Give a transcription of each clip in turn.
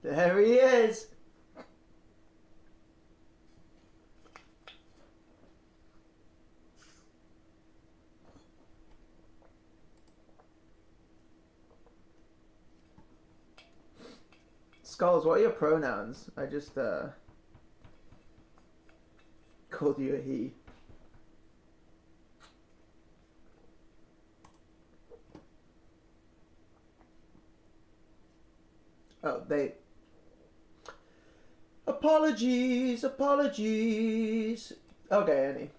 There he is. Skulls, what are your pronouns? I just called you a he. Oh, they... Apologies, apologies. Okay, Annie.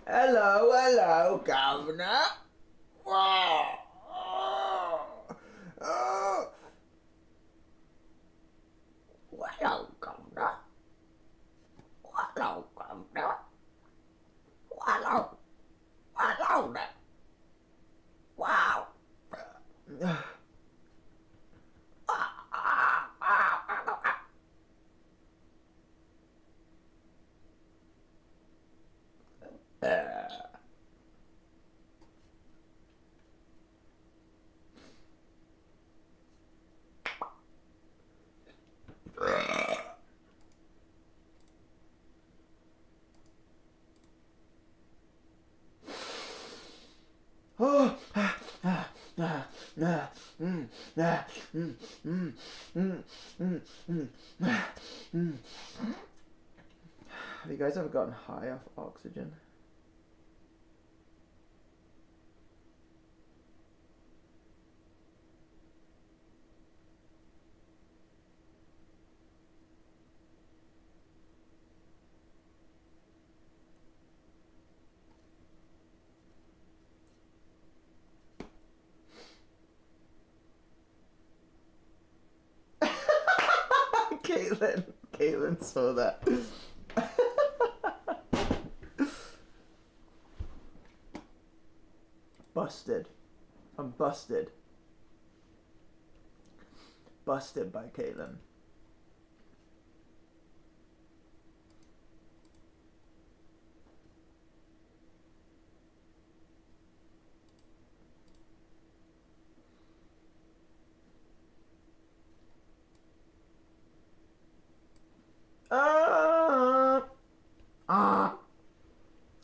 Hello, hello, Governor. Wow. Hello, Governor. Hello, Governor. Hello. Hello there. Wow. Oh. Have you guys ever gotten high off oxygen? Caitlin saw that. Busted. I'm busted. Busted by Caitlin.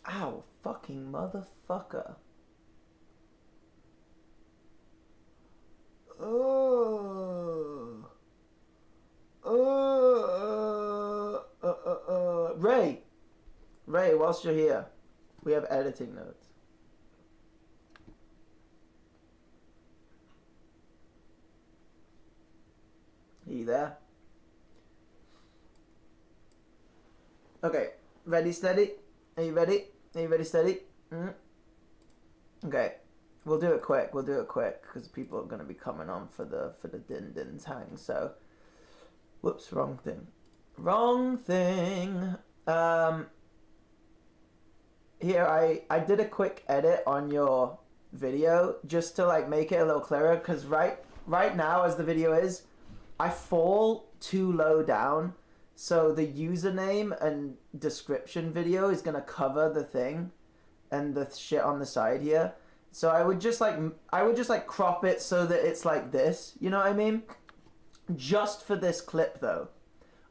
Ow, fucking motherfucker. Ray, whilst you're here, we have editing notes. Are you there? Okay, ready, steady? Are you ready? Are you ready, steady? Okay, we'll do it quick. We'll do it quick because people are going to be coming on for the din tang. So, whoops, wrong thing. Wrong thing. Here, I did a quick edit on your video just to like make it a little clearer because right now as the video is, I fall too low down. So the username and description video is gonna cover the thing and the shit on the side here. So I would just like crop it so that it's like this, you know what I mean? Just for this clip though.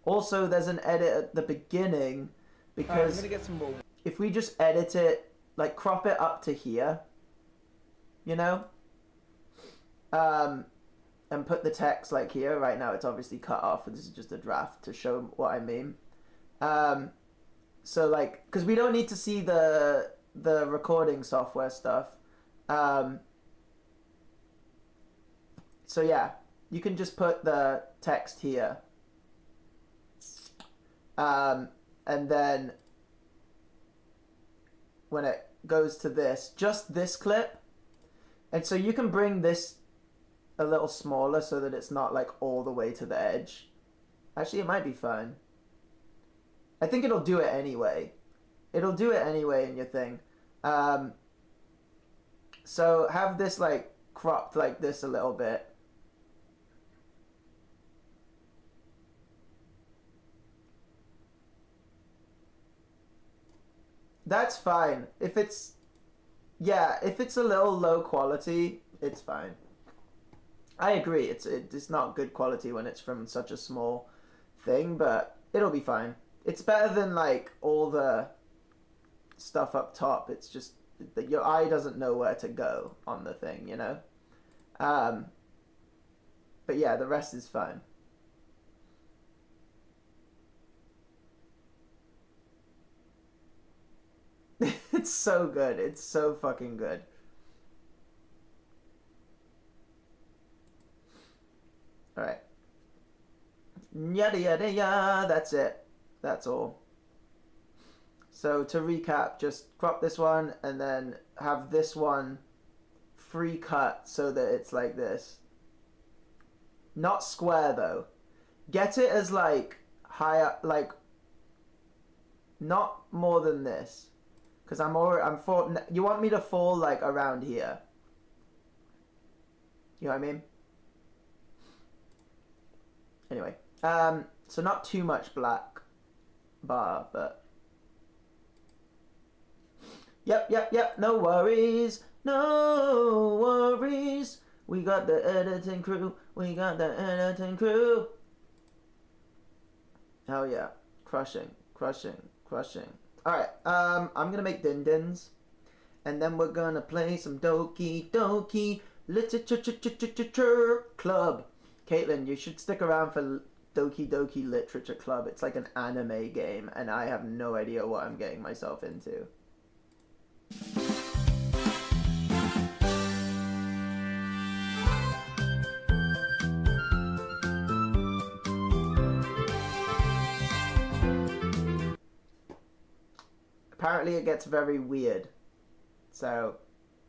Also there's an edit at the beginning because I'm gonna get some more. If we just edit it, like crop it up to here, you know? And put the text like here. Right now it's obviously cut off. This is just a draft to show what I mean. So like, because we don't need to see the recording software stuff. So yeah, you can just put the text here. And then when it goes to this, just this clip. And so you can bring this a little smaller so that it's not like all the way to the edge. Actually, it might be fine. I think it'll do it anyway. It'll do it anyway in your thing. So have this like cropped like this a little bit. That's fine. If it's Yeah, if it's a little low quality, it's fine. I agree. It's not good quality when it's from such a small thing, but it'll be fine. It's better than like all the stuff up top. It's just that your eye doesn't know where to go on the thing, you know? Um, but yeah, the rest is fine. It's so good. It's so fucking good. All right. Yada yada yada. That's it. That's all. So to recap, just crop this one and then have this one free cut so that it's like this. Not square though. Get it as like higher, like not more than this, because I'm for. You want me to fall like around here? You know what I mean? Anyway, so not too much black bar, but yep. No worries, no worries. We got the editing crew. We got the editing crew. Hell yeah, crushing. Alright, I'm gonna make din-dins, and then we're gonna play some Doki Doki Literature Club. Caitlin, you should stick around for Doki Doki Literature Club. It's like an anime game, and I have no idea what I'm getting myself into. Apparently it gets very weird. So,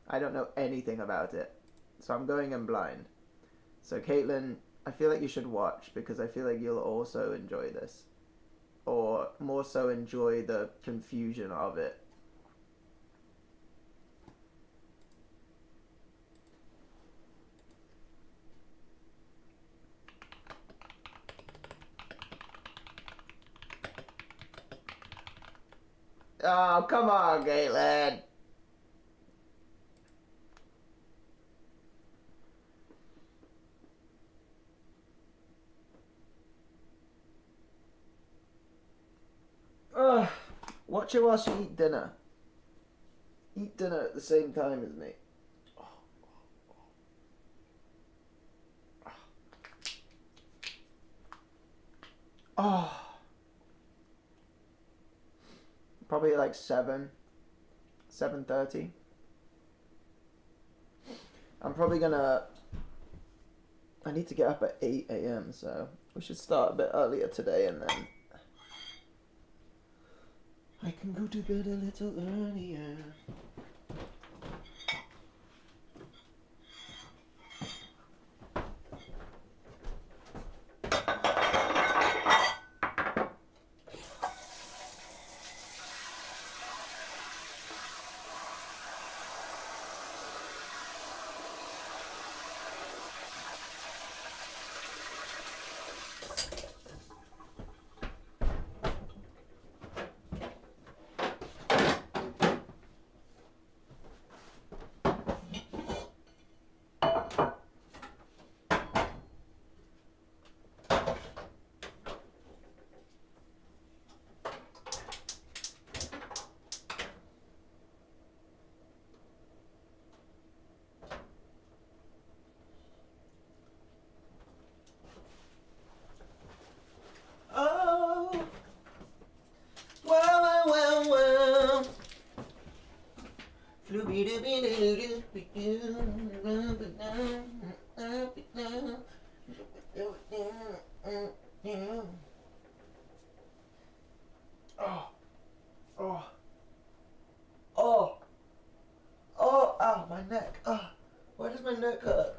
I don't know anything about it. So I'm going in blind. So Caitlin, I feel like you should watch because I feel like you'll also enjoy this. Or more so enjoy the confusion of it. Oh, come on, Caitlin. Ugh. Watch it whilst you eat dinner. Eat dinner at the same time as me. Oh. Probably like 7:30. I'm probably gonna. I need to get up at 8 a.m. So we should start a bit earlier today, and then I can go to bed a little earlier. Oh, well. Oh, oh, oh, oh, ow, my neck. Oh, why does my neck hurt?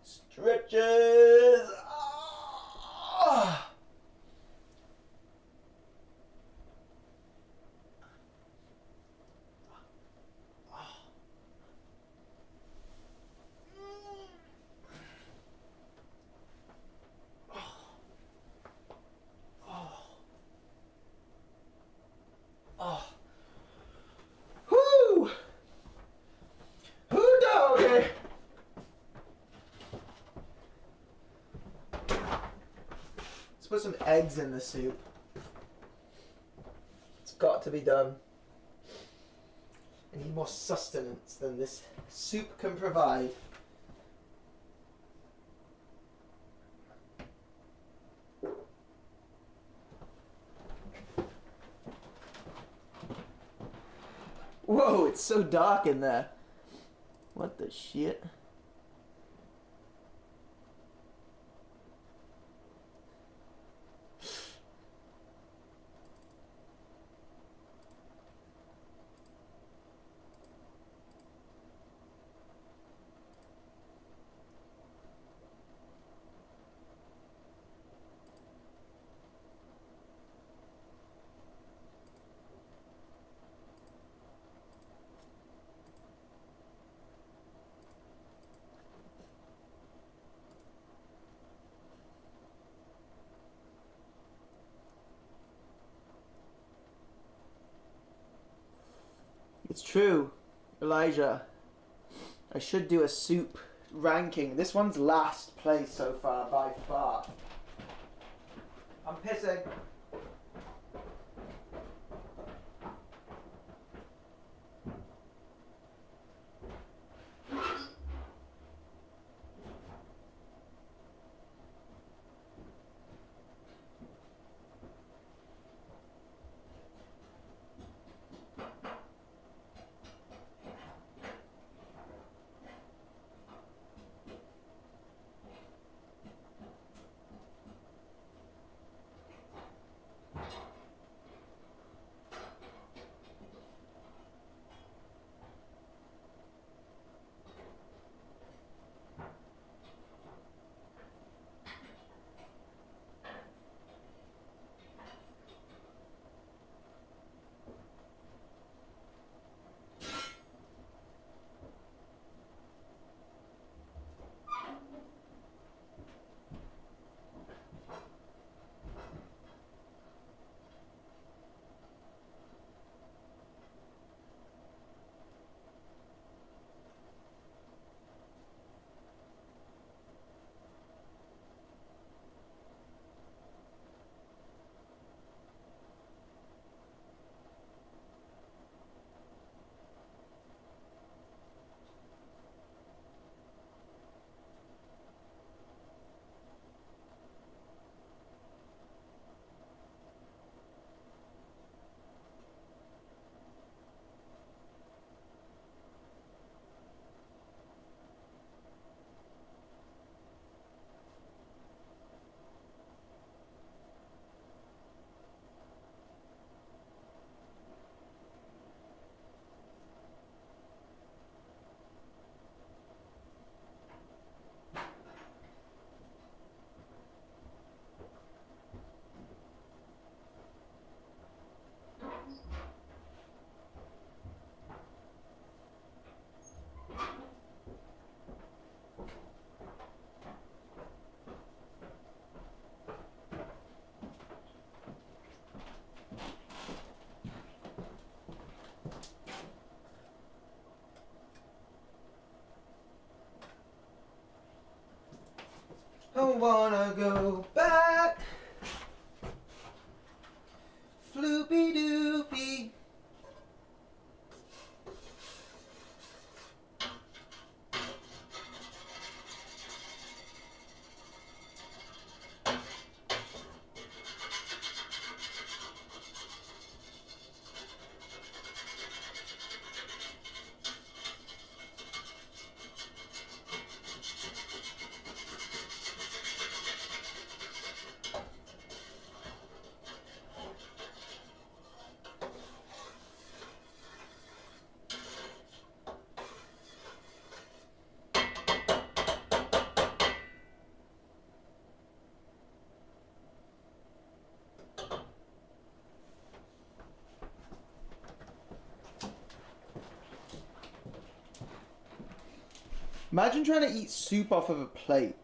Stretches. Oh. Oh, eggs in the soup. It's got to be done. I need more sustenance than this soup can provide. Whoa, it's so dark in there. What the shit? It's true, Elijah. I should do a soup ranking. This one's last place so far, by far. I'm pissing. Don't wanna go back. Floopy doopy. Imagine trying to eat soup off of a plate.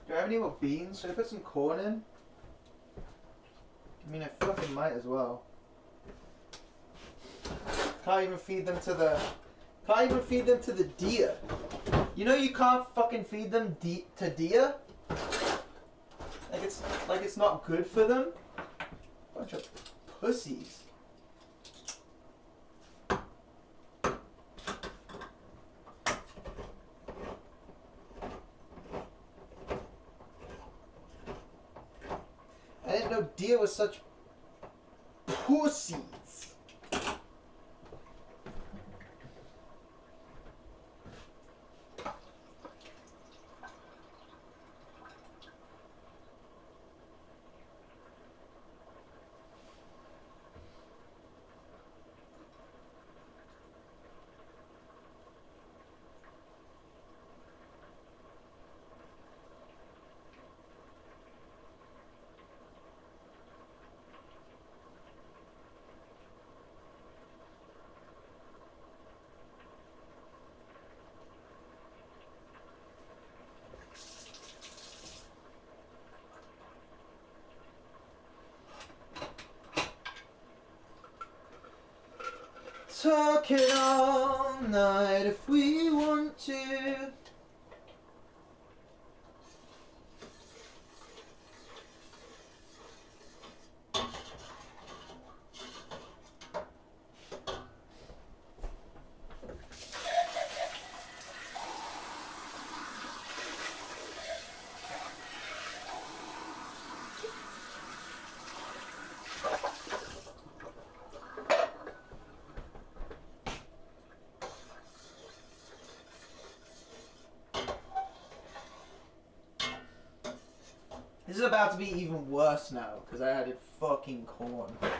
Do I have any more beans? Should I put some corn in? I mean, I fucking might as well. Can't even feed them to the... Can't even feed them to the deer. You know you can't fucking feed them to deer? Like it's not good for them? Bunch of pussies. I didn't know deer was such pussies. Talk it all night if we want to. This is about to be even worse now, because I added fucking corn. I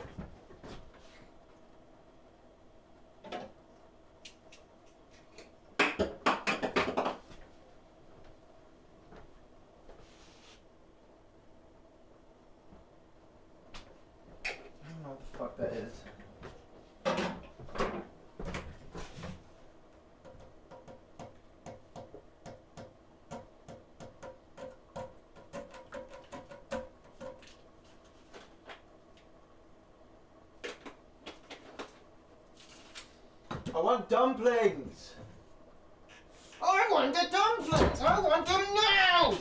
don't know what the fuck that is. I want dumplings! I want the dumplings! I want them now!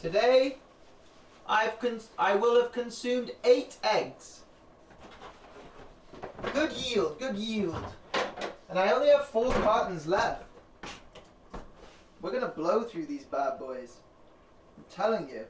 Today, I will have consumed 8 eggs. Good yield, good yield. And I only have 4 cartons left. We're gonna blow through these bad boys. I'm telling you.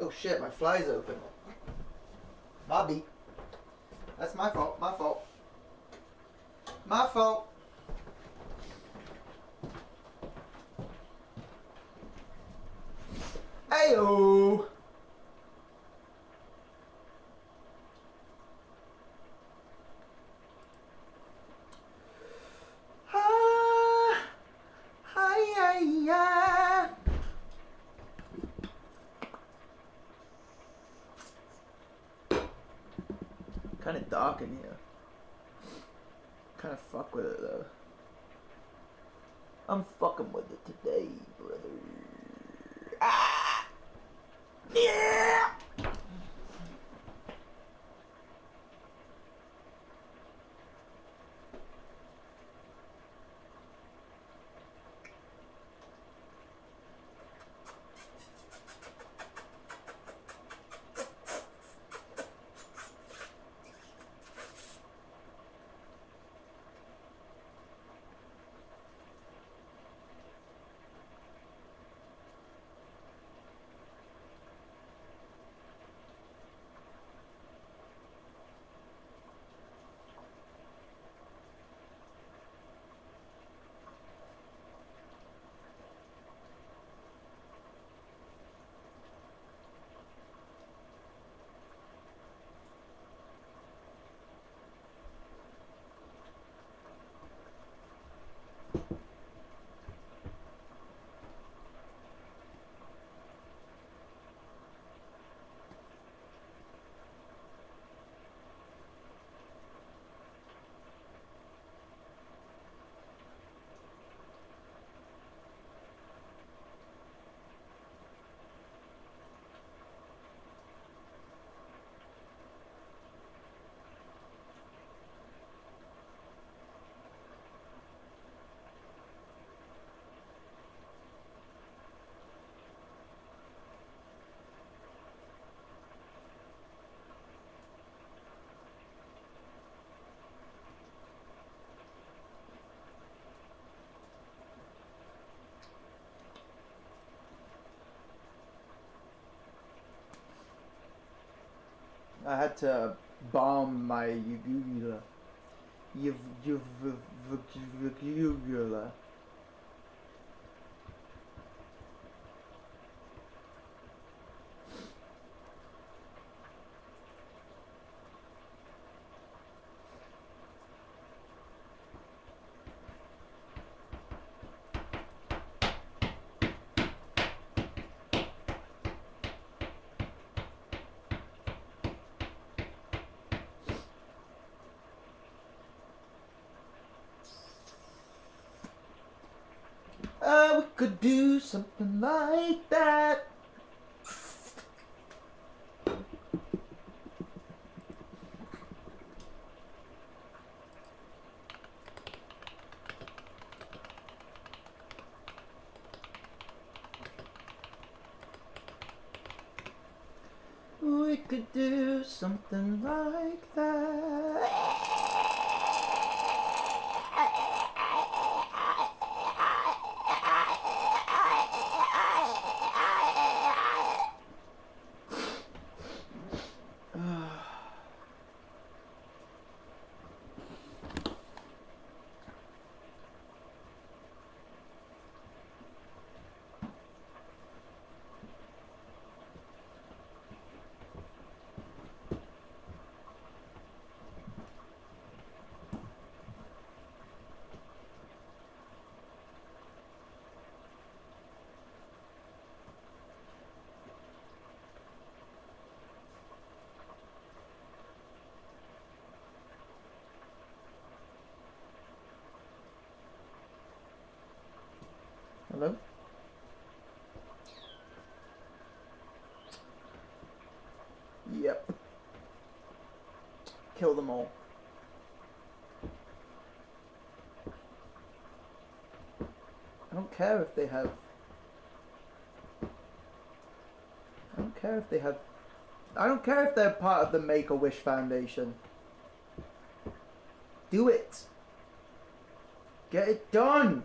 Oh shit, my fly's open. Bobby. That's my fault, my fault. My fault. Ayo! Kind of dark in here. Kind of fuck with it though. I'm fucking with it today, brother. Ah! Yeah! I had to bomb my uvula. Uvula. We could do something like that. We could do something like that. Hello? Yep. Kill them all. I don't care if they have... I don't care if they have... I don't care if they're part of the Make-A-Wish Foundation. Do it! Get it done!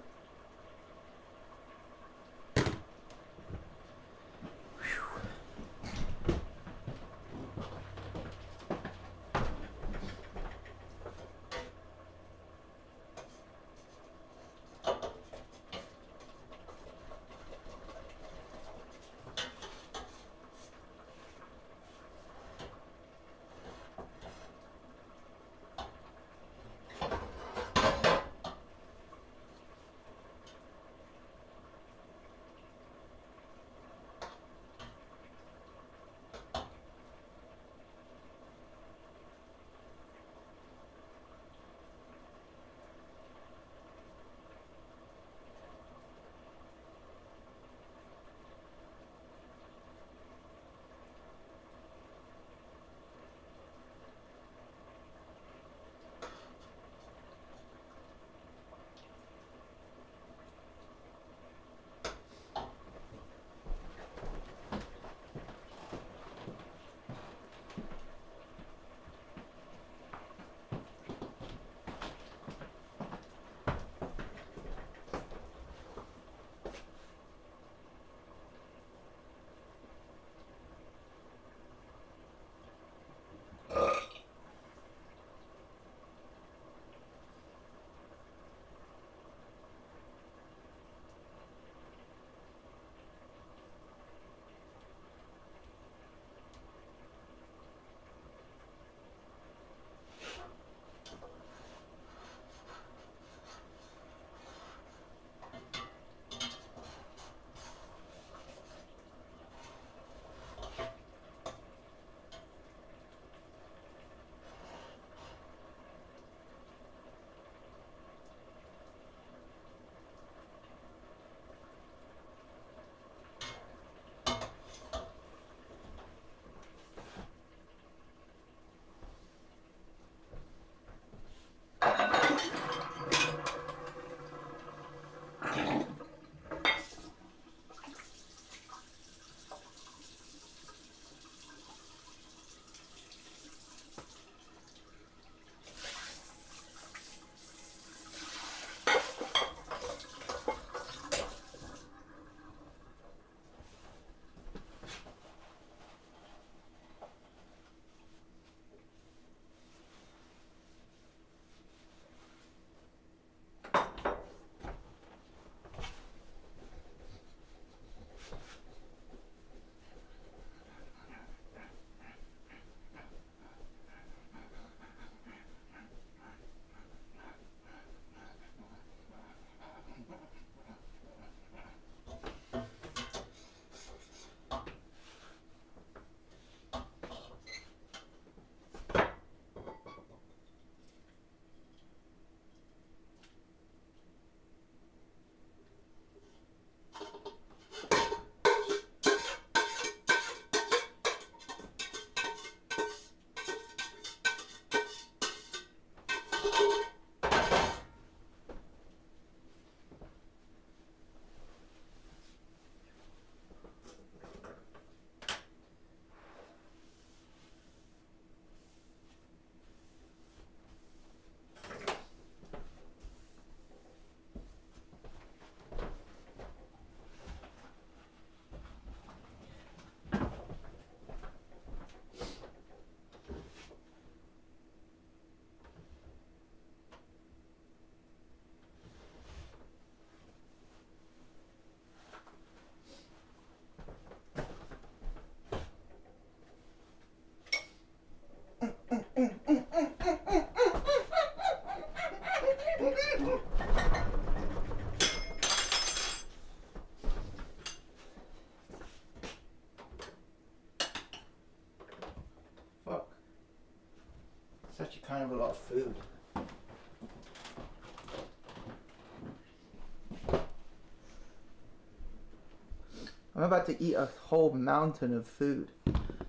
I'm about to eat a whole mountain of food.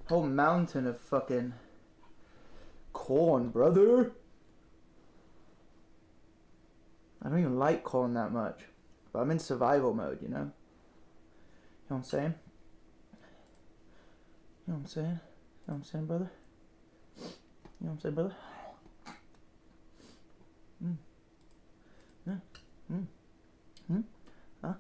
Whole mountain of fucking corn, brother. I don't even like corn that much. But I'm in survival mode, you know? You know what I'm saying? You know what I'm saying? You know what I'm saying, brother? You know what I'm saying, brother? Huh?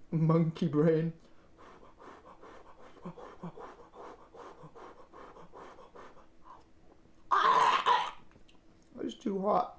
Monkey brain. It's too hot.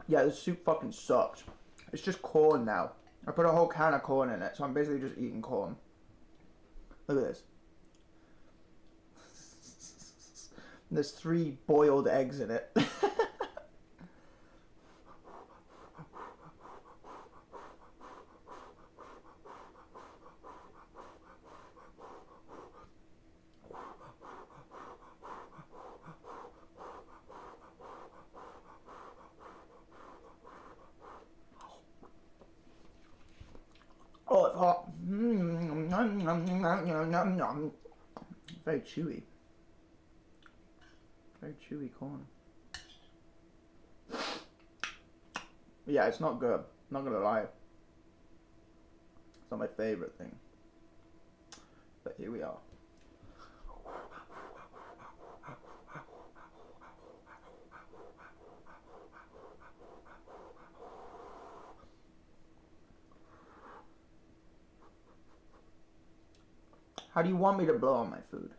Yeah, this soup fucking sucks. It's just corn now. I put a whole can of corn in it, so I'm basically just eating corn. Look at this. There's 3 boiled eggs in it. Oh, it's hot. Very chewy. Very chewy corn. Yeah, it's not good. Not gonna lie. It's not my favorite thing. But here we are. How do you want me to blow on my food?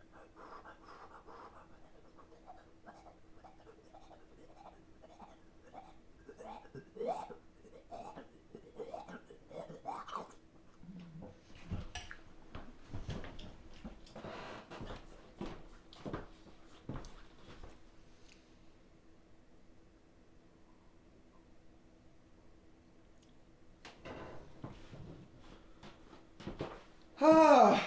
Ah.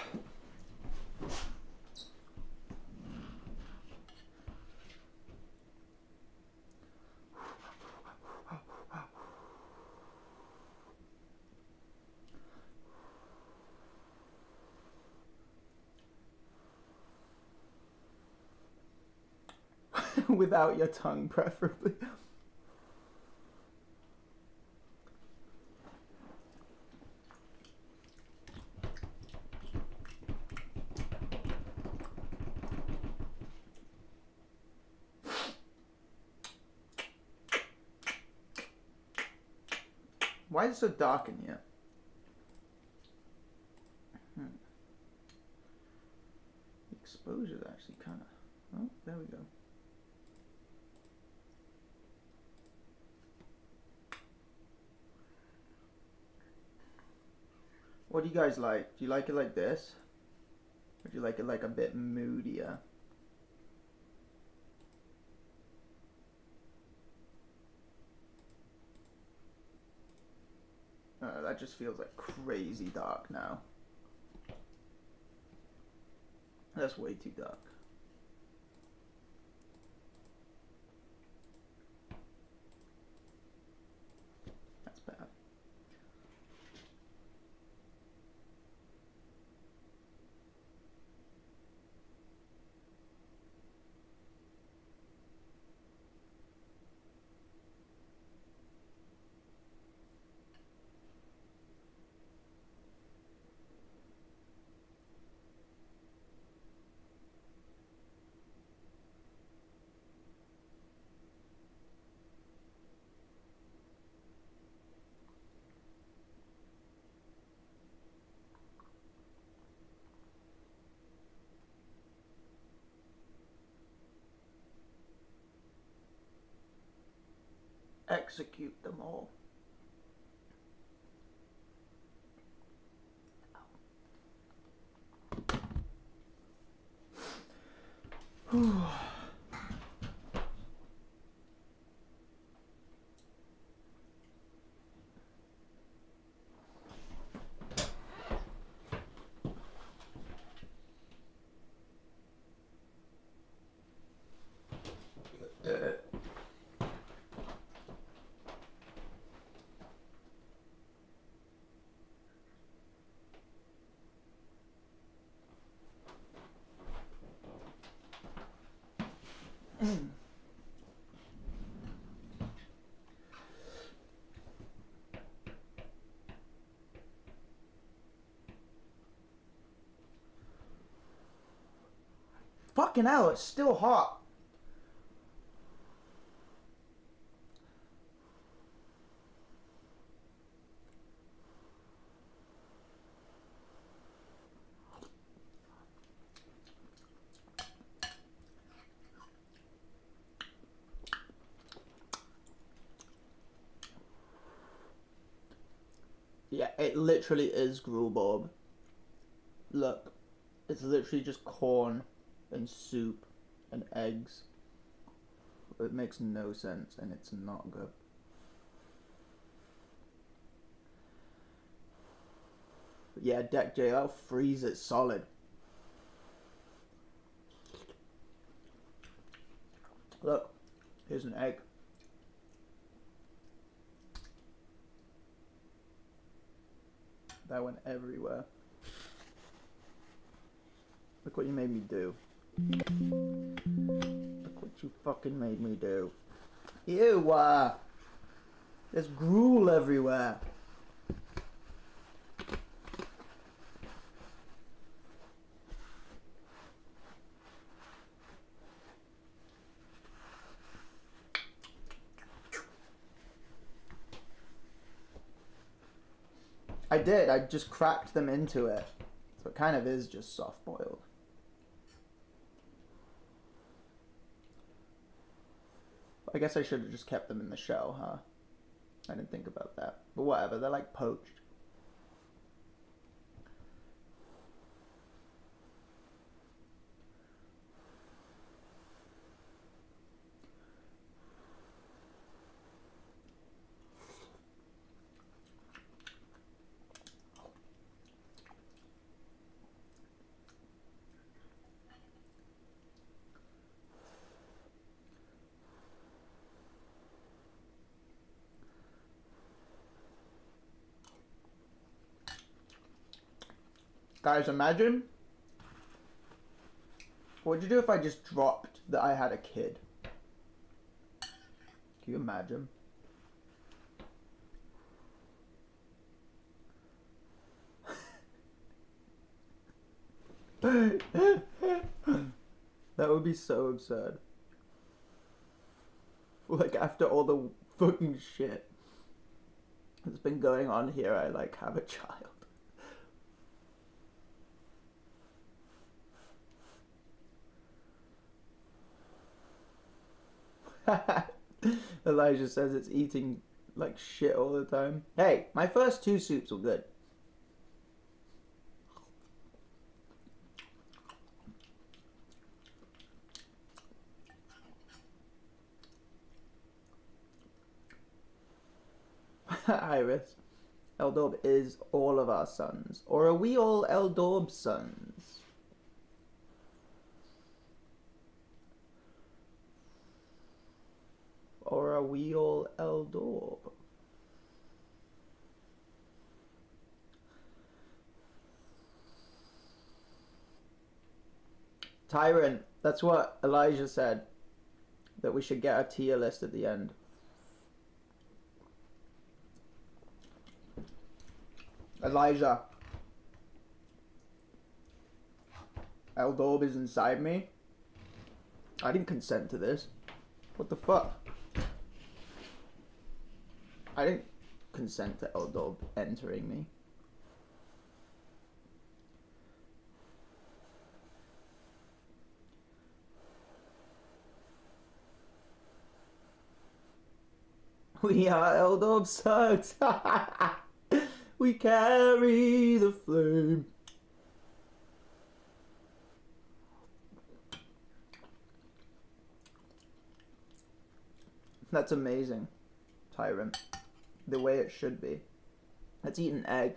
Without your tongue, preferably. Why is it so dark in here? The exposure is actually kind of... Oh, there we go. What do you guys like? Do you like it like this? Or do you like it like a bit moodier? That just feels like crazy dark now. That's way too dark. That's bad. Execute them all. Fucking hell, it's still hot. Yeah, it literally is gruel bob. Look, it's literally just corn and soup and eggs. It makes no sense and it's not good. But yeah, Deck J, I'll freeze it solid. Look, here's an egg. That went everywhere. Look what you made me do. Look what you fucking made me do. Ew, there's gruel everywhere. I did, I just cracked them into it. So it kind of is just soft boiled. I guess I should have just kept them in the shell, huh? I didn't think about that. But whatever, they're like poached. Guys, imagine. What'd you do if I just dropped that I had a kid? Can you imagine? That would be so absurd. Like, after all the fucking shit that's been going on here, I, like, have a child. Elijah says it's eating like shit all the time. Hey, my first 2 soups were good. Iris. Eldorb is all of our sons. Or are we all Eldorb's sons? Or are we all Eldorb? Tyrant, that's what Elijah said. That we should get a tier list at the end. Elijah. Eldorb is inside me. I didn't consent to this. What the fuck? I didn't consent to Eldorb entering me. We are Eldorb sons. We carry the flame. That's amazing, Tyrant. The way it should be. Let's eat an egg.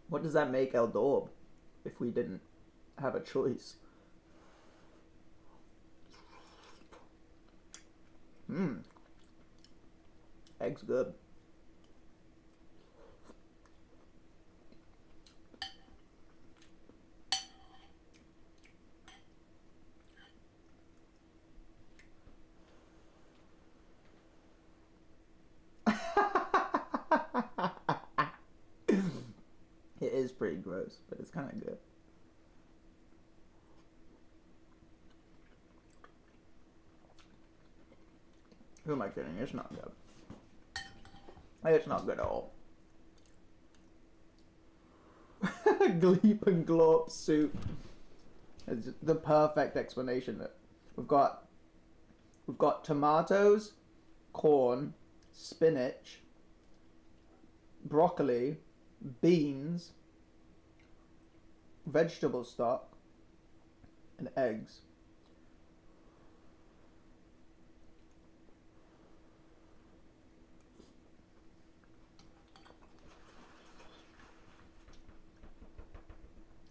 What does that make Eldorb if we didn't have a choice? Egg's good. It is pretty gross, but it's kind of good. Who am I kidding? It's not good. It's not good at all. Gleep and glorp soup. It's the perfect explanation. We've got tomatoes, corn, spinach, broccoli, beans, vegetable stock, and eggs.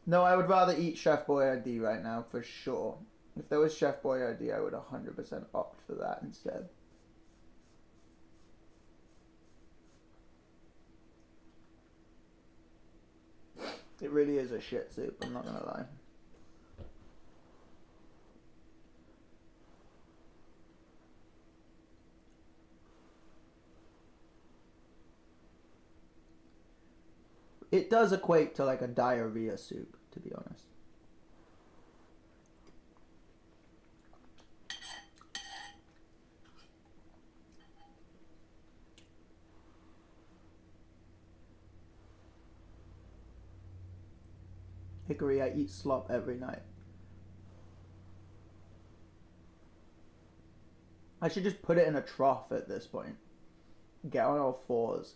No, I would rather eat Chef Boyardee right now, for sure. If there was Chef Boyardee, I would 100% opt for that instead. It really is a shit soup, I'm not gonna lie. It does equate to like a diarrhea soup, to be honest. Hickory, I eat slop every night. I should just put it in a trough at this point. Get on all fours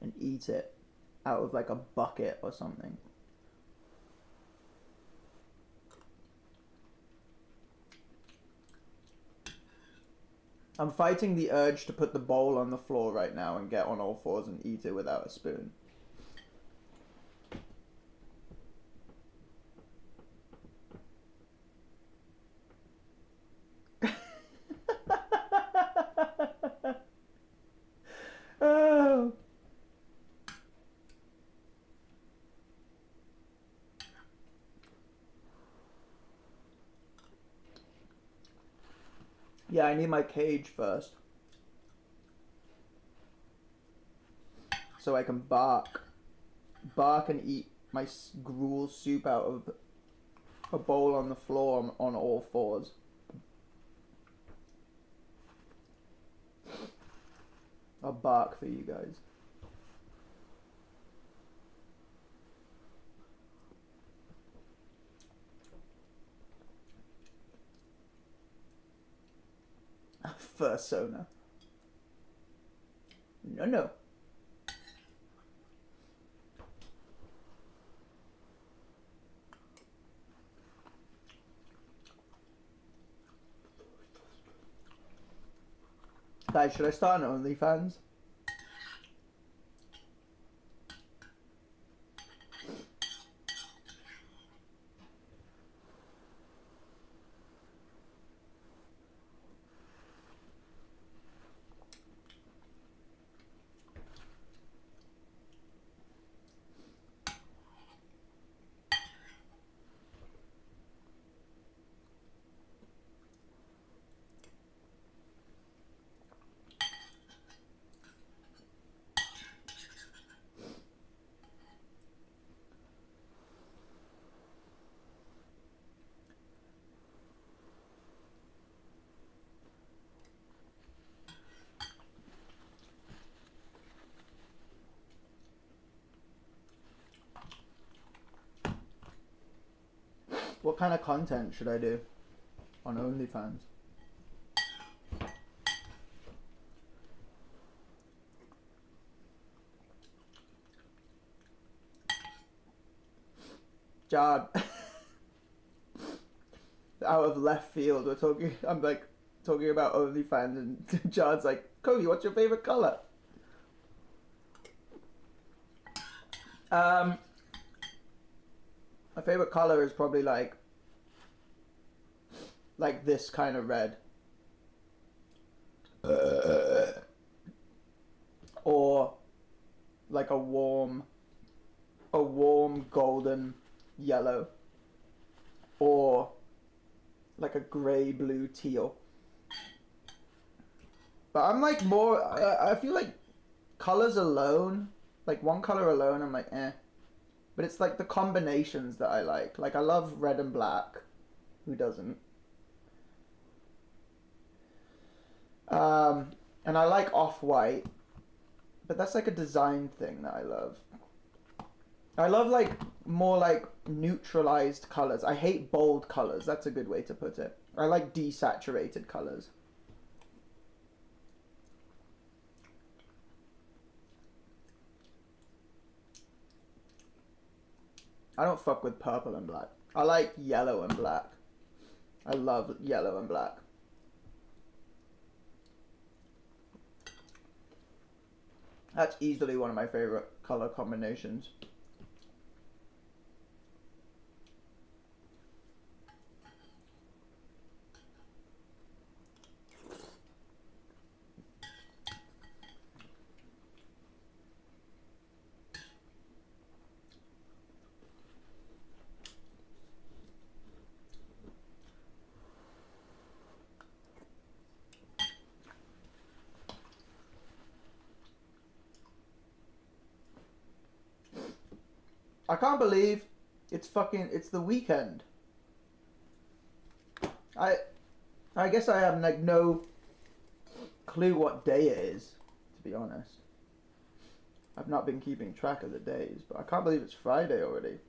and eat it out of like a bucket or something. I'm fighting the urge to put the bowl on the floor right now and get on all fours and eat it without a spoon. Oh. Yeah, I need my cage first. So I can bark and eat my gruel soup out of a bowl on the floor on all fours. I'll bark for you guys. Fursona. No. Guys, should I start an OnlyFans? What kind of content should I do on OnlyFans? Jard, out of left field, I'm like talking about OnlyFans, and Jard's like, Cody, what's your favorite color? My favorite color is probably like this kind of red. Or like a warm golden yellow. Or like a grey blue teal. But I'm like more, I feel like colors alone, like one color alone, I'm like, eh. But it's like the combinations that I like. Like I love red and black. Who doesn't? And I like off-white. But that's like a design thing that I love. I love like more like neutralized colors. I hate bold colors. That's a good way to put it. I like desaturated colors. I don't fuck with purple and black. I like yellow and black. I love yellow and black. That's easily one of my favorite color combinations. I can't believe it's the weekend. I guess I have like no clue what day it is, to be honest. I've not been keeping track of the days, but I can't believe it's Friday already.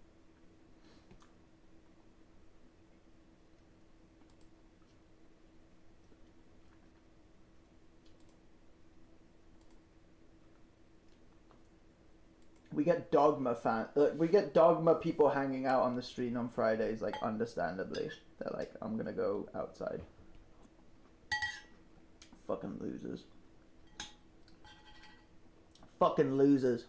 We get Dogma people hanging out on the street on Fridays, like understandably. They're like, I'm gonna go outside. Fucking losers. Fucking losers.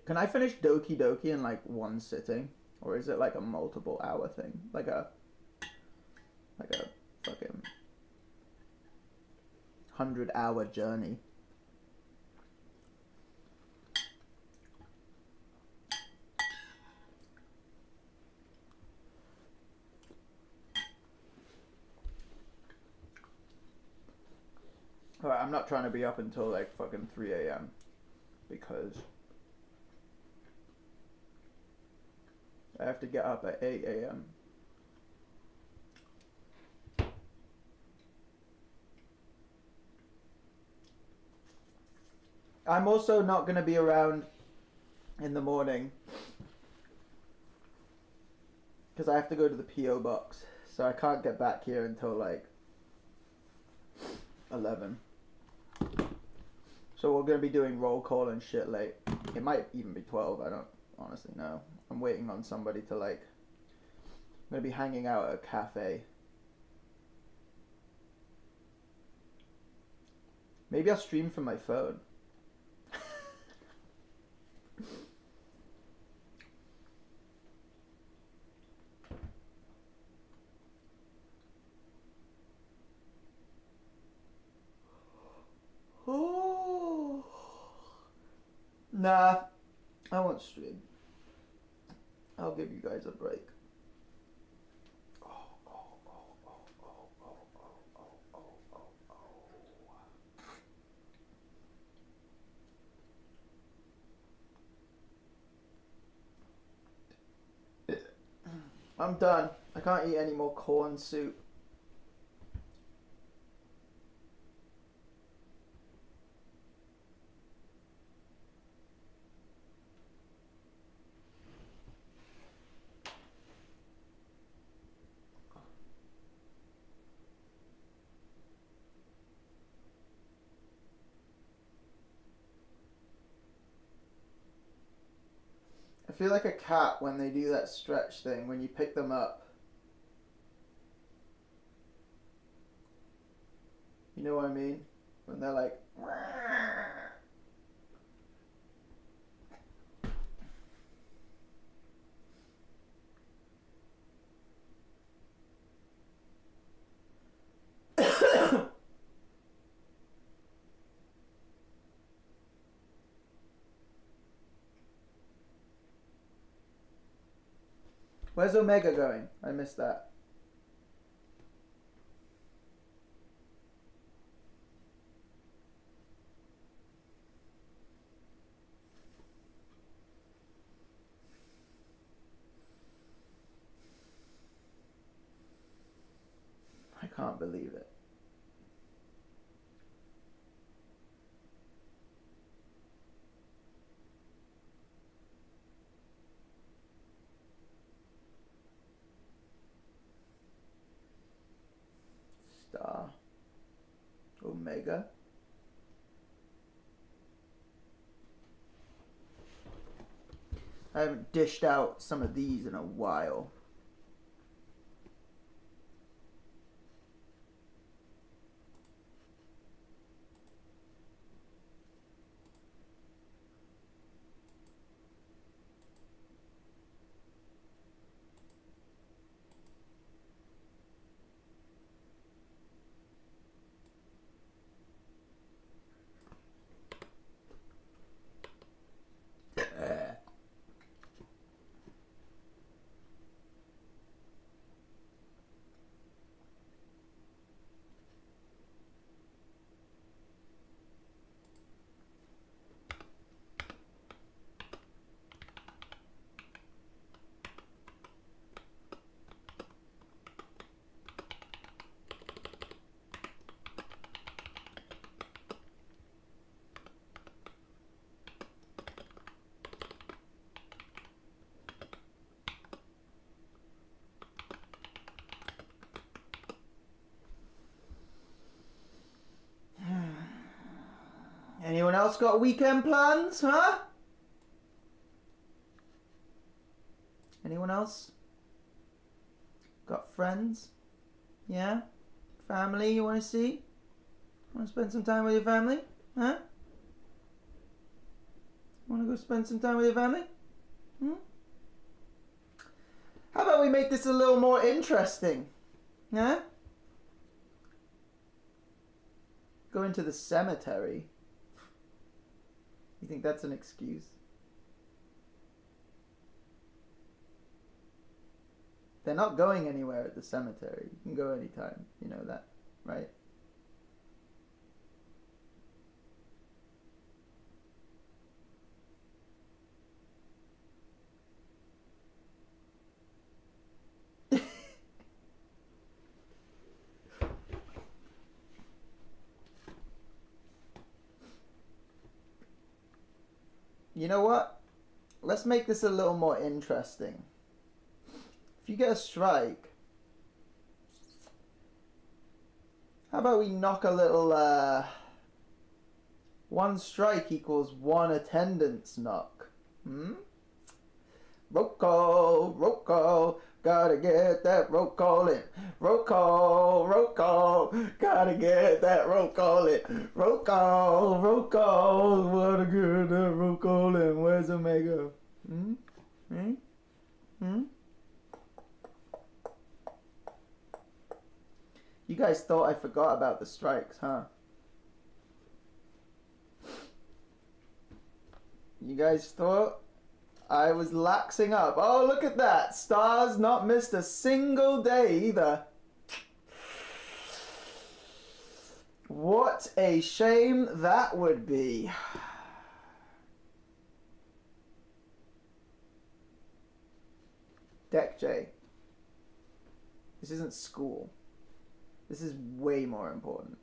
Can I finish Doki in like one sitting? Or is it like a multiple hour thing? Like a fucking 100-hour journey. Alright, I'm not trying to be up until like fucking 3 a.m. because I have to get up at 8 a.m. I'm also not going to be around in the morning because I have to go to the PO box, so I can't get back here until like 11. So we're gonna be doing roll call and shit late. It might even be 12. I don't honestly know. I'm waiting on somebody to like. I'm gonna be hanging out at a cafe. Maybe I'll stream from my phone. Oh. Nah, I won't stream. I'll give you guys a break. I'm done. I can't eat any more corn soup. I feel like a cat when they do that stretch thing, when you pick them up. You know what I mean? When they're like... Where's Omega going? I missed that. I can't believe it. Star. Omega. I haven't dished out some of these in a while. Anyone else got weekend plans, huh? Anyone else? Got friends? Yeah? Family you want to see? Want to spend some time with your family? Huh? Want to go spend some time with your family? Hmm? How about we make this a little more interesting? Huh? Go into the cemetery. You think that's an excuse? They're not going anywhere at the cemetery. You can go anytime. You know that, right? You know what? Let's make this a little more interesting. If If you get a strike, how about we knock a little, one strike equals one attendance knock. Roll call, gotta get that roll call in. Roll call, gotta get that roll call in. Roll call, gotta get that roll call in. Where's Omega? You guys thought I forgot about the strikes, huh? You guys thought I was laxing up. Oh, look at that. Stars not missed a single day either. What a shame that would be. Deck J. This isn't school. This is way more important.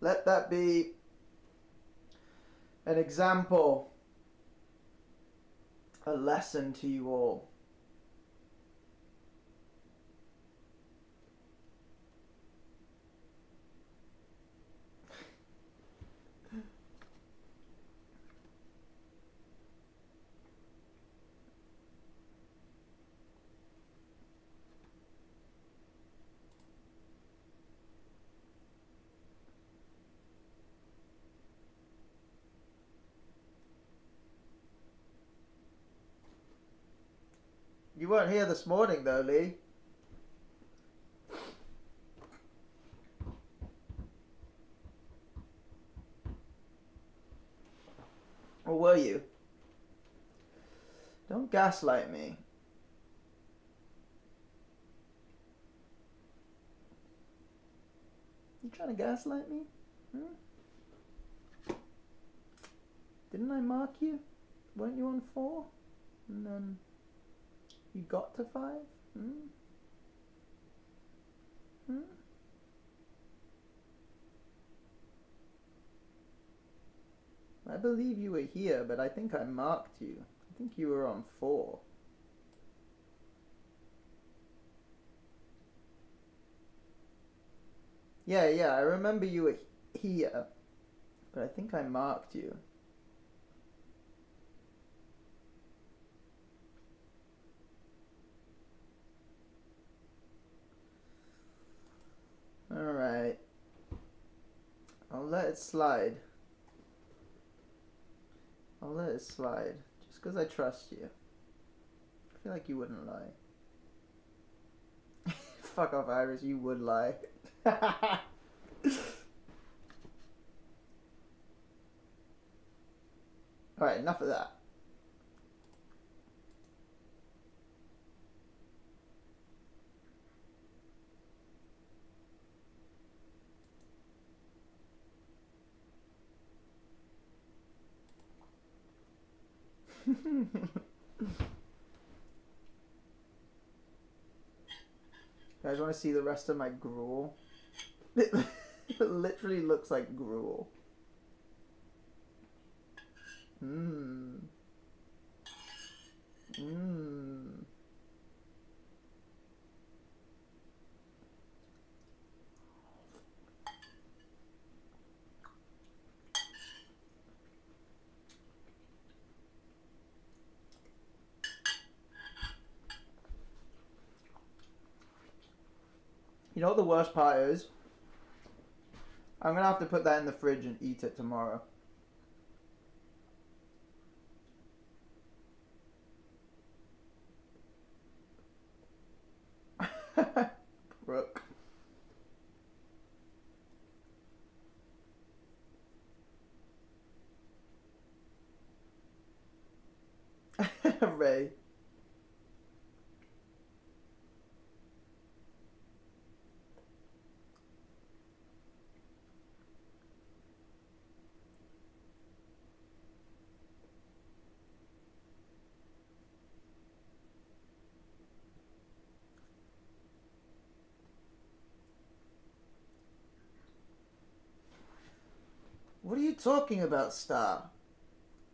Let that be an example, a lesson to you all. You weren't here this morning though, Lee. Or were you? Don't gaslight me. You trying to gaslight me? Didn't I mark you? Weren't you on 4? And then you got to 5? I believe you were here, but I think I marked you. I think you were on 4. Yeah, I remember you were here, but I think I marked you. Alright. I'll let it slide. I'll let it slide. Just because I trust you. I feel like you wouldn't lie. Fuck off, Iris. You would lie. Alright, enough of that. You guys want to see the rest of my gruel? It literally looks like gruel. Mmm. Mmm. You know what the worst part is? I'm gonna have to put that in the fridge and eat it tomorrow. Brooke. Ray. What are you talking about, Star?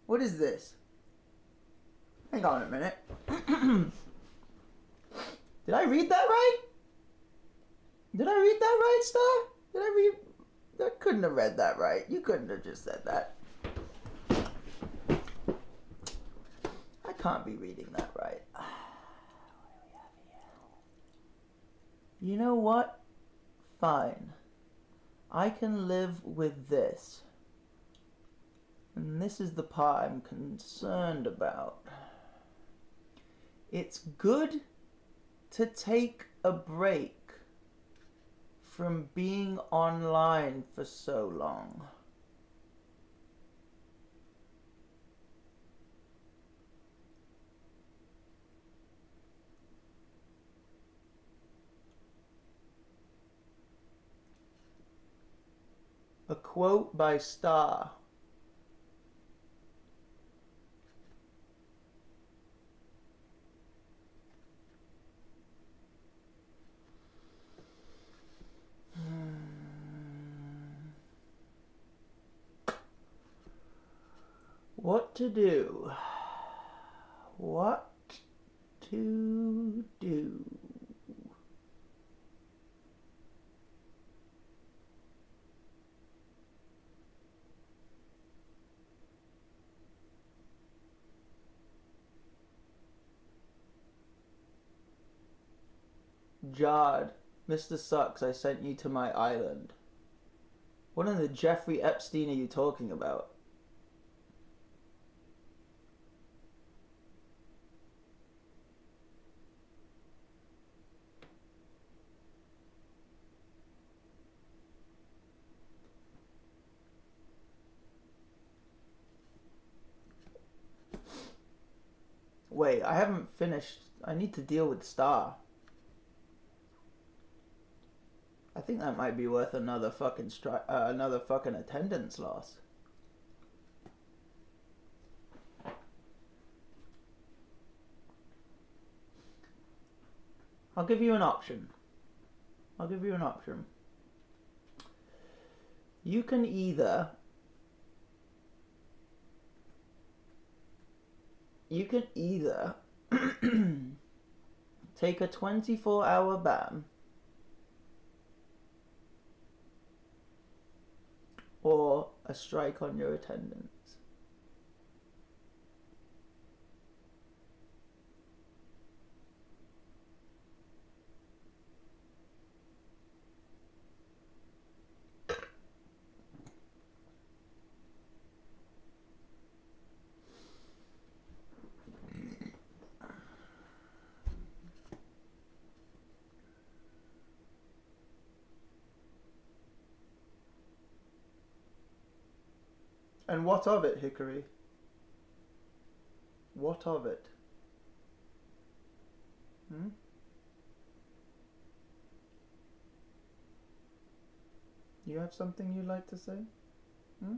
What is this? Hang on a minute. Did I read that right? Did I read that right, Star? Did I read... I couldn't have read that right. You couldn't have just said that. I can't be reading that right. What do we have here? You know what? Fine. I can live with this. And this is the part I'm concerned about. It's good to take a break from being online for so long. A quote by Star. What to do? What to do? Jard, Mr. Sucks, I sent you to my island. What in the Jeffrey Epstein are you talking about? Wait, I haven't finished. I need to deal with Star. I think that might be worth another fucking attendance loss. I'll give you an option. You can either take a 24-hour ban or a strike on your attendance. And what of it, Hickory? What of it? Hmm? You have something you'd like to say? Hmm?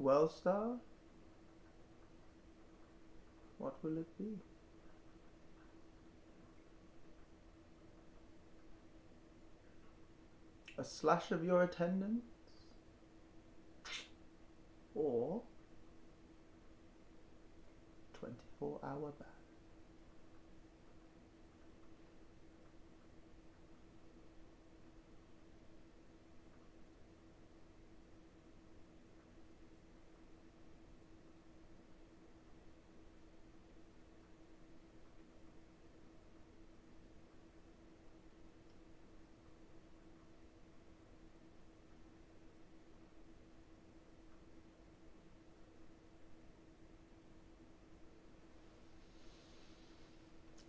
Well, Star? What will it be? A slash of your attendance? Or 24-hour ban?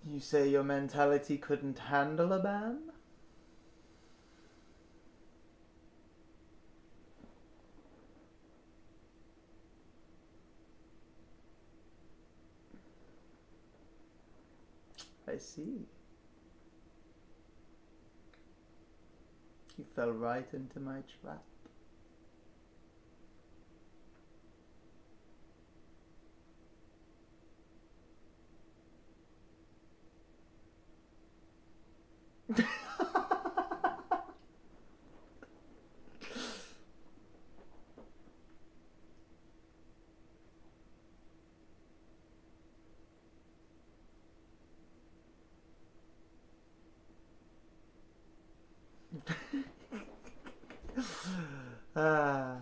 You say your mentality couldn't handle a ban? I see. You fell right into my trap. Ah.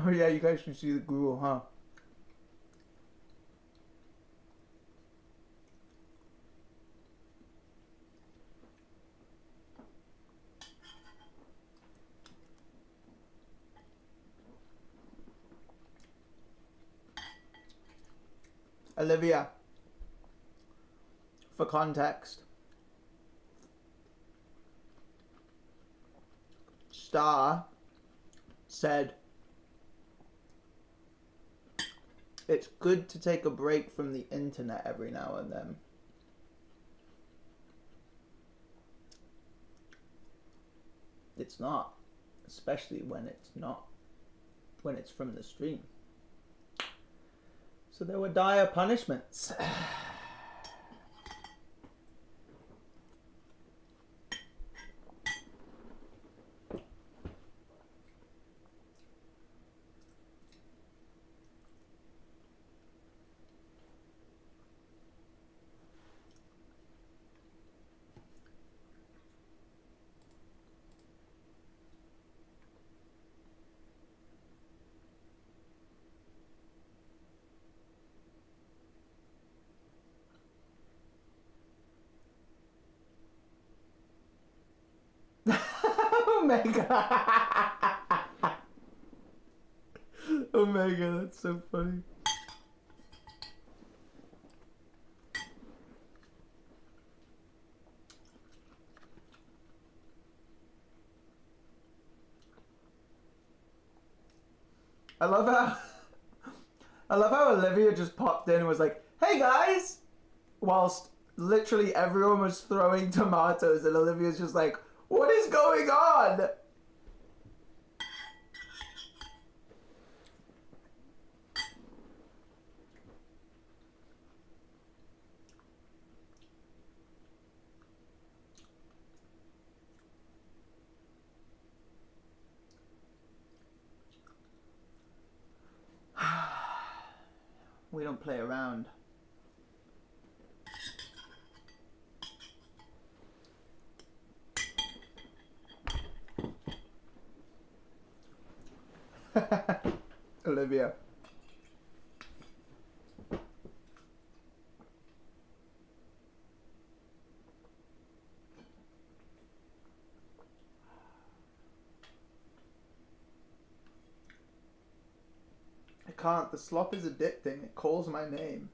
Oh yeah, you guys can see the Google, huh? Olivia, for context, Star said it's good to take a break from the internet every now and then. It's not, especially when it's from the stream. So there were dire punishments. Omega. Omega, that's so funny. I love how Olivia just popped in and was like, "Hey guys," whilst literally everyone was throwing tomatoes, and Olivia's just like, "What is going on?" We don't play around. Olivia. I can't. The slop is addicting. It calls my name.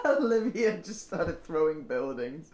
Olivia just started throwing buildings.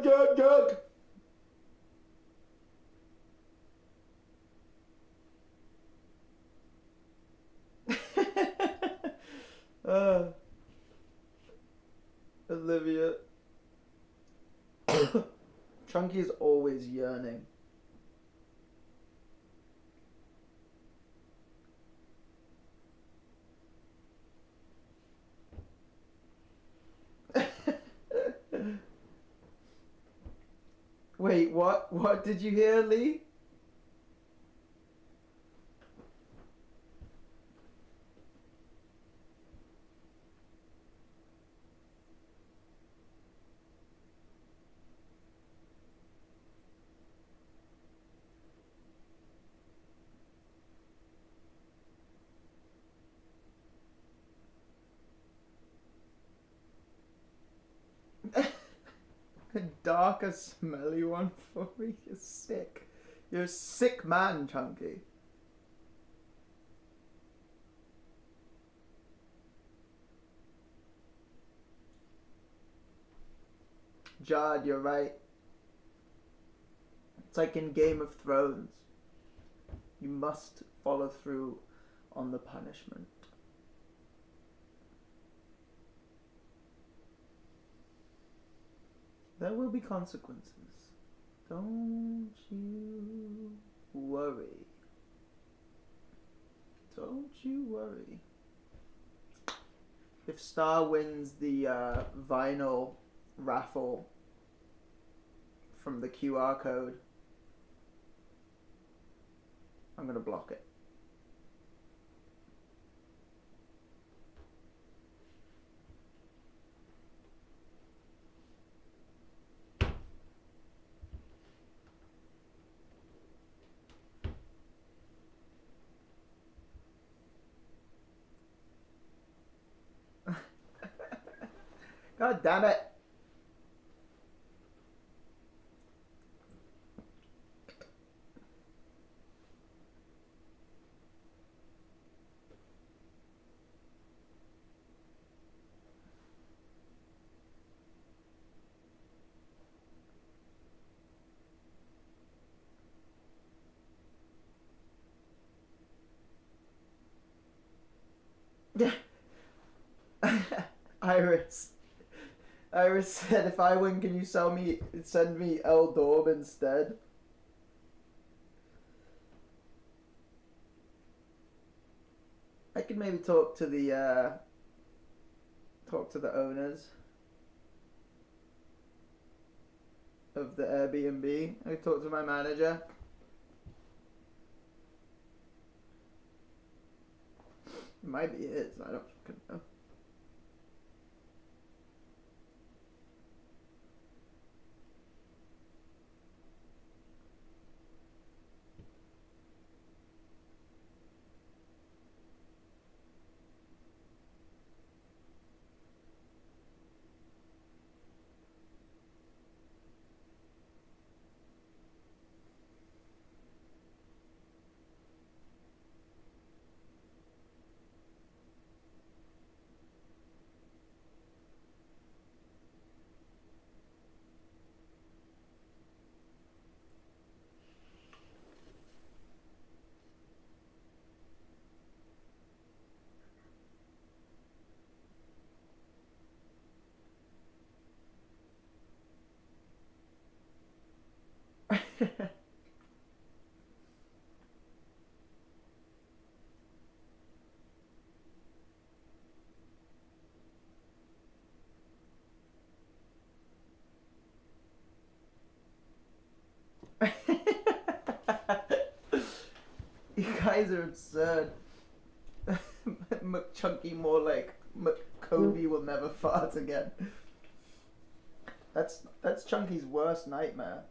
Gug. Olivia. Chunky is always yearning. Wait, what? What did you hear, Lee? A darker, smelly one for me. You're sick. You're a sick man, Chunky. Jard, you're right. It's like in Game of Thrones. You must follow through on the punishment. There will be consequences. Don't you worry. Don't you worry. If Star wins the vinyl raffle from the QR code, I'm gonna block it. God damn it. Iris. Iris said, if I win, can you send me El Dorb instead? I could maybe talk to the owners of the Airbnb. I could talk to my manager. It might be his, I don't fucking know. You guys are absurd. McChunky more like McCovey will never fart again. That's Chunky's worst nightmare.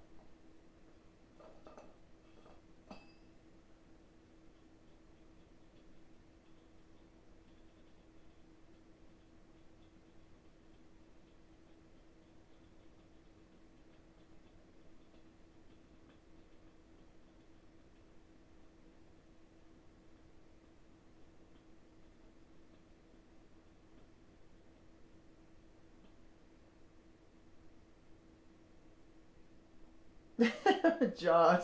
Jard.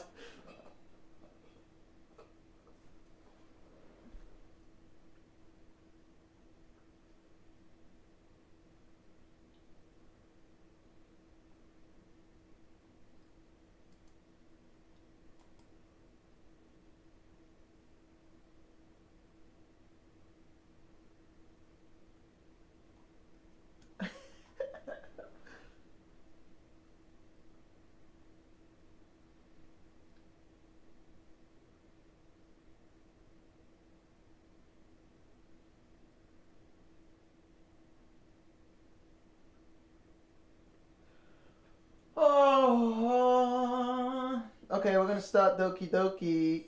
Oh, okay, we're gonna start Doki Doki.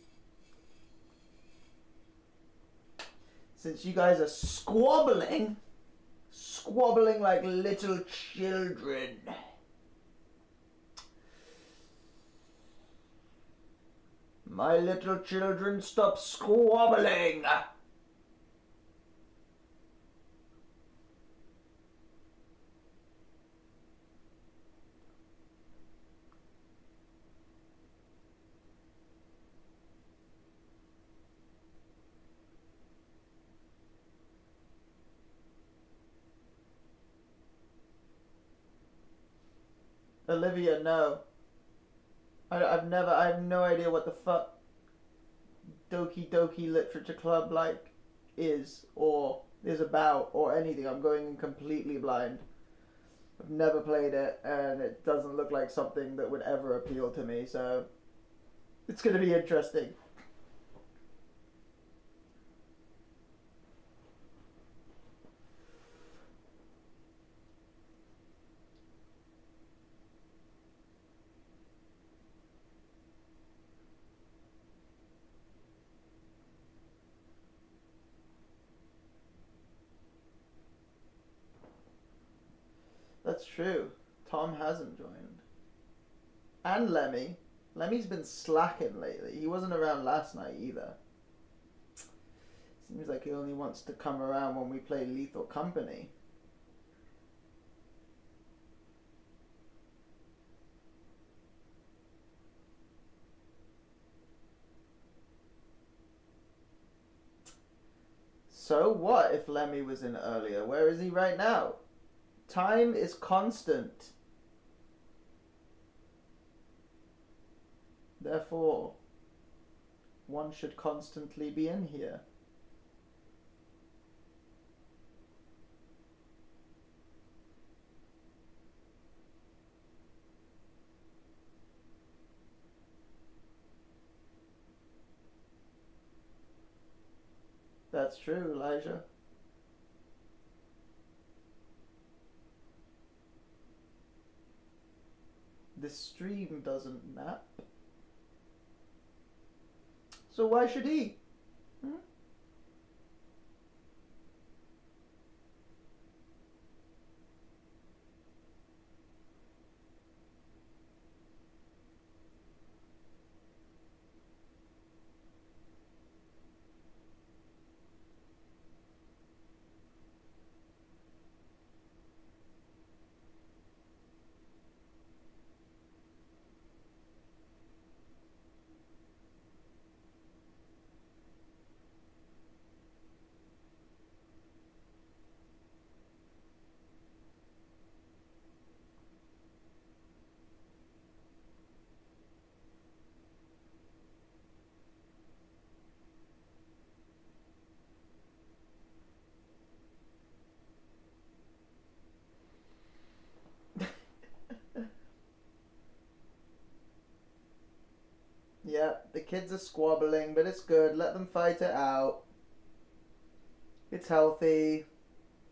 Since you guys are squabbling like little children. My little children, stop squabbling. Olivia, no. I have no idea what the fuck Doki Doki Literature Club is or is about or anything. I'm going in completely blind. I've never played it and it doesn't look like something that would ever appeal to me, so it's gonna be interesting. That's true. Tom hasn't joined. And Lemmy. Lemmy's been slacking lately. He wasn't around last night either. Seems like he only wants to come around when we play Lethal Company. So what if Lemmy was in earlier? Where is he right now? Time is constant. Therefore, one should constantly be in here. That's true, Elijah. This stream doesn't nap. So why should he? Hmm? Yeah, the kids are squabbling, but it's good. Let them fight it out. It's healthy.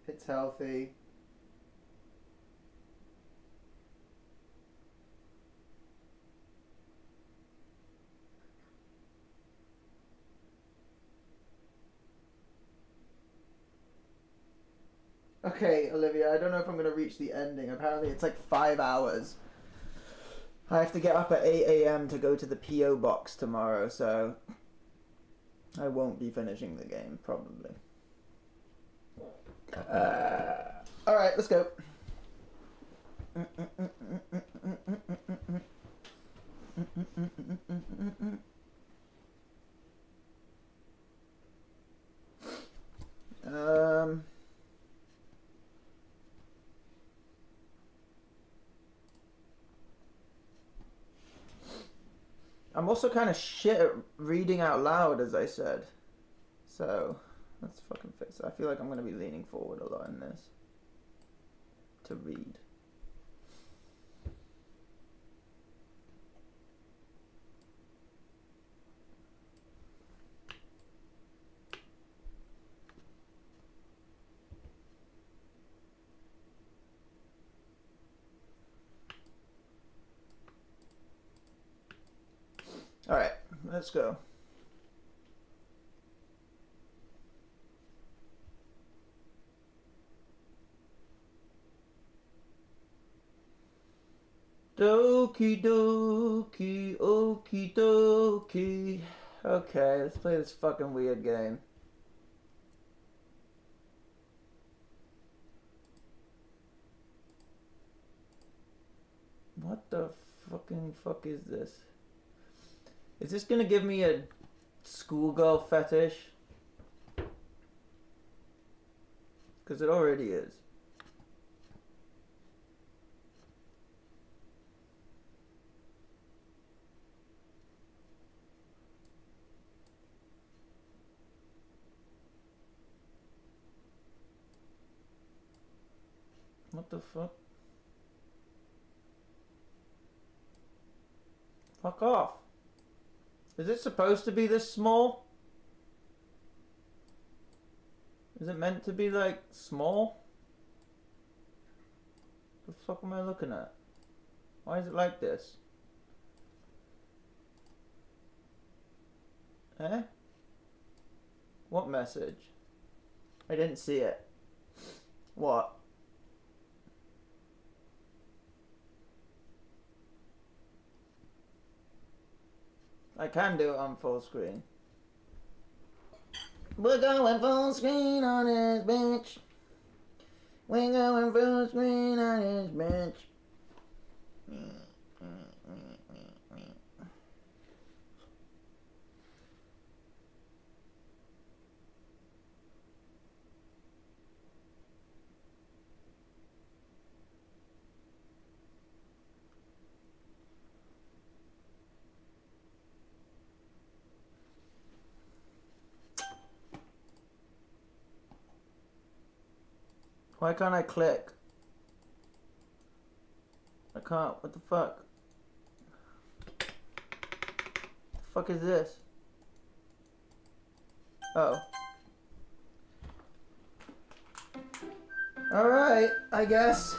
It's healthy. Okay, Olivia, I don't know if I'm going to reach the ending. Apparently it's like 5 hours. I have to get up at 8 a.m. to go to the P.O. box tomorrow, so I won't be finishing the game, probably. Alright, let's go. I'm also kind of shit at reading out loud, as I said. So, let's fucking fix it. I feel like I'm going to be leaning forward a lot in this. To read. Alright, let's go. Doki doki, okie dokie. Okay, let's play this fucking weird game. What the fucking fuck is this? Is this gonna give me a schoolgirl fetish? Because it already is. What the fuck? Fuck off. Is it supposed to be this small? Is it meant to be like small? The fuck am I looking at? Why is it like this? Eh? What message? I didn't see it. What? I can do it on full screen. We're going full screen on this bitch. We're going full screen on this bitch. Why can't I click? I can't. What the fuck? The fuck is this? Oh. Alright, I guess.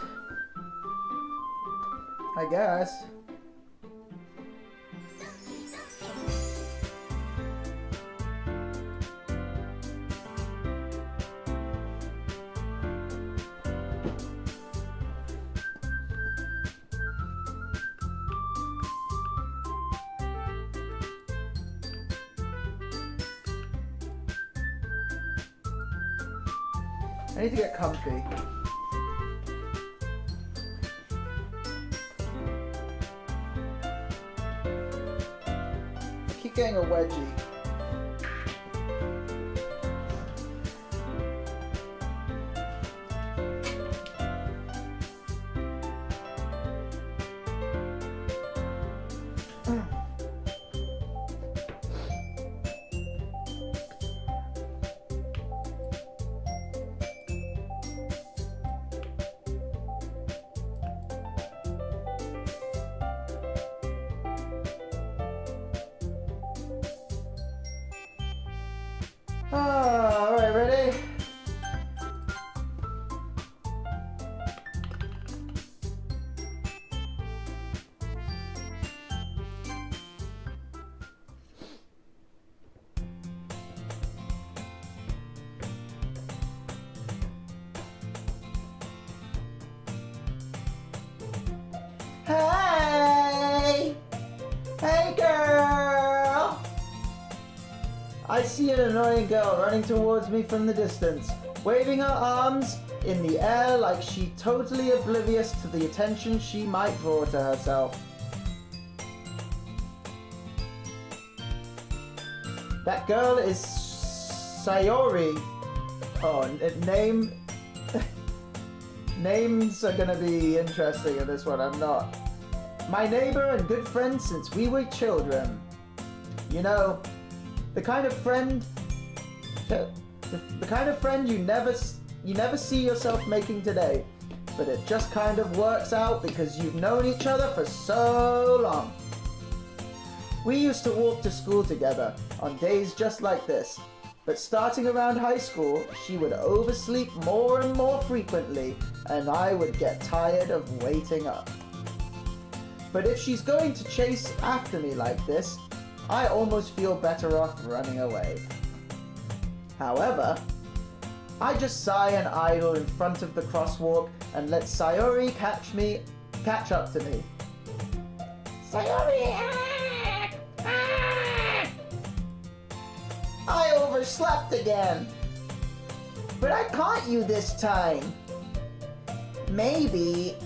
I need to get comfy. I keep getting a wedgie. Alright, ready? Hey! Hey, girl! I see an annoying girl running towards me from the distance, waving her arms in the air like she totally oblivious to the attention she might draw to herself. That girl is Sayori. Oh, name... Names are gonna be interesting in this one, I'm not. My neighbor and good friend since we were children. You know, the kind of friend... The kind of friend you never see yourself making today. But it just kind of works out because you've known each other for so long. We used to walk to school together on days just like this. But starting around high school, she would oversleep more and more frequently, and I would get tired of waiting up. But if she's going to chase after me like this, I almost feel better off running away. However, I just sigh and idle in front of the crosswalk and let Sayori catch up to me. Sayori! I overslept again. But I caught you this time. Maybe,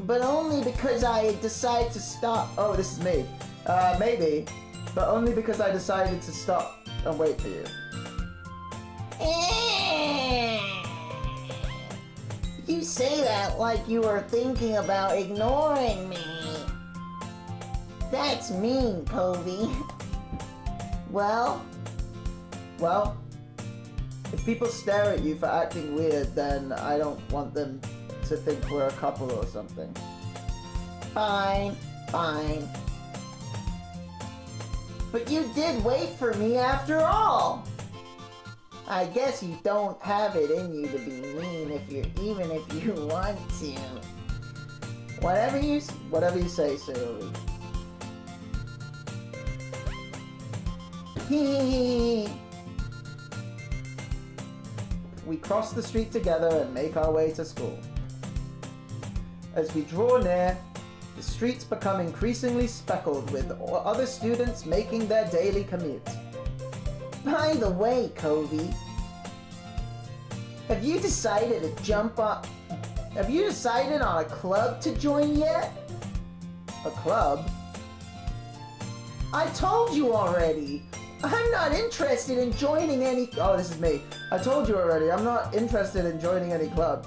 but only because I decided to stop. Oh, this is me. Maybe, but only because I decided to stop and wait for you. You say that like you were thinking about ignoring me. That's mean, COVEY. Well, if people stare at you for acting weird, then I don't want them to think we're a couple or something. fine. But you did wait for me after all. I guess you don't have it in you to be mean even if you want to. Whatever you say, Sayori. We cross the street together and make our way to school. As we draw near, the streets become increasingly speckled with other students making their daily commute. By the way, COVEY, have you decided on a club to join yet? A club? I told you already. I'm not interested in joining any... Oh, this is me. I told you already, I'm not interested in joining any clubs.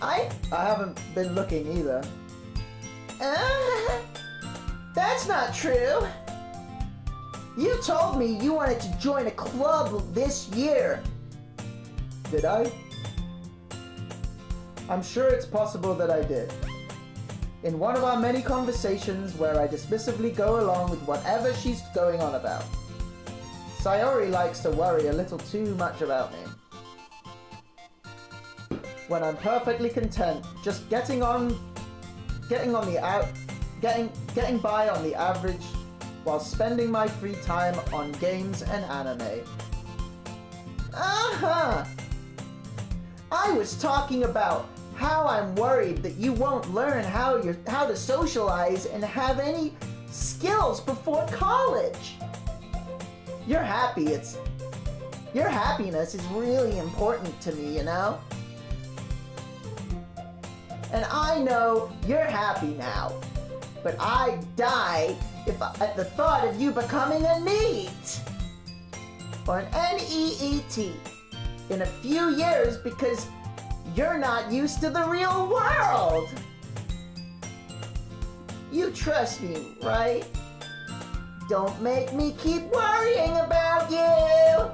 I haven't been looking either. That's not true. You told me you wanted to join a club this year. Did I? I'm sure it's possible that I did. In one of our many conversations where I dismissively go along with whatever she's going on about. Sayori likes to worry a little too much about me. When I'm perfectly content just getting by on the average while spending my free time on games and anime. I was talking about how I'm worried that you won't learn how to socialize and have any skills before college. Your happiness is really important to me, you know? And I know you're happy now, but I'd die at the thought of you becoming a NEET or an NEET in a few years because you're not used to the real world. You trust me, right? Don't make me keep worrying about you.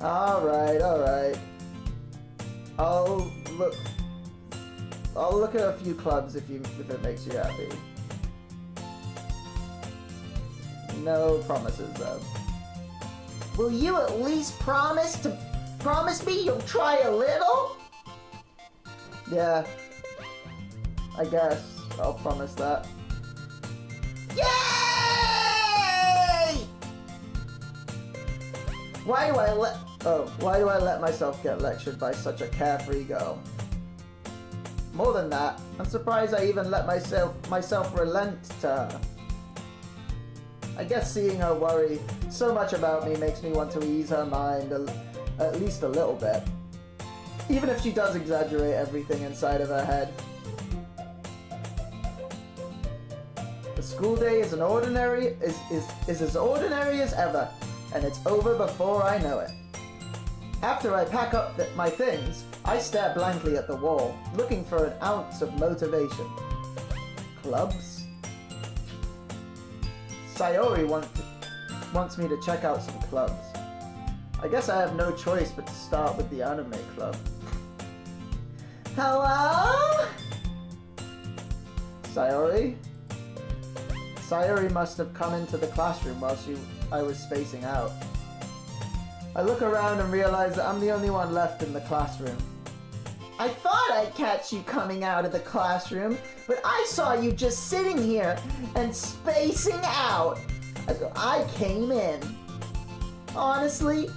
All right. I'll look at a few clubs if it makes you happy. No promises though. Will you at least promise me you'll try a little? Yeah. I guess I'll promise that. Yay! Why do I let myself get lectured by such a carefree girl? More than that, I'm surprised I even let myself relent to her. I guess seeing her worry so much about me makes me want to ease her mind at least a little bit. Even if she does exaggerate everything inside of her head. The School day is as ordinary as ever, and it's over before I know it. After I pack up my things, I stare blankly at the wall, looking for an ounce of motivation. Clubs? Sayori wants me to check out some clubs. I guess I have no choice but to start with the anime club. Hello? Sayori? Sayori must have come into the classroom while I was spacing out. I look around and realize that I'm the only one left in the classroom. I thought I'd catch you coming out of the classroom, but I saw you just sitting here and spacing out. So I came in. Honestly,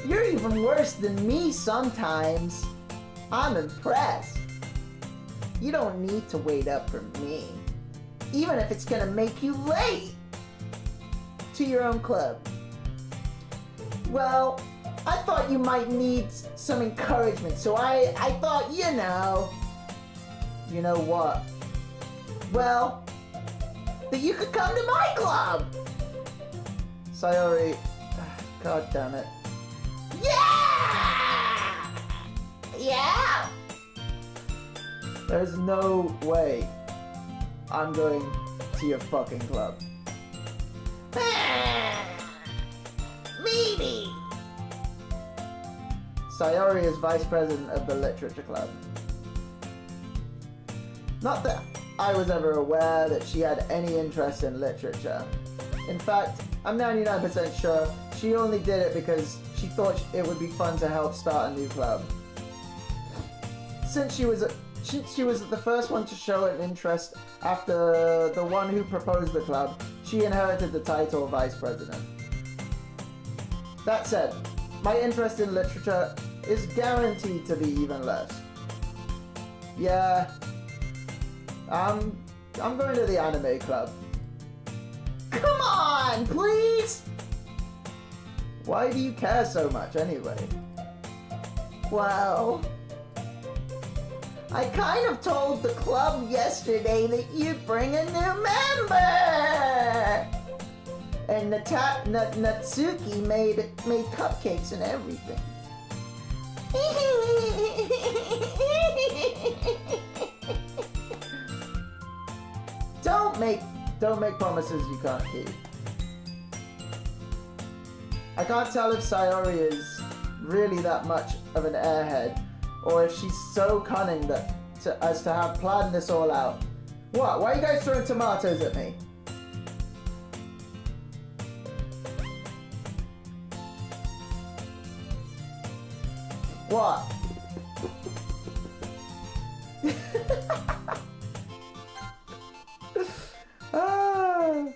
you're even worse than me sometimes. I'm impressed. You don't need to wait up for me, even if it's gonna make you late to your own club. Well, I thought you might need some encouragement, so I thought, you know. You know what? Well, that you could come to my club. Sayori, god damn it. Yeah! Yeah! There's no way I'm going to your fucking club. Meanie! Sayori is vice president of the literature club. Not that I was ever aware that she had any interest in literature. In fact, I'm 99% sure she only did it because she thought it would be fun to help start a new club. Since she was the first one to show an interest after the one who proposed the club, she inherited the title of vice president. That said, my interest in literature is guaranteed to be even less. Yeah, I'm going to the anime club. Come on, please! Why do you care so much anyway? Well, I kind of told the club yesterday that you'd bring a new member! And Natsuki made cupcakes and everything. Don't make promises you can't keep. I can't tell if Sayori is really that much of an airhead, or if she's so cunning as to have planned this all out. What? Why are you guys throwing tomatoes at me? What? Ah.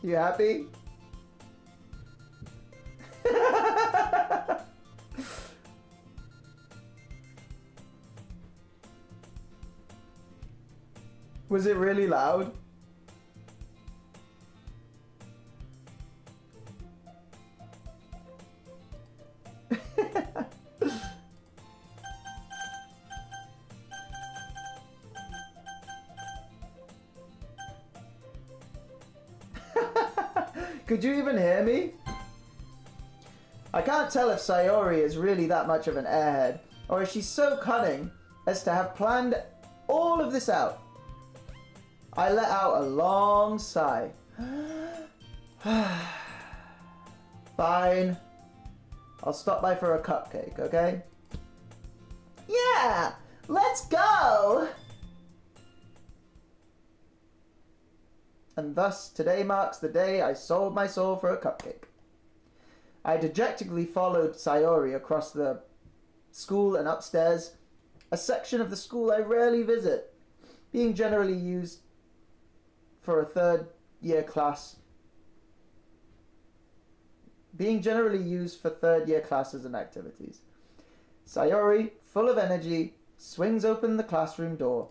You happy? Was it really loud? Could you even hear me? I can't tell if Sayori is really that much of an airhead, or if she's so cunning as to have planned all of this out. I let out a long sigh. Fine. I'll stop by for a cupcake, okay? Yeah, let's go! And thus, today marks the day I sold my soul for a cupcake. I dejectedly followed Sayori across the school and upstairs, a section of the school I rarely visit, being generally used for third year classes and activities. Sayori, full of energy, swings open the classroom door.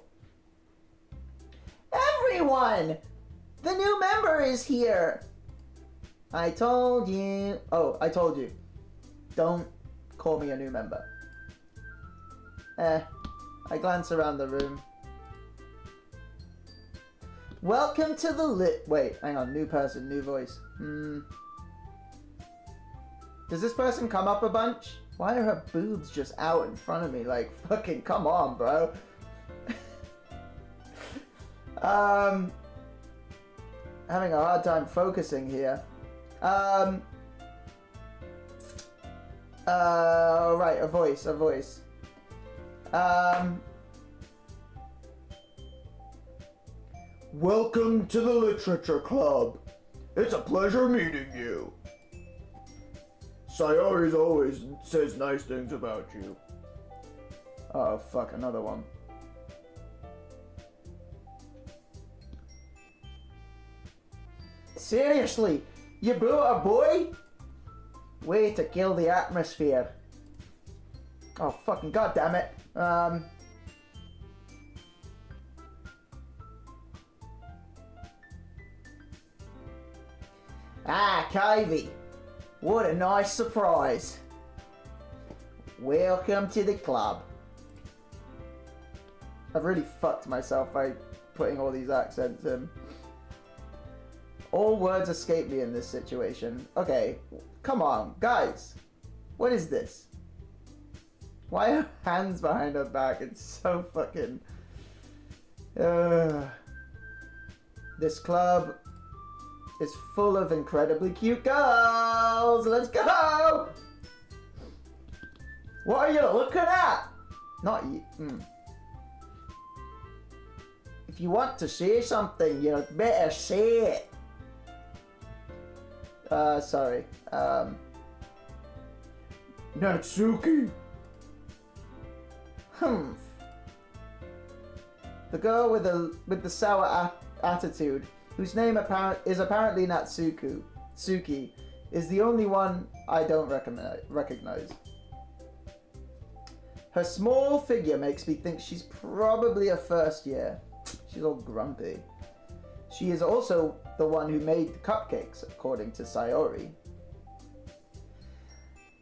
Everyone! The new member is here! I told you. Oh, I told you. Don't call me a new member. I glance around the room. Welcome to the Wait, hang on. New person, new voice. Does this person come up a bunch? Why are her boobs just out in front of me? Like, fucking come on, bro. Having a hard time focusing here. Right, a voice. Welcome to the Literature Club. It's a pleasure meeting you. Sayori's always says nice things about you. Oh, fuck, another one. Seriously, you brought a boy? Way to kill the atmosphere. Oh, fucking goddammit. Ah, COVEY. What a nice surprise. Welcome to the club. I've really fucked myself by putting all these accents in. All words escape me in this situation. Okay, come on, guys. What is this? Why are hands behind her back? It's so fucking... This club is full of incredibly cute girls. Let's go! What are you looking at? Not you. If you want to say something, you better say it. Sorry. Natsuki. The girl with the sour attitude, whose name is apparently Suki, is the only one I don't recognize. Her small figure makes me think she's probably a first year. She's all grumpy. She is also the one who made the cupcakes, according to Sayori.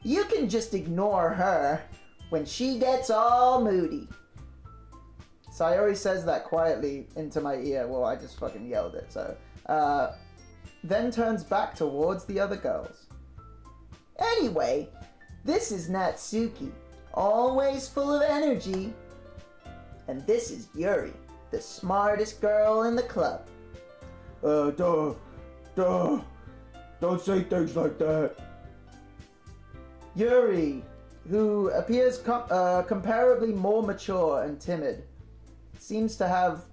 You can just ignore her when she gets all moody. Sayori says that quietly into my ear. Well, I just fucking yelled it, so. Then turns back towards the other girls. Anyway, this is Natsuki, always full of energy. And this is Yuri, the smartest girl in the club. Don't say things like that. Yuri, who appears comparably more mature and timid, seems to have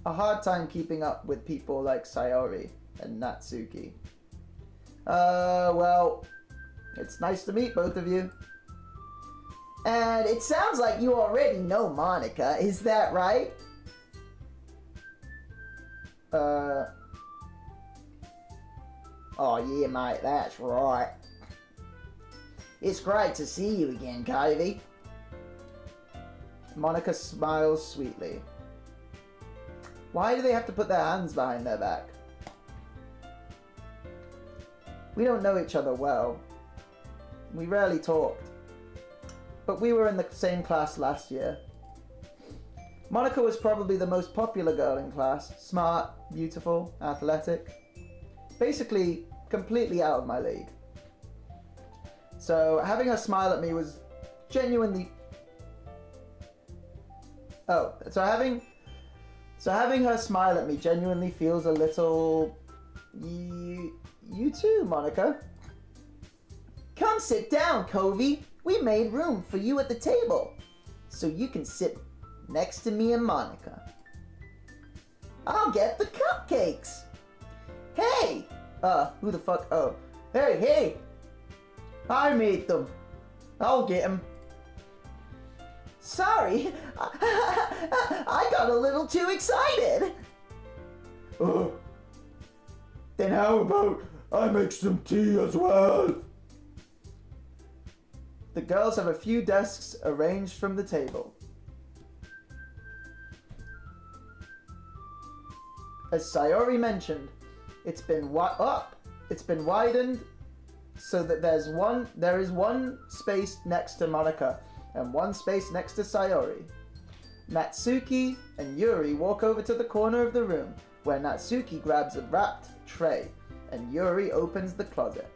a hard time keeping up with people like Sayori and Natsuki. Well, it's nice to meet both of you. And it sounds like you already know Monica, is that right? Oh yeah, mate, that's right. It's great to see you again, COVEY. Monica smiles sweetly. Why do they have to put their hands behind their back? We don't know each other well. We rarely talked. But we were in the same class last year. Monica was probably the most popular girl in class. Smart, beautiful, athletic. Basically, completely out of my league. So having her smile at me was genuinely... So having her smile at me genuinely feels a little... You too, Monica. Come sit down, COVEY. We made room for you at the table, so you can sit next to me and Monica. I'll get the cupcakes. Hey! Who the fuck? Oh. Hey! I made them. I'll get them. Sorry, I got a little too excited. Then how about I make some tea as well? The girls have a few desks arranged from the table. As Sayori mentioned, it's been widened so that there is one space next to Monica and one space next to Sayori. Natsuki and Yuri walk over to the corner of the room where Natsuki grabs a wrapped tray and Yuri opens the closet.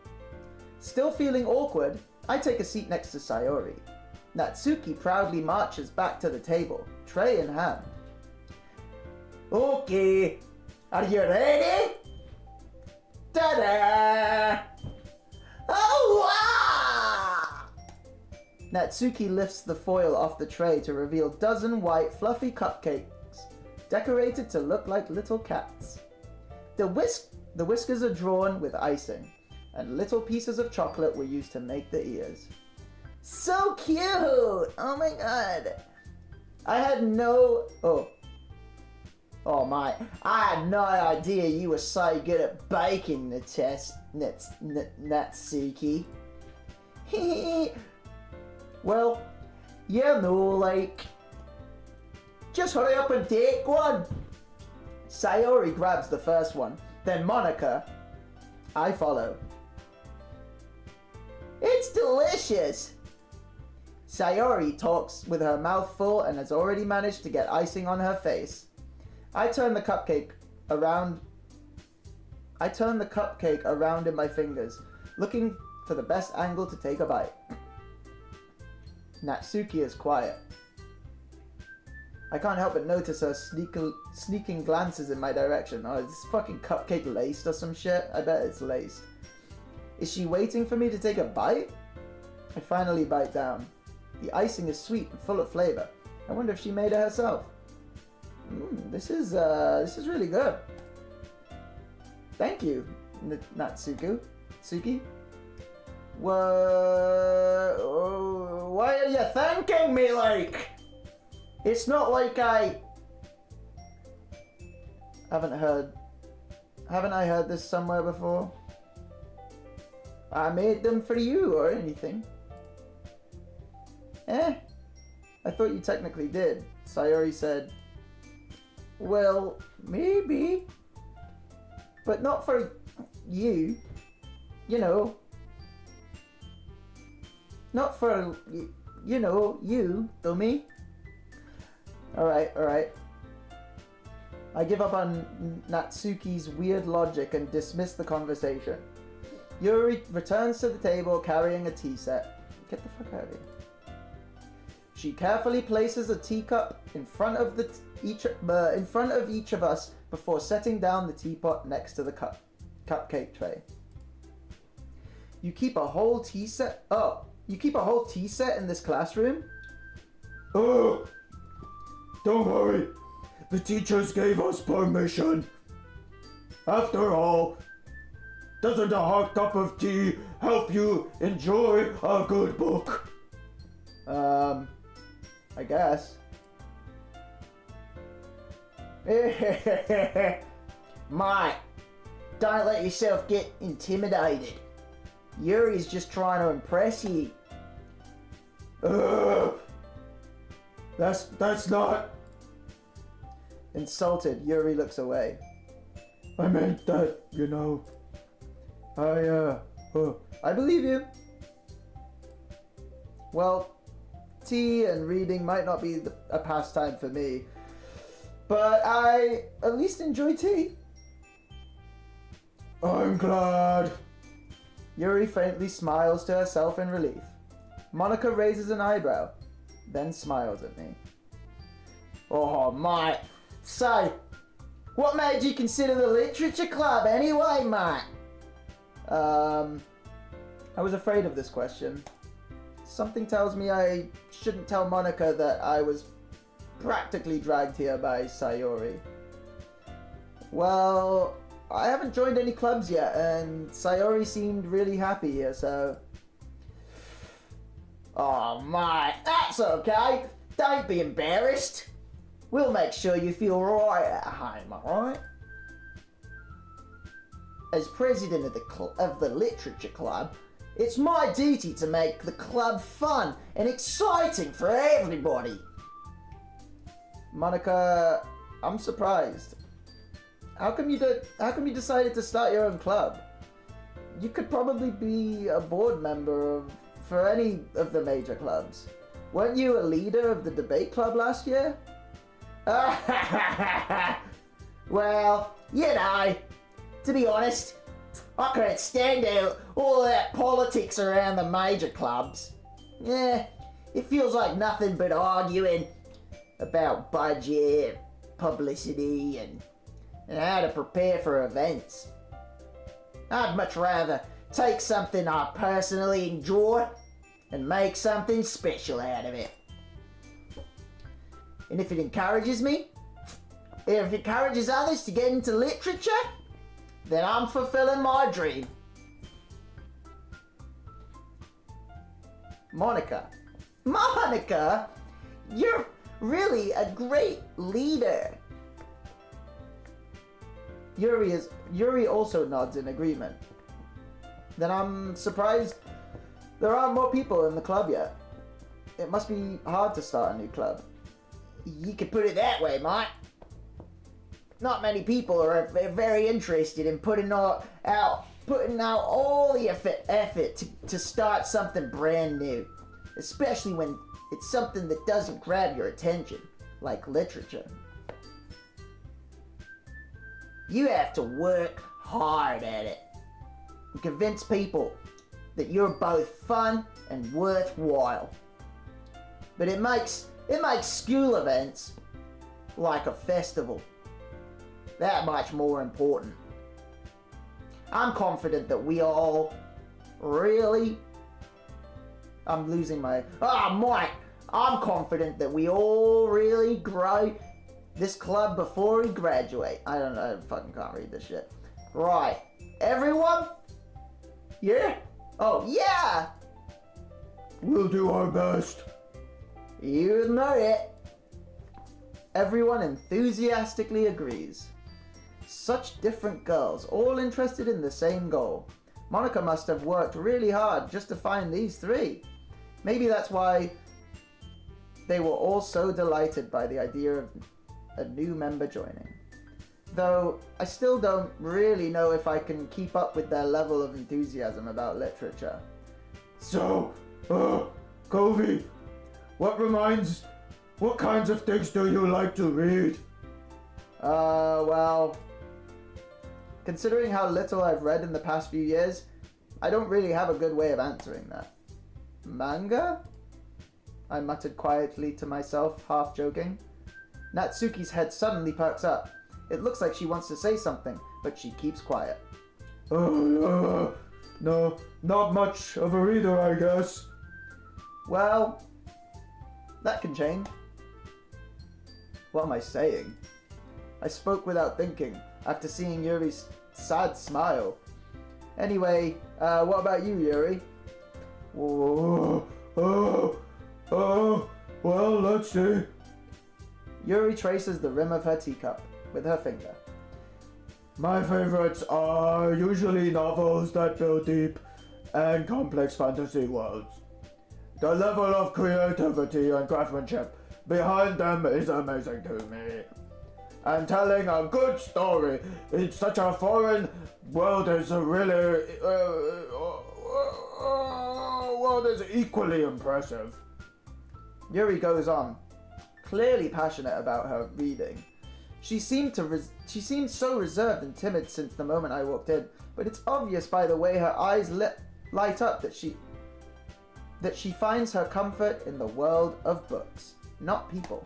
Still feeling awkward, I take a seat next to Sayori. Natsuki proudly marches back to the table, tray in hand. Okay, are you ready? Ta-da! Oh, wow! Natsuki lifts the foil off the tray to reveal dozen white fluffy cupcakes, decorated to look like little cats. The whiskers are drawn with icing, and little pieces of chocolate were used to make the ears. So cute! Oh my god. I had no idea you were so good at baking, Natsuki. Well, just hurry up and take one. Sayori grabs the first one, then Monica. I follow. It's delicious. Sayori talks with her mouth full and has already managed to get icing on her face. I turn the cupcake around in my fingers, looking for the best angle to take a bite. Natsuki is quiet. I can't help but notice her sneaking glances in my direction. Oh, is this fucking cupcake laced or some shit? I bet it's laced. Is she waiting for me to take a bite? I finally bite down. The icing is sweet and full of flavor. I wonder if she made it herself. This is really good. Thank you, Natsuki. Why are you thanking me like? It's not like haven't I heard this somewhere before? I made them for you or anything. I thought you technically did. Sayori said, well, maybe. But not for you. You know. Not for, you, Domi. Alright. I give up on Natsuki's weird logic and dismiss the conversation. Yuri returns to the table carrying a tea set. Get the fuck out of here. She carefully places a teacup in front of each of us before setting down the teapot next to the cupcake tray. You keep a whole tea set? Oh, you keep a whole tea set in this classroom? Oh, don't worry. The teachers gave us permission. After all, doesn't a hot cup of tea help you enjoy a good book? I guess. Mate, don't let yourself get intimidated. Yuri's just trying to impress you. That's not... Insulted, Yuri looks away. I meant that, I believe you. Well, tea and reading might not be a pastime for me, but I at least enjoy tea. I'm glad. Yuri faintly smiles to herself in relief. Monica raises an eyebrow, then smiles at me. Oh, mate. So, what made you consider the literature club anyway, mate? I was afraid of this question. Something tells me I shouldn't tell Monica that I was practically dragged here by Sayori. Well, I haven't joined any clubs yet, and Sayori seemed really happy here, so... Oh, mate, that's okay. Don't be embarrassed. We'll make sure you feel right at home, alright? As president of the literature club, it's my duty to make the club fun and exciting for everybody. Monica, I'm surprised. How come you decided to start your own club? You could probably be a board member for any of the major clubs. Weren't you a leader of the debate club last year? Well, you know, to be honest, I couldn't stand out all that politics around the major clubs. Yeah, it feels like nothing but arguing about budget, publicity, and how to prepare for events. I'd much rather take something I personally enjoy and make something special out of it. And if it encourages me, if it encourages others to get into literature, then I'm fulfilling my dream. Monica, you're really a great leader. Yuri also nods in agreement. Then I'm surprised there aren't more people in the club yet. It must be hard to start a new club. You could put it that way, mate. Not many people are very interested in putting out all the effort to start something brand new, especially when it's something that doesn't grab your attention, like literature. You have to work hard at it and convince people that you're both fun and worthwhile. But it makes school events like a festival that much more important. I'm confident that we all really... I'm confident that we all really grow this club before we graduate. I don't know, I fucking can't read this shit. Right, everyone? Yeah? Oh, yeah! We'll do our best. You know it. Everyone enthusiastically agrees. Such different girls, all interested in the same goal. Monica must have worked really hard just to find these three. Maybe that's why they were all so delighted by the idea of a new member joining. Though I still don't really know if I can keep up with their level of enthusiasm about literature. So, COVEY, what kinds of things do you like to read? Well, considering how little I've read in the past few years, I don't really have a good way of answering that. Manga? I muttered quietly to myself, half joking. Natsuki's head suddenly perks up. It looks like she wants to say something, but she keeps quiet. No, not much of a reader, I guess. Well, that can change. What am I saying? I spoke without thinking, after seeing Yuri's sad smile. Anyway, what about you, Yuri? Well, let's see. Yuri traces the rim of her teacup with her finger. My favorites are usually novels that build deep and complex fantasy worlds. The level of creativity and craftsmanship behind them is amazing to me. And telling a good story in such a foreign world is equally impressive. Yuri goes on, clearly passionate about her reading. She seemed so reserved and timid since the moment I walked in, but it's obvious by the way her eyes light up that she finds her comfort in the world of books, not people.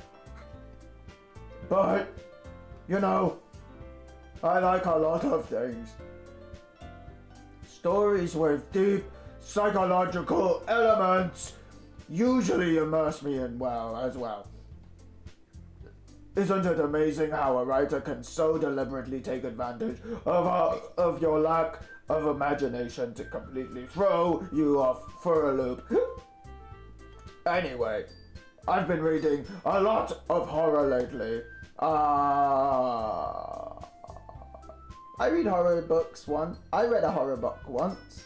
But, you know, I like a lot of things. Stories with deep psychological elements usually immerse me in as well. Isn't it amazing how a writer can so deliberately take advantage of your lack of imagination to completely throw you off for a loop? Anyway, I've been reading a lot of horror lately. I read horror books once. I read a horror book once.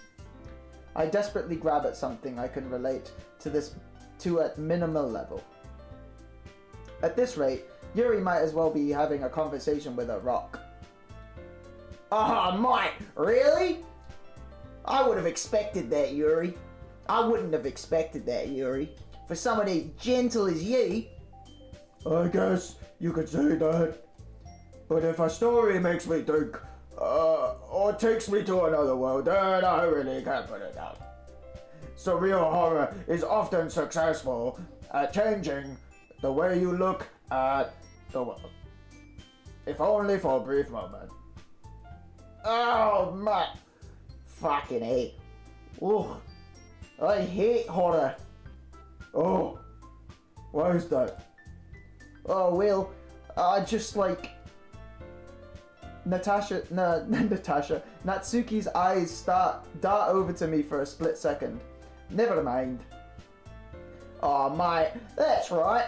I desperately grab at something I can relate to at minimal level. At this rate, Yuri might as well be having a conversation with a rock. Mate, really? I would have expected that, Yuri. I wouldn't have expected that, Yuri. For someone as gentle as you. I guess you could say that. But if a story makes me think, or takes me to another world, then I really can't put it down. Surreal horror is often successful at changing the way you look at the world. If only for a brief moment. Oh my fucking hate. Ugh. I hate horror. Oh, why is that? Oh, well, just like Natsuki's eyes dart over to me for a split second. Never mind. Oh mate, that's right.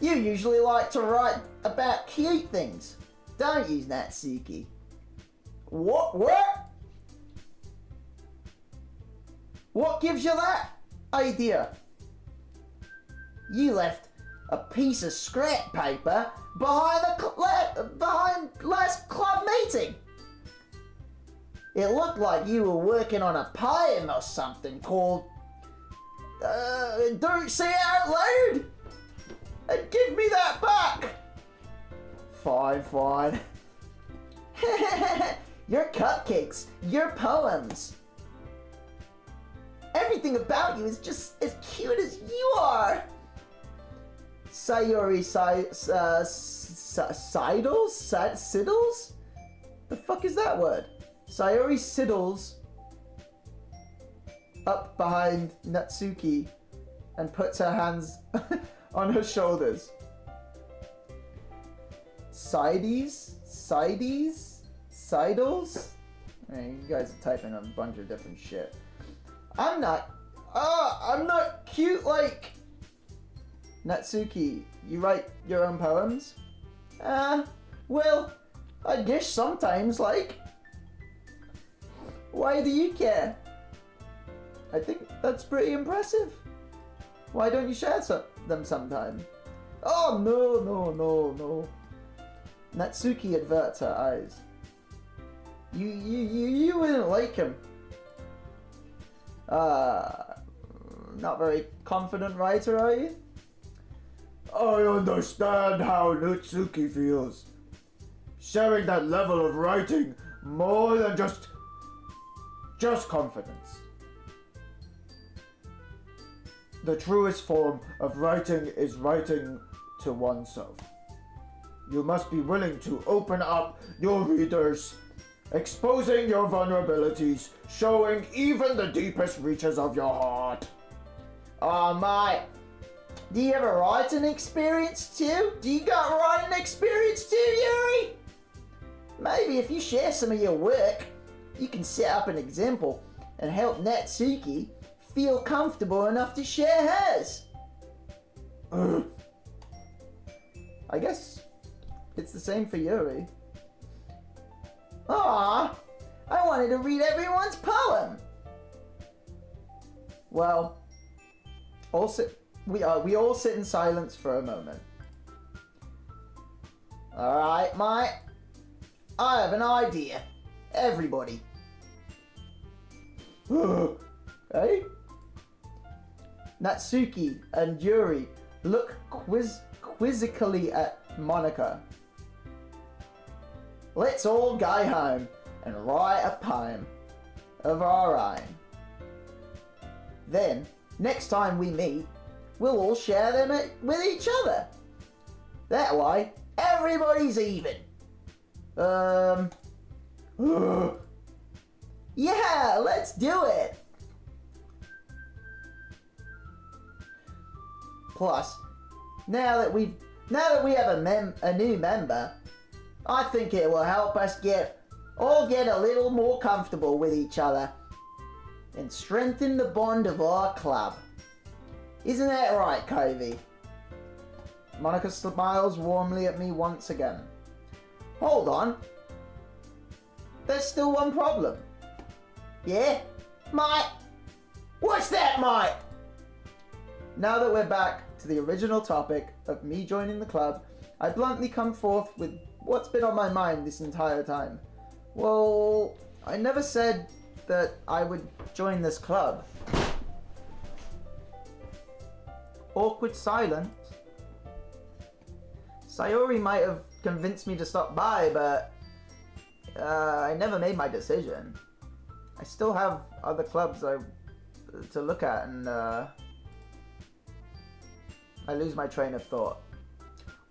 You usually like to write about cute things, don't you, Natsuki? What? What gives you that idea? You left a piece of scrap paper behind last club meeting. It looked like you were working on a poem or something called Don't say it out loud! And give me that back! Fine. Your cupcakes, your poems. Everything about you is just as cute as you are. Sayori Siddles? The fuck is that word? Sayori Siddles up behind Natsuki and puts her hands on her shoulders. Sidles? Man, you guys are typing a bunch of different shit. I'm not cute like Natsuki. You write your own poems? Well, I guess sometimes, like. Why do you care? I think that's pretty impressive. Why don't you share them sometime? Oh, no. Natsuki averts her eyes. You wouldn't like him. Not very confident writer, are you? I understand how Natsuki feels. Sharing that level of writing more than just confidence. The truest form of writing is writing to oneself. You must be willing to open up your readers, exposing your vulnerabilities, showing even the deepest reaches of your heart. Oh mate, do you ever write an experience too? Do you got writing experience too, Yuri? Maybe if you share some of your work, you can set up an example and help Natsuki feel comfortable enough to share hers. I guess it's the same for Yuri. Aw, I wanted to read everyone's poem. Well, we all sit in silence for a moment. Alright, mate. I have an idea. Everybody. Hey? Natsuki and Yuri look quizzically at Monica. Let's all go home and write a poem of our own. Then, next time we meet, we'll all share them with each other. That way, everybody's even. Yeah, let's do it. Plus, now that we have a new member, I think it will help us get a little more comfortable with each other and strengthen the bond of our club. Isn't that right, COVEY? Monica smiles warmly at me once again. Hold on. There's still one problem. Yeah? Mate? What's that, mate? Now that we're back to the original topic of me joining the club, I bluntly come forth with what's been on my mind this entire time. Well, I never said that I would join this club. Awkward silence. Sayori might have convinced me to stop by, but I never made my decision. I still have other clubs to look at, and I lose my train of thought.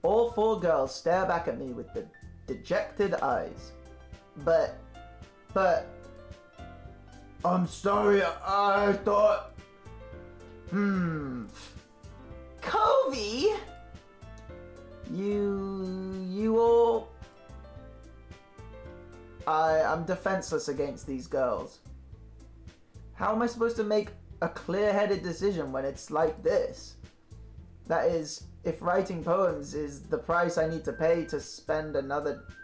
All 4 girls stare back at me with the dejected eyes. But... I'm sorry, I thought... COVEY? You all... I'm defenseless against these girls. How am I supposed to make a clear-headed decision when it's like this? That is, if writing poems is the price I need to pay to spend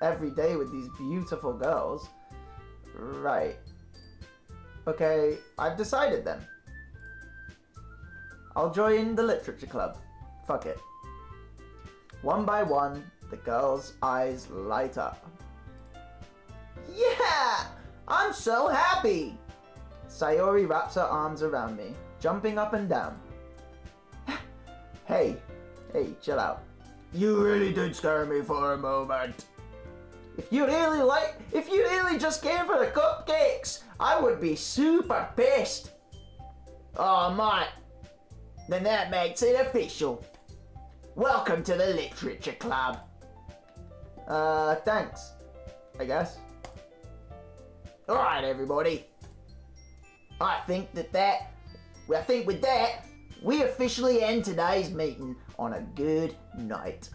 every day with these beautiful girls. Right. Okay, I've decided then. I'll join the literature club. Fuck it. One by one, the girls' eyes light up. Yeah! I'm so happy! Sayori wraps her arms around me, jumping up and down. Hey, chill out. You really did scare me for a moment. If you really just came for the cupcakes, I would be super pissed. Oh, mate. Then that makes it official. Welcome to the literature club. Thanks, I guess. Alright, everybody. I think with that, we officially end today's meeting on a good note.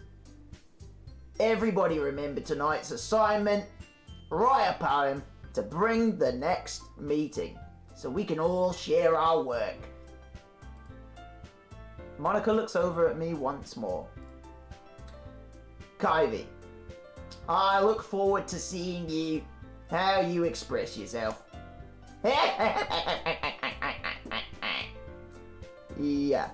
Everybody remember tonight's assignment. Write a poem to bring the next meeting so we can all share our work. Monica looks over at me once more. COVEY, I look forward to seeing how you express yourself. Yeah.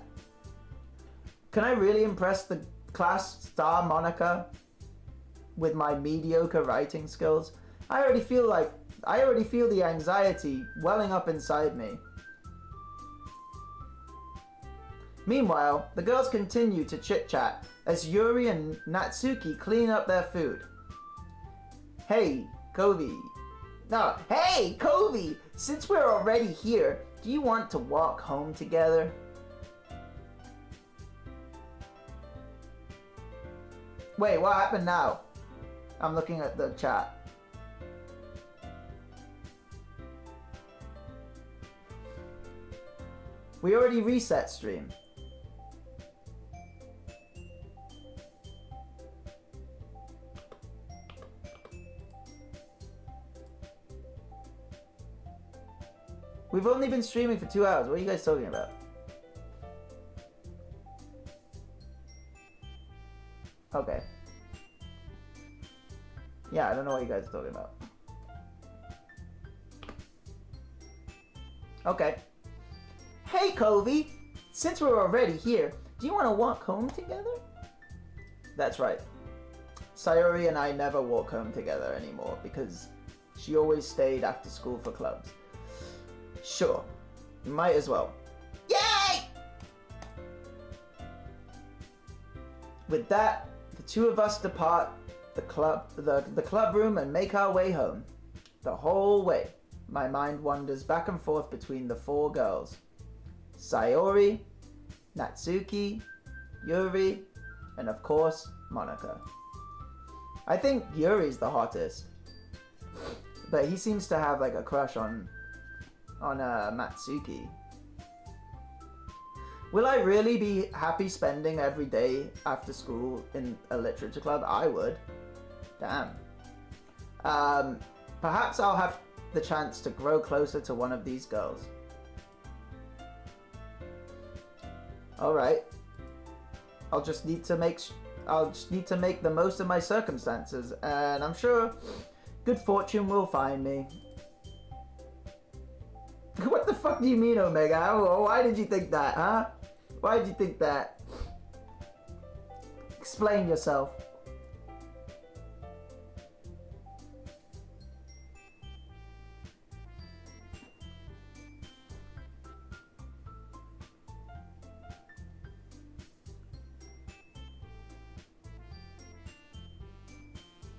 Can I really impress the class star Monica with my mediocre writing skills? I already feel the anxiety welling up inside me. Meanwhile, the girls continue to chit-chat as Yuri and Natsuki clean up their food. Hey, COVEY, since we're already here, do you want to walk home together? Wait, what happened now? I'm looking at the chat. We already reset stream. We've only been streaming for 2 hours. What are you guys talking about? Okay. Yeah, I don't know what you guys are talking about. Okay. Hey, COVEY, since we're already here, do you want to walk home together? That's right. Sayori and I never walk home together anymore because she always stayed after school for clubs. Sure, might as well. Yay! With that, the 2 of us depart the club room and make our way home. The whole way, my mind wanders back and forth between the 4 girls. Sayori, Natsuki, Yuri, and of course, Monica. I think Yuri's the hottest, but he seems to have like a crush on Matsuki. Will I really be happy spending every day after school in a literature club? I would. Damn. Perhaps I'll have the chance to grow closer to one of these girls. Alright. I'll just need to make the most of my circumstances, and I'm sure good fortune will find me. What the fuck do you mean, Omega? Why did you think that, huh? Why did you think that? Explain yourself.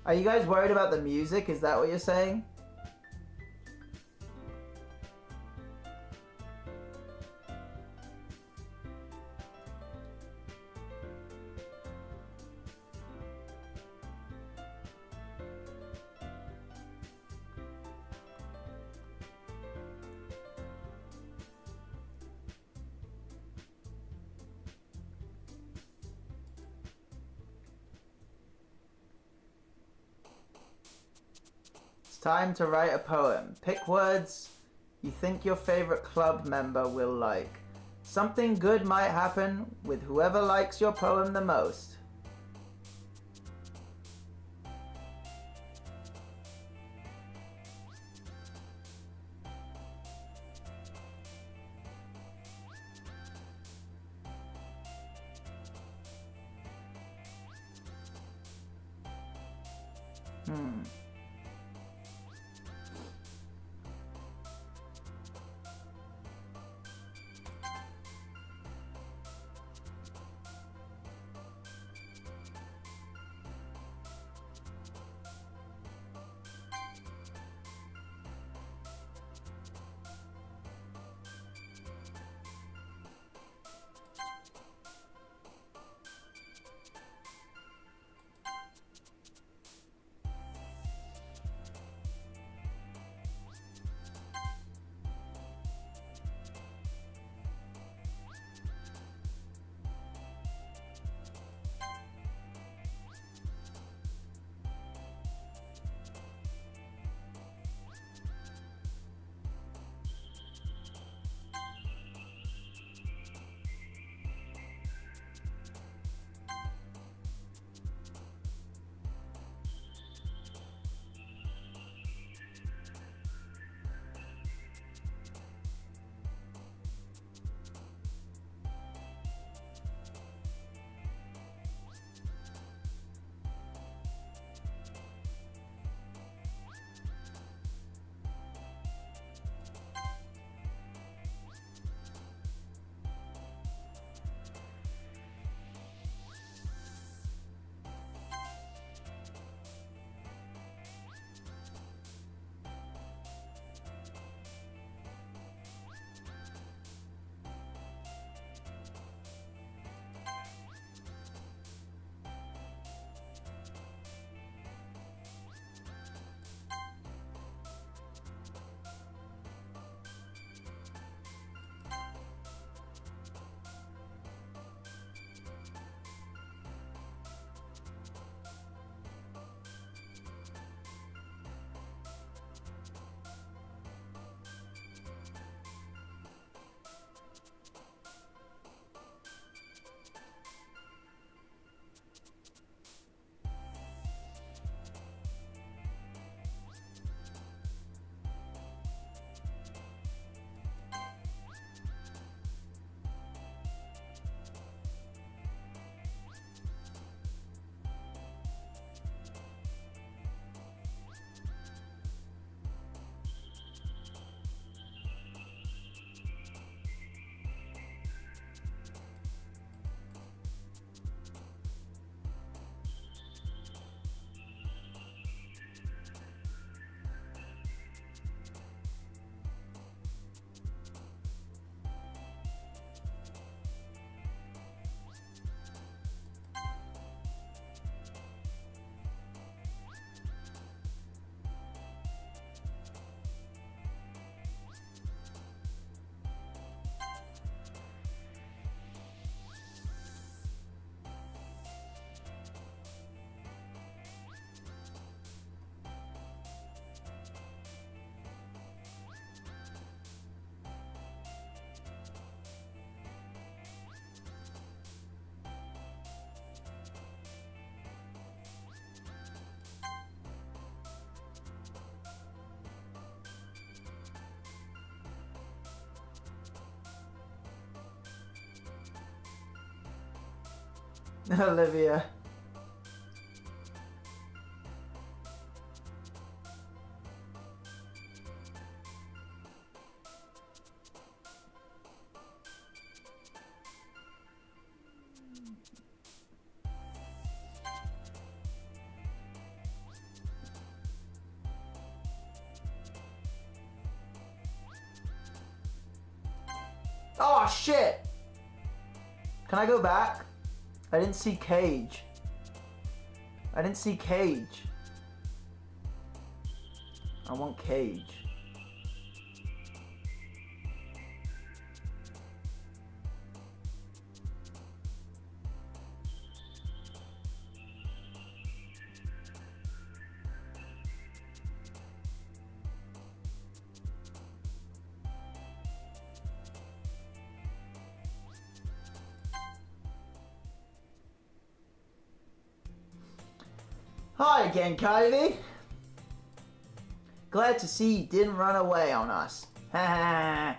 Are you guys worried about the music? Is that what you're saying? Time to write a poem. Pick words you think your favorite club member will like. Something good might happen with whoever likes your poem the most. Olivia. Oh, shit! Can I go back? I didn't see Cage. I didn't see Cage. I want Cage. Hi again, COVEY. Glad to see you didn't run away on us. Nah,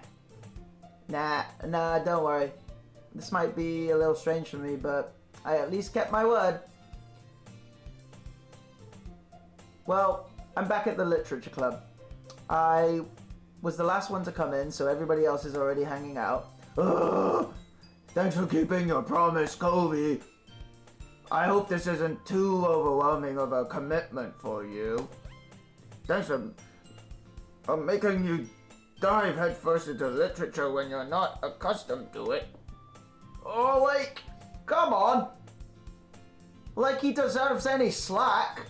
don't worry. This might be a little strange for me, but I at least kept my word. Well, I'm back at the literature club. I was the last one to come in, so everybody else is already hanging out. Thanks for keeping your promise, COVEY. I hope this isn't too overwhelming of a commitment for you. Thanks for making you dive headfirst into literature when you're not accustomed to it. Oh, like, come on. Like he deserves any slack.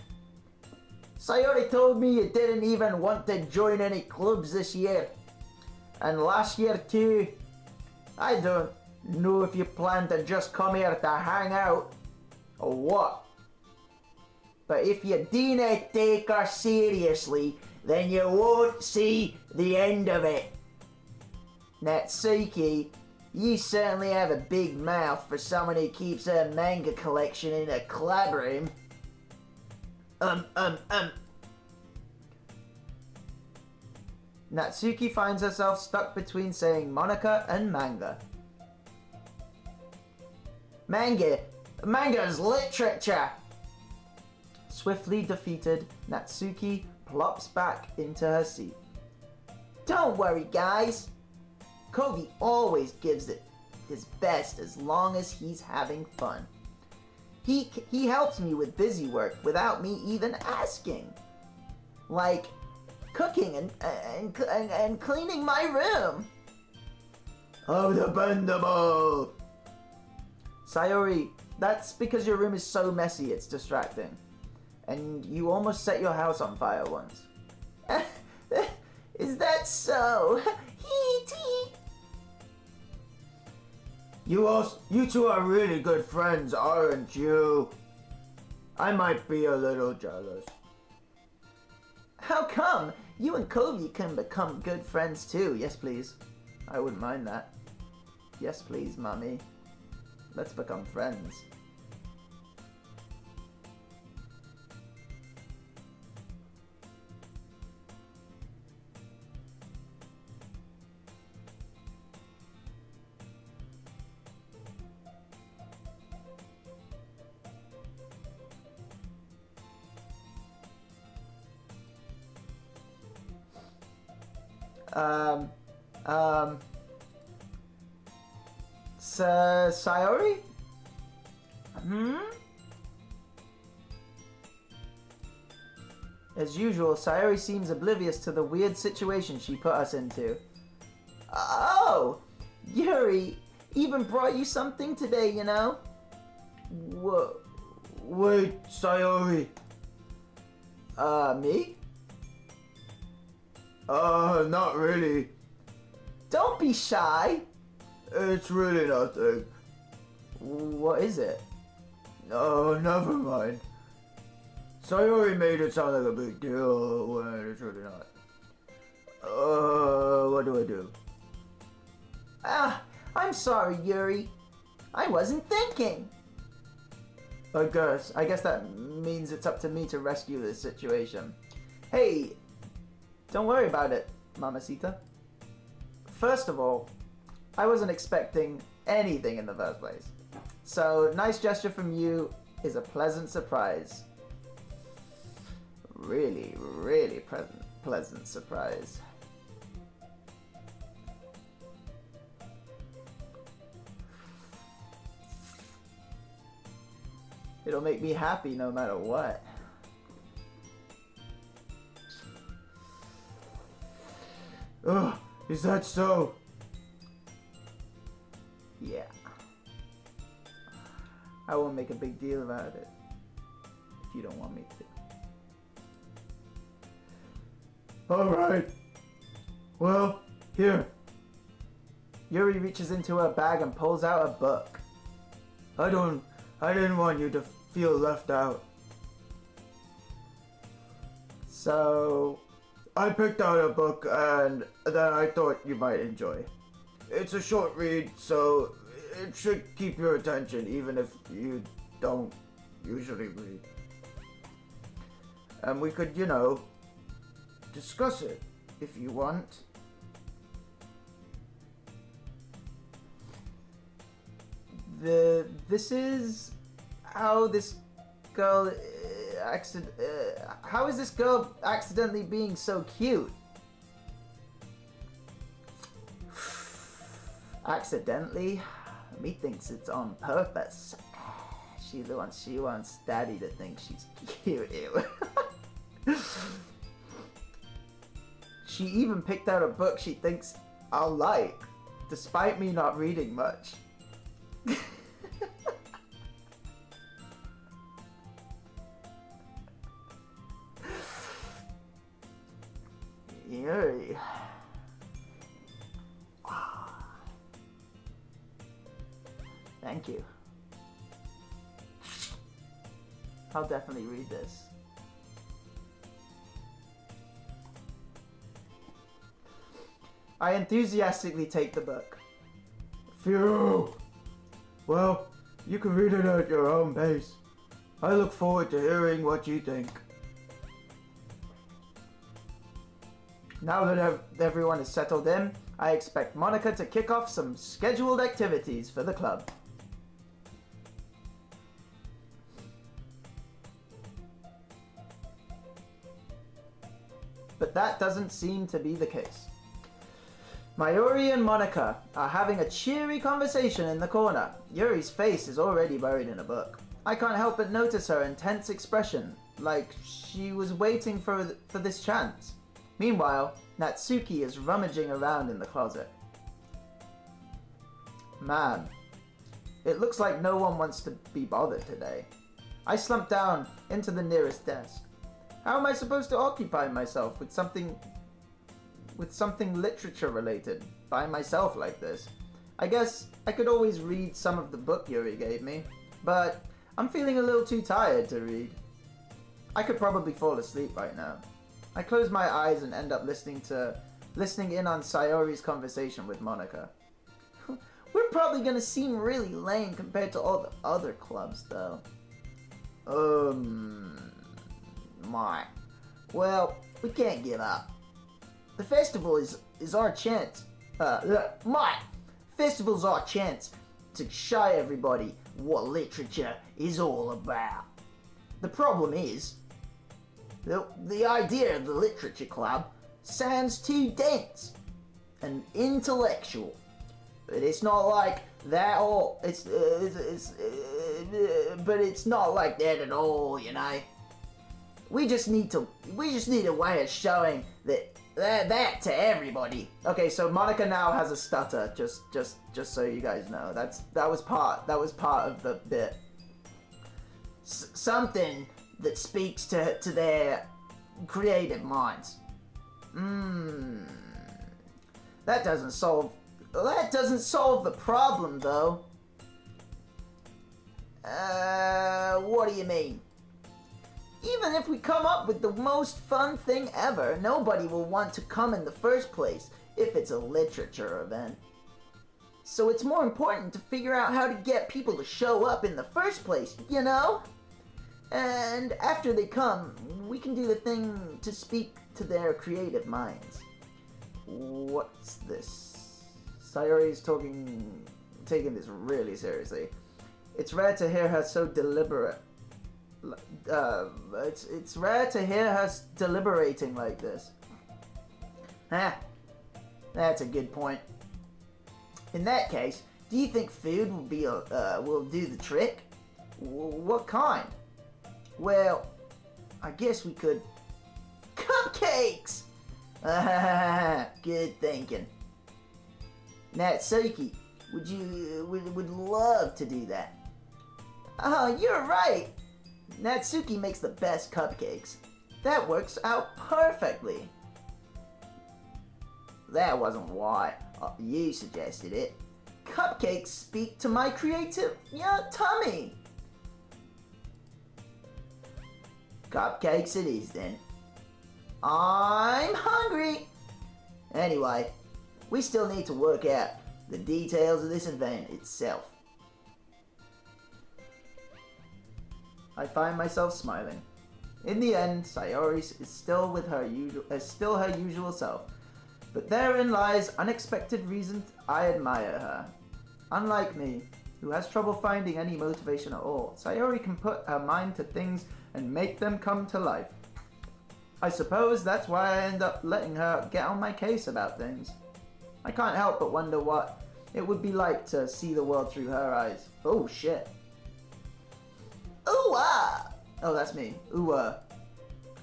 Sayori told me you didn't even want to join any clubs this year. And last year too. I don't know if you plan to just come here to hang out or what. But if you dinna take her seriously, then you won't see the end of it. Natsuki, you certainly have a big mouth for someone who keeps her manga collection in a club room. Natsuki finds herself stuck between saying Monica and manga. Manga's literature! Swiftly defeated, Natsuki plops back into her seat. Don't worry, guys. COVEY always gives it his best as long as he's having fun. He helps me with busy work without me even asking. Like cooking and cleaning my room. How dependable! Sayori, that's because your room is so messy it's distracting. And you almost set your house on fire once. Is that so? You two are really good friends, aren't you? I might be a little jealous. How come? You and COVEY can become good friends too. Yes, please. I wouldn't mind that. Yes, please, mommy. Let's become friends. Sayori? As usual, Sayori seems oblivious to the weird situation she put us into. Oh! Yuri even brought you something today, you know? Wait, Sayori. Me? Not really. Don't be shy. It's really nothing. What is it? Oh, never mind. Sayori made it sound like a big deal when it's really not. What do I do? I'm sorry, Yuri. I wasn't thinking. I guess that means it's up to me to rescue this situation. Hey, don't worry about it, Mamacita. First of all, I wasn't expecting anything in the first place. So, nice gesture from you is a pleasant surprise. Really, really pleasant surprise. It'll make me happy no matter what. Is that so? I won't make a big deal about it if you don't want me to. Alright. Well, here. Yuri reaches into her bag and pulls out a book. I didn't want you to feel left out. So, I picked out a book and that I thought you might enjoy. It's a short read, so it should keep your attention even if you don't usually read. And we could, discuss it if you want. This is how this girl how is this girl accidentally being so cute? Accidentally? Methinks it's on purpose. She wants Daddy to think she's cute. She even picked out a book she thinks I'll like, despite me not reading much. Yuri. Thank you. I'll definitely read this. I enthusiastically take the book. Phew! Well, you can read it at your own pace. I look forward to hearing what you think. Now that everyone is settled in, I expect Monica to kick off some scheduled activities for the club. But that doesn't seem to be the case. Mayuri and Monica are having a cheery conversation in the corner. Yuri's face is already buried in a book. I can't help but notice her intense expression, like she was waiting for this chance. Meanwhile, Natsuki is rummaging around in the closet. Man, it looks like no one wants to be bothered today. I slump down into the nearest desk. How am I supposed to occupy myself with something literature related by myself like this? I guess I could always read some of the book Yuri gave me, but I'm feeling a little too tired to read. I could probably fall asleep right now. I close my eyes and end up listening in on Sayori's conversation with Monica. We're probably gonna seem really lame compared to all the other clubs though. My. Well, we can't give up. The festival is our chance. Festival's our chance to show everybody what literature is all about. The problem is, the idea of the literature club sounds too dense and intellectual. But it's not like that all. But it's not like that at all, you know. We just need a way of showing that to everybody. Okay, so Monica now has a stutter. Just so you guys know, that was part of the bit. Something that speaks to their creative minds. That doesn't solve the problem though. What do you mean? Even if we come up with the most fun thing ever, nobody will want to come in the first place if it's a literature event. So it's more important to figure out how to get people to show up in the first place, you know? And after they come, we can do the thing to speak to their creative minds. What's this? Sayori is taking this really seriously. It's rare to hear her so deliberate. It's rare to hear her deliberating like this. That's a good point. In that case, do you think food will do the trick? What kind? Well, I guess we could... Cupcakes! Good thinking. Natsuki, would love to do that. Oh, you're right. Natsuki makes the best cupcakes. That works out perfectly. That wasn't why you suggested it. Cupcakes speak to my creative tummy. Cupcakes it is then. I'm hungry. Anyway, we still need to work out the details of this event itself. I find myself smiling. In the end, Sayori is still her usual self. But therein lies unexpected reason I admire her. Unlike me, who has trouble finding any motivation at all, Sayori can put her mind to things and make them come to life. I suppose that's why I end up letting her get on my case about things. I can't help but wonder what it would be like to see the world through her eyes. Oh shit. Ooh ah! Oh, that's me. Ooh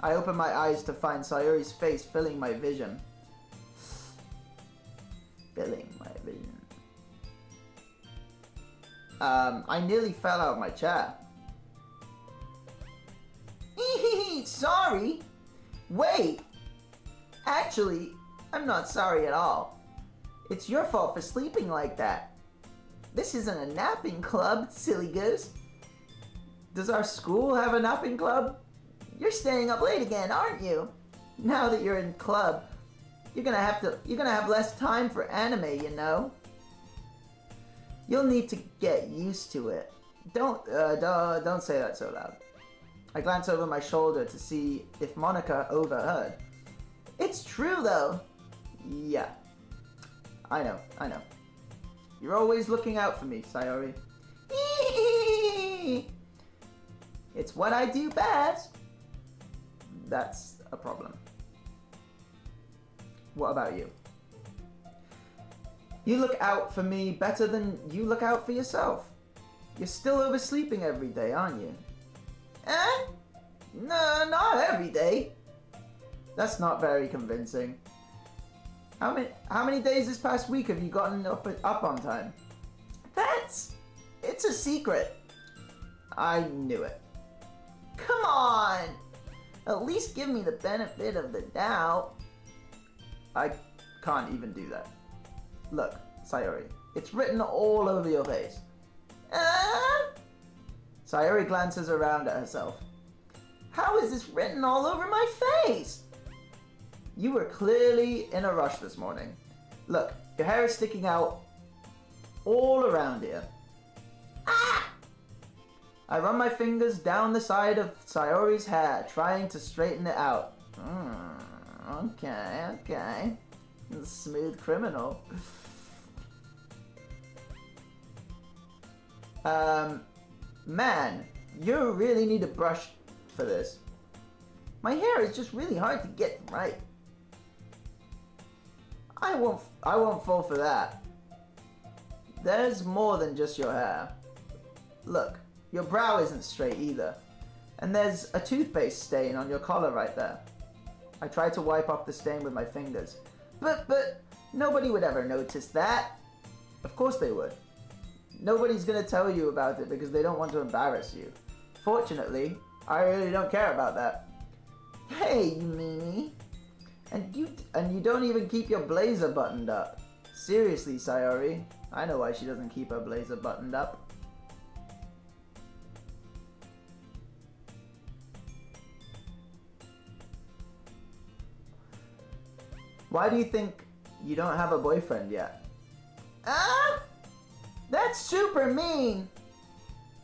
I open my eyes to find Sayori's face filling my vision. I nearly fell out of my chair. Sorry? Wait! Actually, I'm not sorry at all. It's your fault for sleeping like that. This isn't a napping club, silly goose. Does our school have a napping club? You're staying up late again, aren't you? Now that you're in club, you're gonna have less time for anime, you know? You'll need to get used to it. Don't say that so loud. I glance over my shoulder to see if Monica overheard. It's true though. Yeah. I know. You're always looking out for me, Sayori. It's what I do best. That's a problem. What about you? You look out for me better than you look out for yourself. You're still oversleeping every day, aren't you? No, not every day. That's not very convincing. How many days this past week have you gotten up on time? It's a secret. I knew it. Come on! At least give me the benefit of the doubt. I can't even do that. Look, Sayori, it's written all over your face. Sayori glances around at herself. How is this written all over my face? You were clearly in a rush this morning. Look, your hair is sticking out all around here. Ah! I run my fingers down the side of Sayori's hair, trying to straighten it out. Okay. Smooth criminal. Man, you really need a brush for this. My hair is just really hard to get right. I won't fall for that. There's more than just your hair. Look, your brow isn't straight either. And there's a toothpaste stain on your collar right there. I try to wipe off the stain with my fingers. But nobody would ever notice that. Of course they would. Nobody's gonna tell you about it because they don't want to embarrass you. Fortunately, I really don't care about that. Hey, you meanie. And you don't even keep your blazer buttoned up. Seriously, Sayori, I know why she doesn't keep her blazer buttoned up. Why do you think you don't have a boyfriend yet? That's super mean.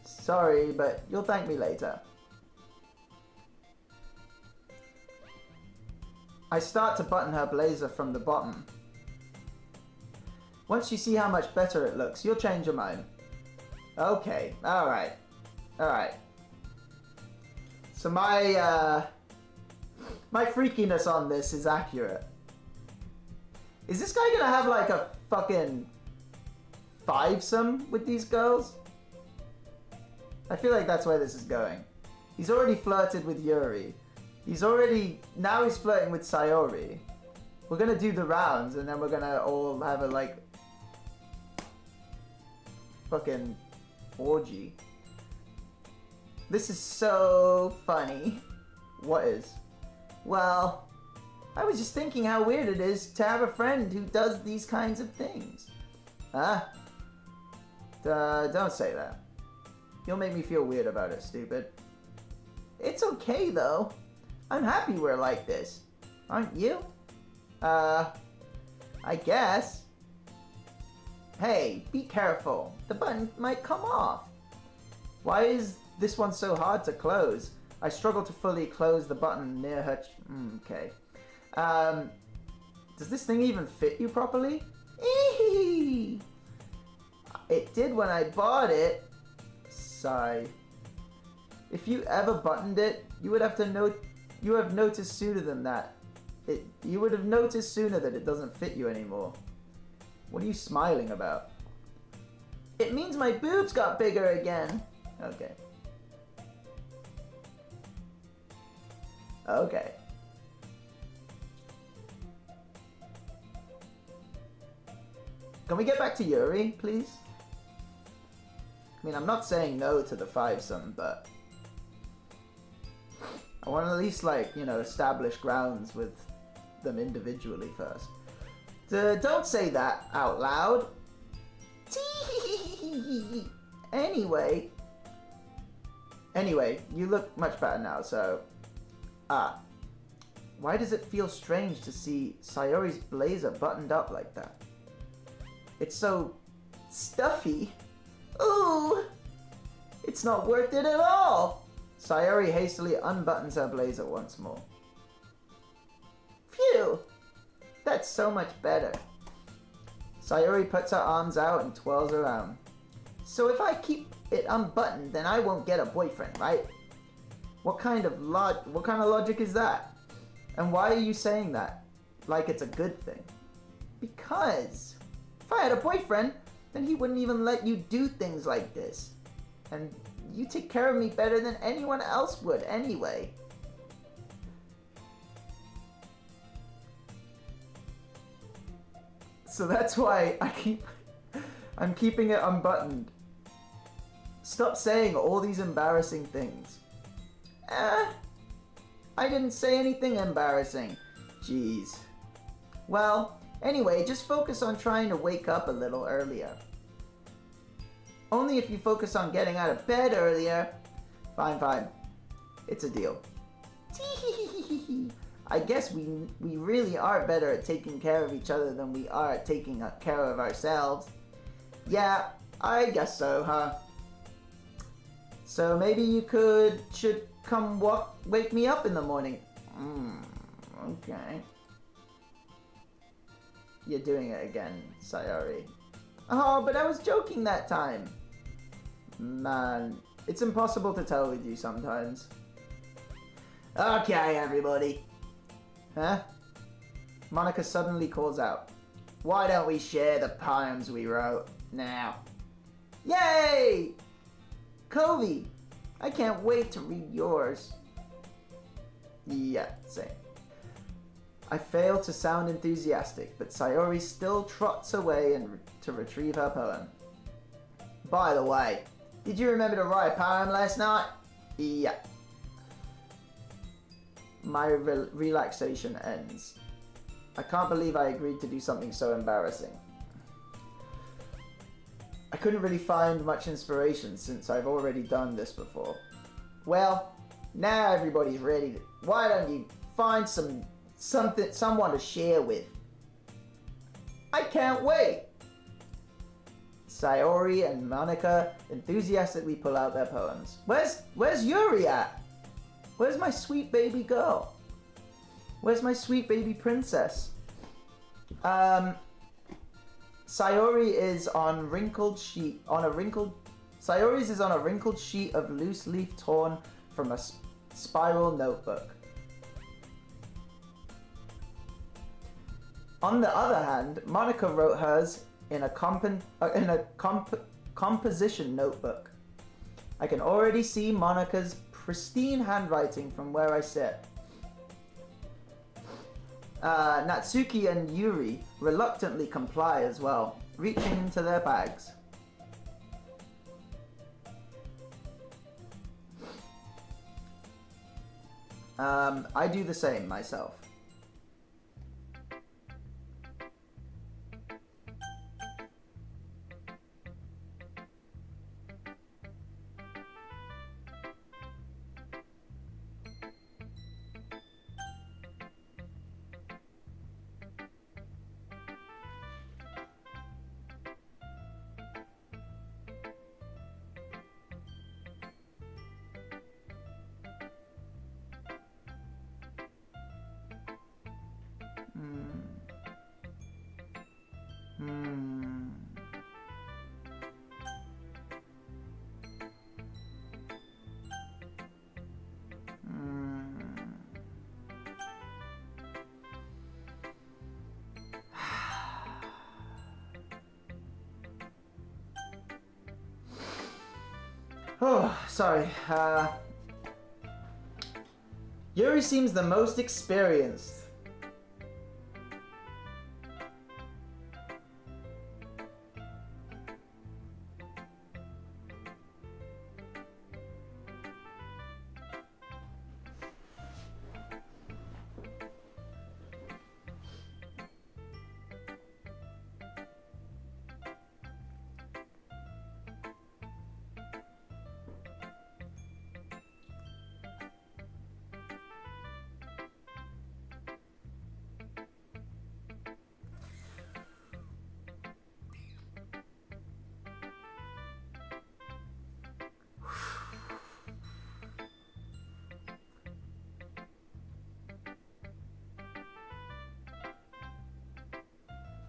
Sorry, but you'll thank me later. I start to button her blazer from the bottom. Once you see how much better it looks, you'll change your mind. Okay, alright. So my freakiness on this is accurate. Is this guy gonna have like a fucking fivesome with these girls? I feel like that's where this is going. He's already flirted with Yuri. Now he's flirting with Sayori. We're gonna do the rounds and then we're gonna all have a like fucking orgy. This is so funny. What is? Well, I was just thinking how weird it is to have a friend who does these kinds of things. Huh? Don't say that. You'll make me feel weird about it, stupid. It's okay, though. I'm happy we're like this. Aren't you? I guess. Hey, be careful. The button might come off. Why is this one so hard to close? I struggle to fully close the button near her. Okay. Does this thing even fit you properly? Eehee. It did when I bought it. Sigh. If you ever buttoned it, you would have noticed sooner than that. You would have noticed sooner that it doesn't fit you anymore. What are you smiling about? It means my boobs got bigger again. Okay. Okay. Can we get back to Yuri, please? I mean, I'm not saying no to the fivesome, but I want to at least, like, you know, establish grounds with them individually first. Don't say that out loud. Anyway, you look much better now, so... Why does it feel strange to see Sayori's blazer buttoned up like that? It's so stuffy. ooh, it's not worth it at all. Sayori hastily unbuttons her blazer once more. Phew, that's so much better. Sayori puts her arms out and twirls around. So if I keep it unbuttoned, then I won't get a boyfriend, right? What kind of logic is that? And why are you saying that? Like it's a good thing. Because if I had a boyfriend, then he wouldn't even let you do things like this. And you take care of me better than anyone else would anyway. So that's why I'm keeping it unbuttoned. Stop saying all these embarrassing things. I didn't say anything embarrassing. Jeez. Well, anyway, just focus on trying to wake up a little earlier. Only if you focus on getting out of bed earlier. Fine. It's a deal. I guess we really are better at taking care of each other than we are at taking care of ourselves. Yeah, I guess so, huh? So maybe you should come wake me up in the morning. Okay. You're doing it again, Sayori. Oh, but I was joking that time. Man, it's impossible to tell with you sometimes. Okay, everybody. Huh? Monica suddenly calls out. Why don't we share the poems we wrote now? Yay! COVEY, I can't wait to read yours. Yeah, same. I fail to sound enthusiastic, but Sayori still trots away to retrieve her poem. By the way, did you remember to write a poem last night? Yeah. My relaxation ends. I can't believe I agreed to do something so embarrassing. I couldn't really find much inspiration since I've already done this before. Well, now everybody's ready. Why don't you find someone to share with? I can't wait. Sayori and Monica enthusiastically pull out their poems. Where's Yuri at? Where's my sweet baby girl? Where's my sweet baby princess? Sayori is on a wrinkled sheet of loose leaf torn from a spiral notebook. On the other hand, Monica wrote hers in a composition notebook. I can already see Monica's pristine handwriting from where I sit. Natsuki and Yuri reluctantly comply as well, reaching into their bags. I do the same myself. Oh, sorry. Yuri seems the most experienced.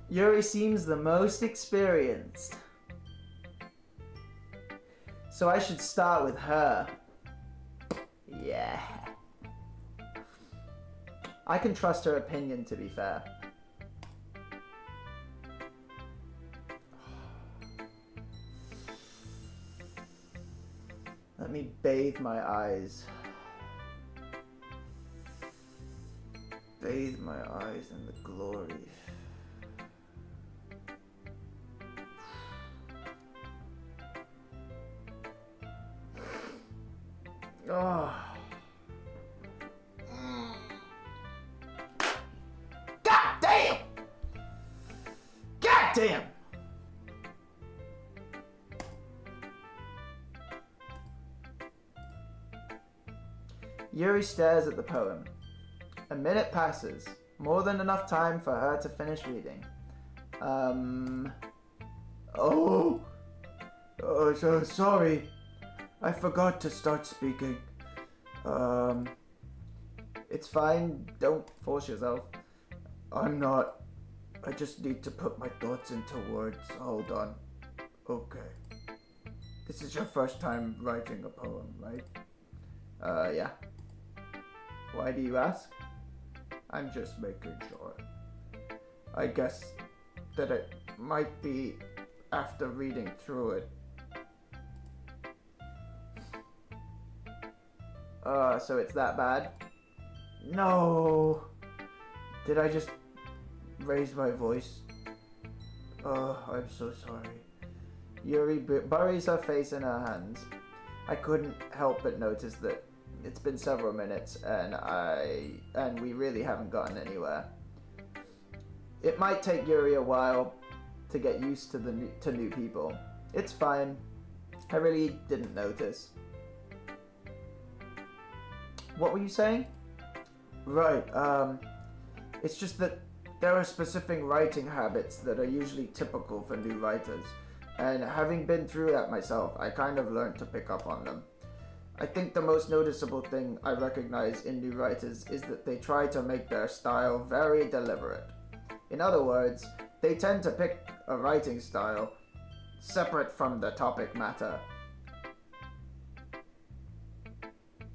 Yuri seems the most experienced. So I should start with her. Yeah. I can trust her opinion, to be fair. Let me bathe my eyes. Bathe my eyes in the glory. Oh. God damn! God damn! Yuri stares at the poem. A minute passes, more than enough time for her to finish reading. Oh, so sorry. I forgot to start speaking. It's fine. Don't force yourself. I'm not. I just need to put my thoughts into words. Hold on. Okay. This is your first time writing a poem, right? Yeah. Why do you ask? I'm just making sure. I guess that it might be after reading through it. So it's that bad? No! Did I just raise my voice? Oh, I'm so sorry. Yuri buries her face in her hands. I couldn't help but notice that it's been several minutes and we really haven't gotten anywhere. It might take Yuri a while to get used to new people. It's fine. I really didn't notice. What were you saying? Right, it's just that there are specific writing habits that are usually typical for new writers, and having been through that myself, I kind of learned to pick up on them. I think the most noticeable thing I recognize in new writers is that they try to make their style very deliberate. In other words, they tend to pick a writing style separate from the topic matter,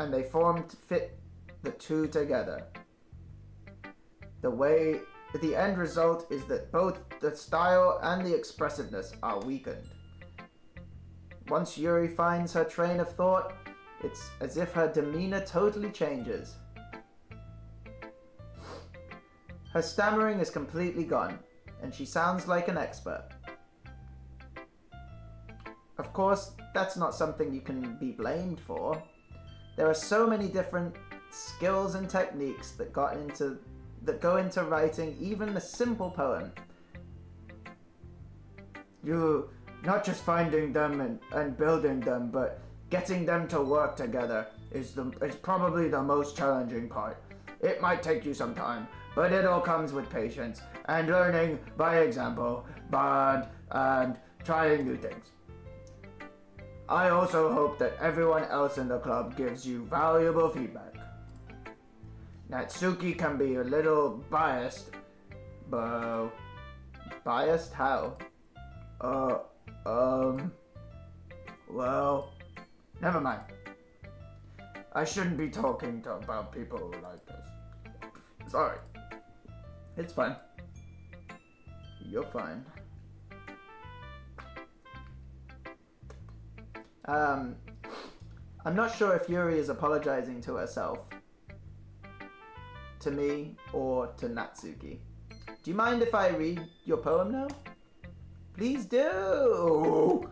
and they form to fit the two together. The end result is that both the style and the expressiveness are weakened. Once Yuri finds her train of thought, it's as if her demeanor totally changes. Her stammering is completely gone, and she sounds like an expert. Of course, that's not something you can be blamed for. There are so many different skills and techniques that go into writing even a simple poem. You not just finding them and building them, but getting them to work together is probably the most challenging part. It might take you some time, but it all comes with patience and learning by example, and trying new things. I also hope that everyone else in the club gives you valuable feedback. Natsuki can be a little biased, but biased how? Well, never mind. I shouldn't be talking about people like this. Sorry. It's fine. You're fine. I'm not sure if Yuri is apologizing to herself, to me, or to Natsuki. Do you mind if I read your poem now? Please do!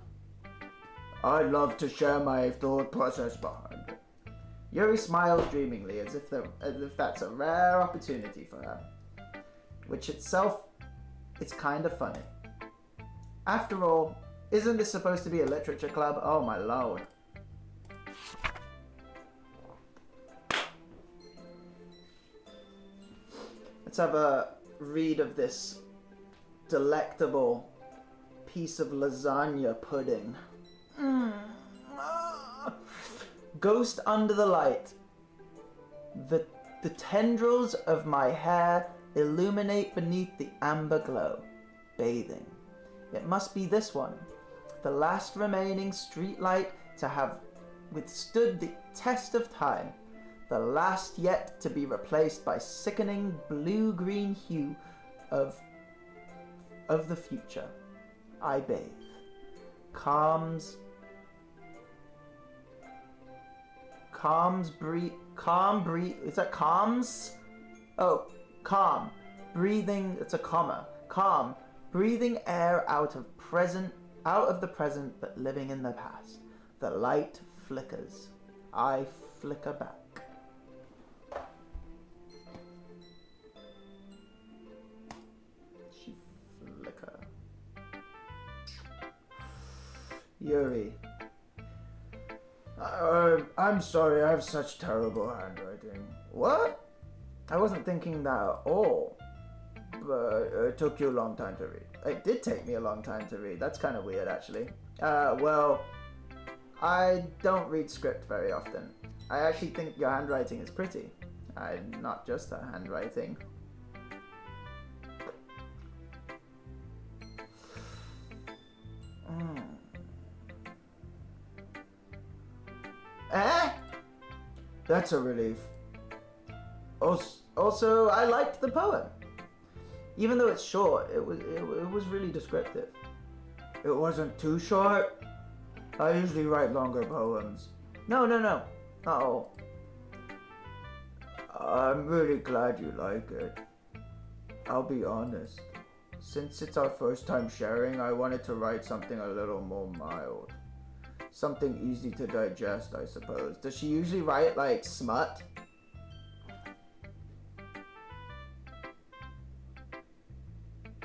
I'd love to share my thought process behind it. Yuri smiles dreamingly, as if that's a rare opportunity for her. Which itself, it's kind of funny. After all, isn't this supposed to be a literature club? Oh my lord. Let's have a read of this delectable piece of lasagna pudding. Ghost under the light. The tendrils of my hair illuminate beneath the amber glow, bathing. It must be this one, the last remaining streetlight to have withstood the test of time, the last yet to be replaced by sickening blue-green hue of the future. I bathe. Is that calms? Oh, calm. Breathing, it's a comma. Calm. Breathing air out of the present, but living in the past. The light flickers. I flicker back. She flicker. Yuri. I'm sorry, I have such terrible handwriting. What? I wasn't thinking that at all. But it took you a long time to read. It did take me a long time to read. That's kind of weird, actually. Well, I don't read script very often. I actually think your handwriting is pretty. Not just a handwriting. That's a relief. Also, I liked the poem. Even though it's short, it was really descriptive. It wasn't too short. I usually write longer poems. No, not all. I'm really glad you like it. I'll be honest. Since it's our first time sharing, I wanted to write something a little more mild. Something easy to digest, I suppose. Does she usually write, like, smut?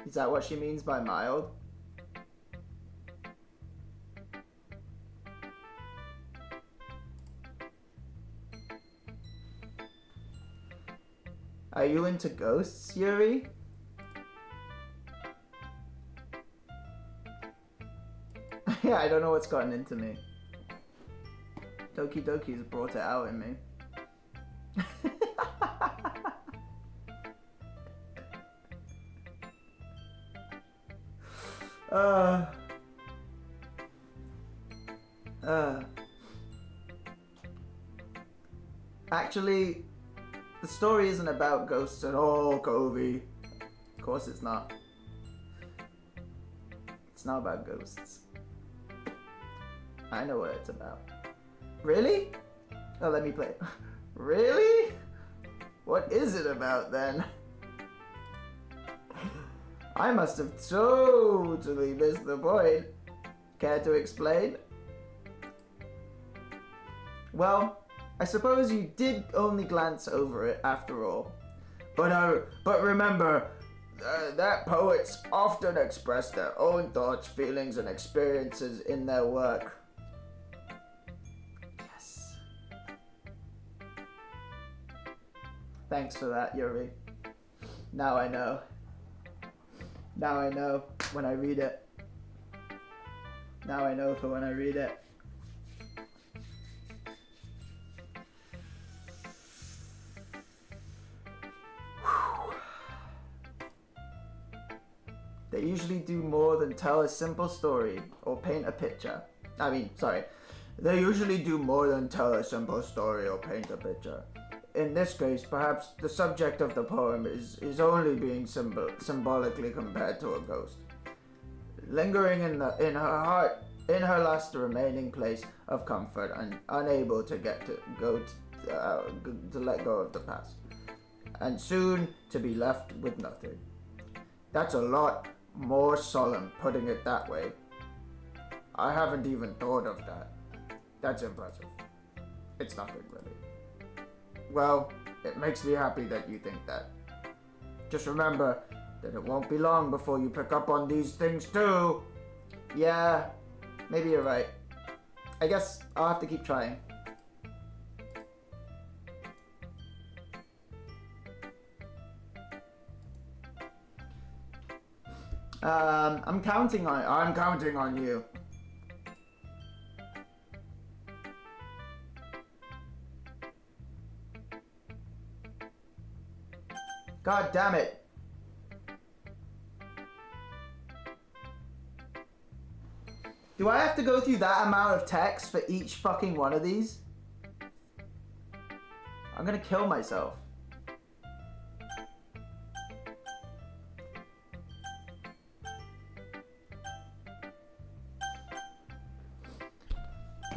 Is that what she means by mild? Are you into ghosts, Yuri? Yeah, I don't know what's gotten into me. Doki's brought it out in me. Actually, the story isn't about ghosts at all, COVEY. Of course it's not. It's not about ghosts. I know what it's about. Really? Oh, let me play it. Really? What is it about then? I must have totally missed the point. Care to explain? Well, I suppose you did only glance over it after all. But remember, that poets often express their own thoughts, feelings, and experiences in their work. Yes. Thanks for that, Yuri. Now I know. Now I know when I read it. Now I know for when I read it. They usually do more than tell a simple story or paint a picture. They usually do more than tell a simple story or paint a picture. In this case, perhaps the subject of the poem is only being symbolically compared to a ghost, lingering in her heart, in her last remaining place of comfort, and unable to let go of the past, and soon to be left with nothing. That's a lot more solemn, putting it that way. I haven't even thought of that. That's impressive. It's nothing, really. Well, it makes me happy that you think that. Just remember that it won't be long before you pick up on these things too. Yeah, maybe you're right. I guess I'll have to keep trying. I'm counting on you. God damn it. Do I have to go through that amount of text for each fucking one of these? I'm gonna kill myself.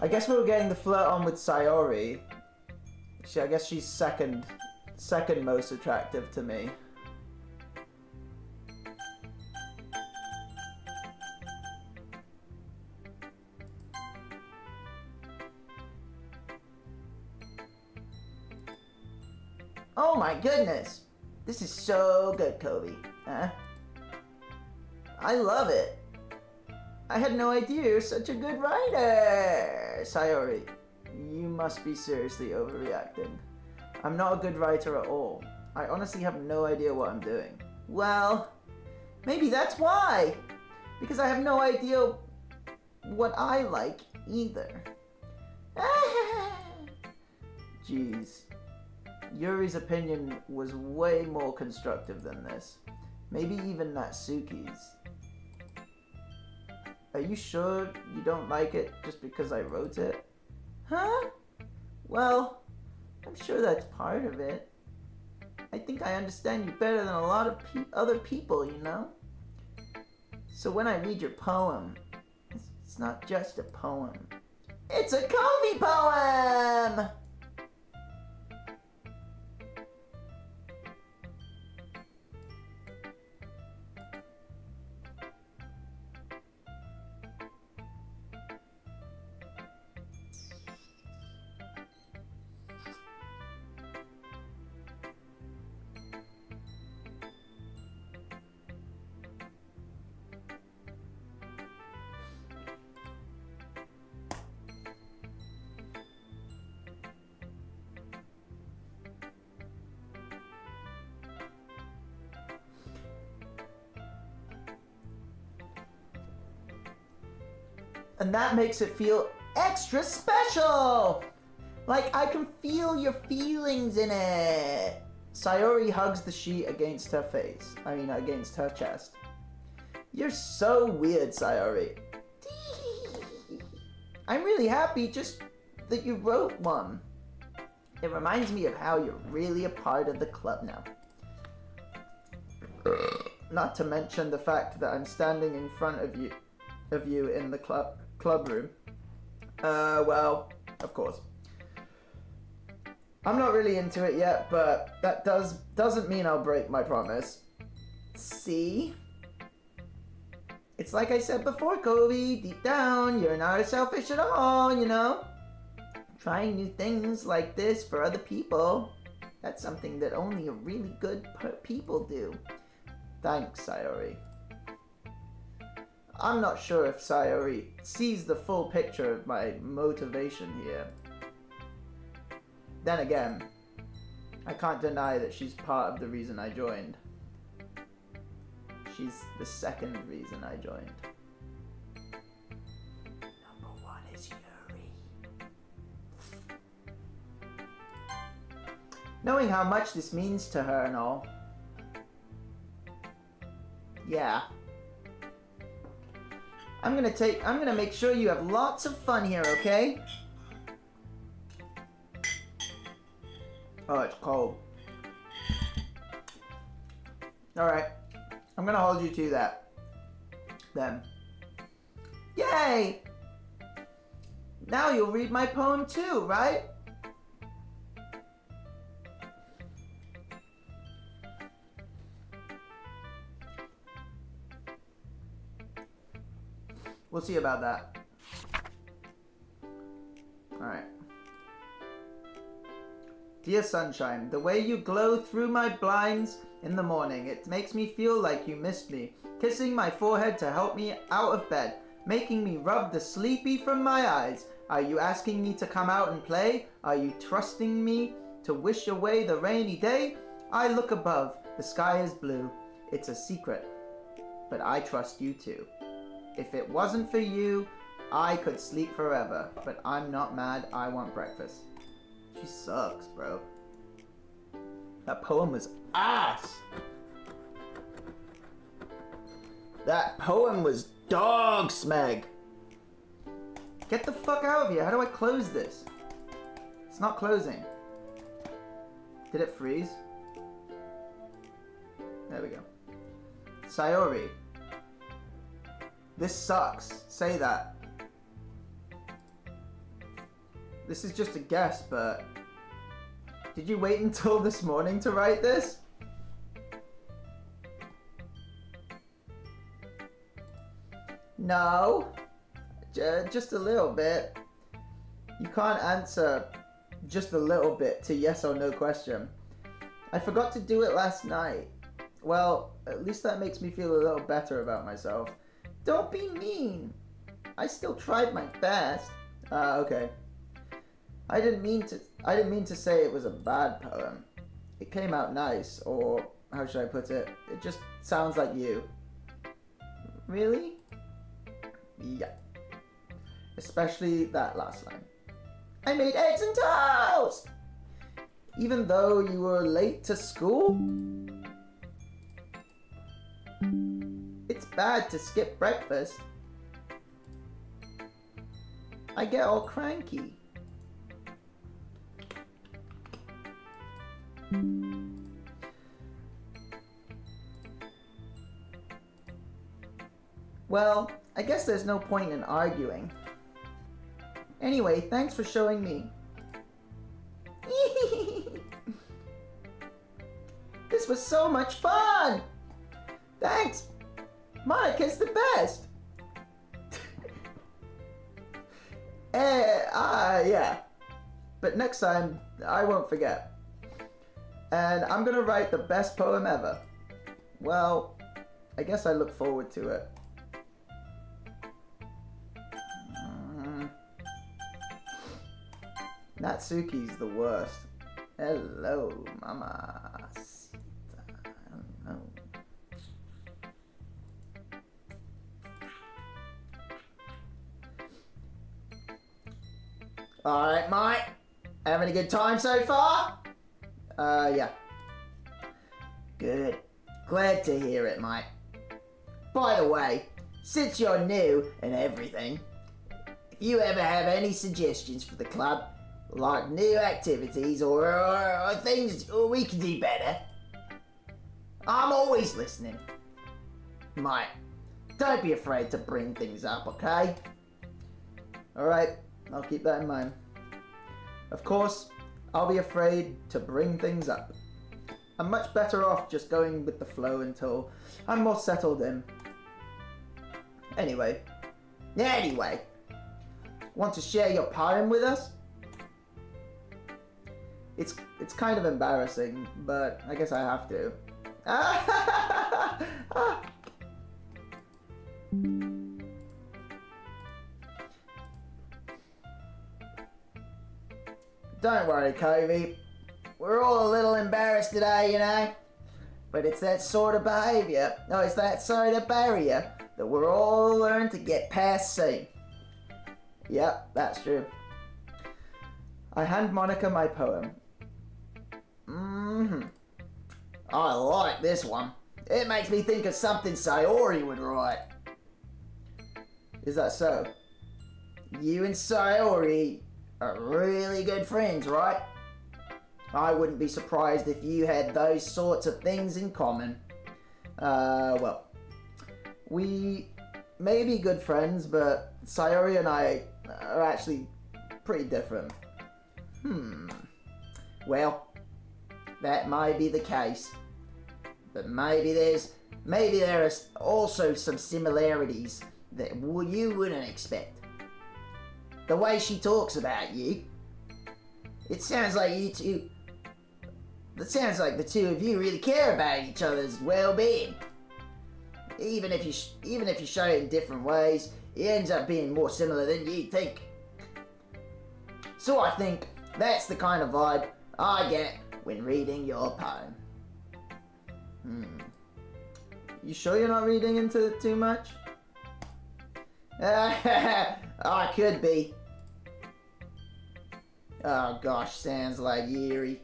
I guess we were getting the flirt on with Sayori. I guess she's second most attractive to me. Oh my goodness! This is so good, COVEY. I love it. I had no idea you're such a good writer! Sayori, you must be seriously overreacting. I'm not a good writer at all. I honestly have no idea what I'm doing. Well, maybe that's why! Because I have no idea what I like either. Jeez. Yuri's opinion was way more constructive than this. Maybe even Natsuki's. Are you sure you don't like it just because I wrote it? Huh? Well, I'm sure that's part of it. I think I understand you better than a lot of other people, you know? So when I read your poem, it's not just a poem. It's a COVEY poem! And that makes it feel extra special! Like I can feel your feelings in it! Sayori hugs the sheet against her face. Against her chest. You're so weird, Sayori. I'm really happy just that you wrote one. It reminds me of how you're really a part of the club now. Not to mention the fact that I'm standing in front of you in the club room. Well, of course. I'm not really into it yet, but that doesn't mean I'll break my promise. See? It's like I said before, COVEY, deep down, you're not selfish at all, you know? trying new things like this for other people. That's something that only really good people do. Thanks, Sayori. I'm not sure if Sayori sees the full picture of my motivation here. Then again, I can't deny that she's part of the reason I joined. She's the second reason I joined. Number 1 is Yuri. Knowing how much this means to her and all. Yeah. I'm gonna make sure you have lots of fun here, okay? Oh, it's cold. Alright. I'm gonna hold you to that. Then. Yay! Now you'll read my poem too, right? We'll see about that. Alright. Dear sunshine, the way you glow through my blinds in the morning, it makes me feel like you missed me. Kissing my forehead to help me out of bed, making me rub the sleepy from my eyes. Are you asking me to come out and play? Are you trusting me to wish away the rainy day? I look above, the sky is blue. It's a secret, but I trust you too. If it wasn't for you, I could sleep forever, but I'm not mad, I want breakfast. She sucks, bro. That poem was ass! That poem was dog smeg! Get the fuck out of here, how do I close this? It's not closing. Did it freeze? There we go. Sayori. This sucks. Say that. This is just a guess, but... Did you wait until this morning to write this? No. Just a little bit. You can't answer just a little bit to yes or no question. I forgot to do it last night. Well, at least that makes me feel a little better about myself. Don't be mean. I still tried my best. Okay. I didn't mean to say it was a bad poem. It came out nice, or how should I put it? It just sounds like you. Really? Yeah. Especially that last line. I made eggs and toast! Even though you were late to school? It's bad to skip breakfast. I get all cranky. Well, I guess there's no point in arguing. Anyway, thanks for showing me. This was so much fun! Thanks! Monica's the best! Yeah. But next time, I won't forget. And I'm gonna write the best poem ever. Well, I guess I look forward to it. Natsuki's the worst. Hello, mama. I don't know. Alright, mate. Having a good time so far? Yeah. Good. Glad to hear it, mate. By the way, since you're new and everything, if you ever have any suggestions for the club, like new activities or things we can do better, I'm always listening. Mate, don't be afraid to bring things up, okay? Alright, I'll keep that in mind. Of course, I'll be afraid to bring things up. I'm much better off just going with the flow until I'm more settled in. Anyway, want to share your poem with us? It's kind of embarrassing, but I guess I have to. Don't worry, COVEY. We're all a little embarrassed today, you know. But it's that sort of behaviour, no, it's that sort of barrier that we're all learned to get past soon. Yep, that's true. I hand Monica my poem. I like this one. It makes me think of something Sayori would write. Is that so? You and Sayori are really good friends, right? I wouldn't be surprised if you had those sorts of things in common. Well, we may be good friends, but Sayori and I are actually pretty different. Well, that may be the case, but maybe there are also some similarities that you wouldn't expect. The way she talks about you, it sounds like the two of you really care about each other's well-being. Even if you show it in different ways, it ends up being more similar than you'd think. So I think that's the kind of vibe I get when reading your poem. You sure you're not reading into it too much? I could be. Oh gosh, sounds like eerie.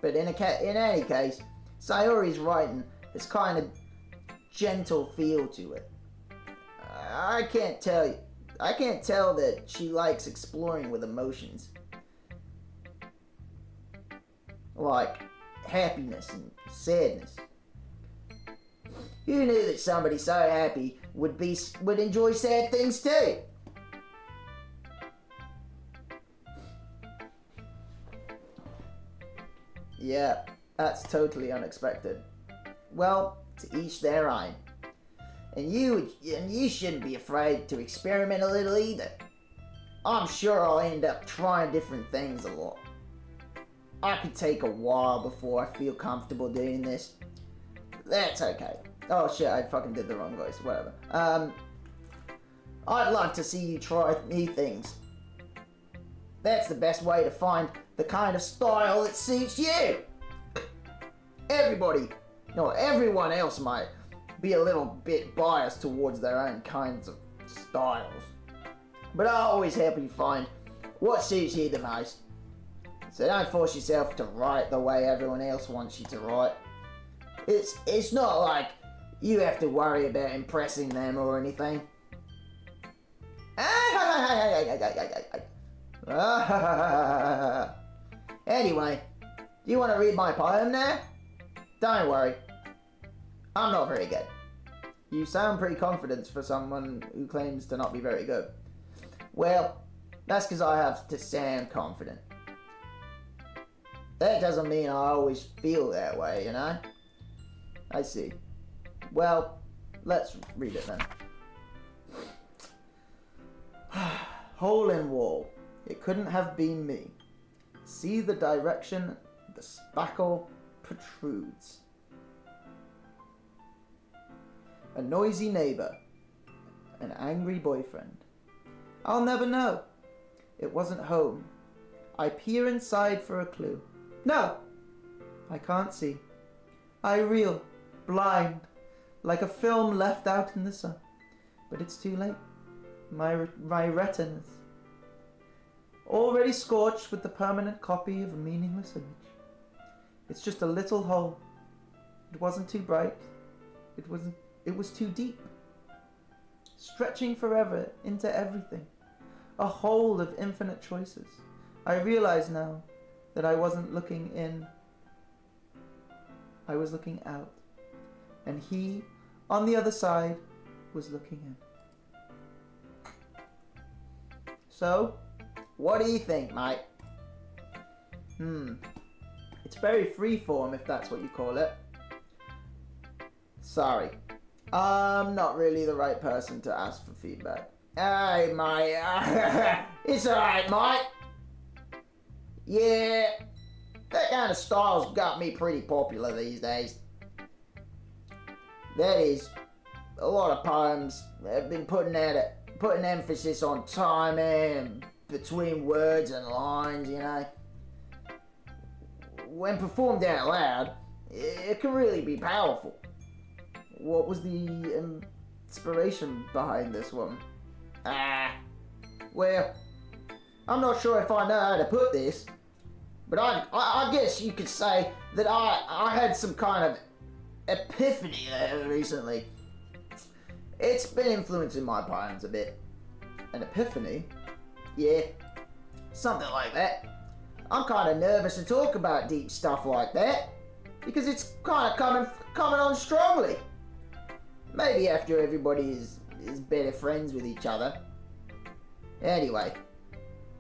But in any case, Sayori's writing has kind of gentle feel to it. I can't tell that she likes exploring with emotions. Like happiness and sadness. Who knew that somebody so happy would enjoy sad things too? Yeah, that's totally unexpected. Well, to each their own. And you shouldn't be afraid to experiment a little either. I'm sure I'll end up trying different things a lot. I could take a while before I feel comfortable doing this. That's okay. Oh shit, I fucking did the wrong voice, whatever. I'd love to see you try new things. That's the best way to find the kind of style that suits you. Everyone else might be a little bit biased towards their own kinds of styles. But I'll always help you find what suits you the most. So don't force yourself to write the way everyone else wants you to write. It's not like you have to worry about impressing them or anything. Anyway, do you want to read my poem now? Don't worry, I'm not very good. You sound pretty confident for someone who claims to not be very good. Well, that's because I have to sound confident. That doesn't mean I always feel that way, you know? I see. Well, let's read it then. Hole in wall. It couldn't have been me. See the direction the spackle protrudes. A noisy neighbor. An angry boyfriend. I'll never know. It wasn't home. I peer inside for a clue. No! I can't see. I reel, blind, like a film left out in the sun. But it's too late. My retinas. Already scorched with the permanent copy of a meaningless image. It's just a little hole. It wasn't too bright. It was too deep. Stretching forever into everything. A hole of infinite choices. I realize now that I wasn't looking in. I was looking out. And he, on the other side, was looking in. So, what do you think, mate? It's very freeform, if that's what you call it. Sorry. I'm not really the right person to ask for feedback. Hey, mate. It's alright, mate. Yeah, that kind of style's got me pretty popular these days. That is, a lot of poems have been putting emphasis on timing and between words and lines, you know. When performed out loud, it can really be powerful. What was the inspiration behind this one? Well, I'm not sure if I know how to put this, but I guess you could say that I had some kind of epiphany recently. It's been influencing my poems a bit. An epiphany? Yeah, something like that. I'm kind of nervous to talk about deep stuff like that, because it's kind of coming on strongly. Maybe after everybody is better friends with each other. Anyway,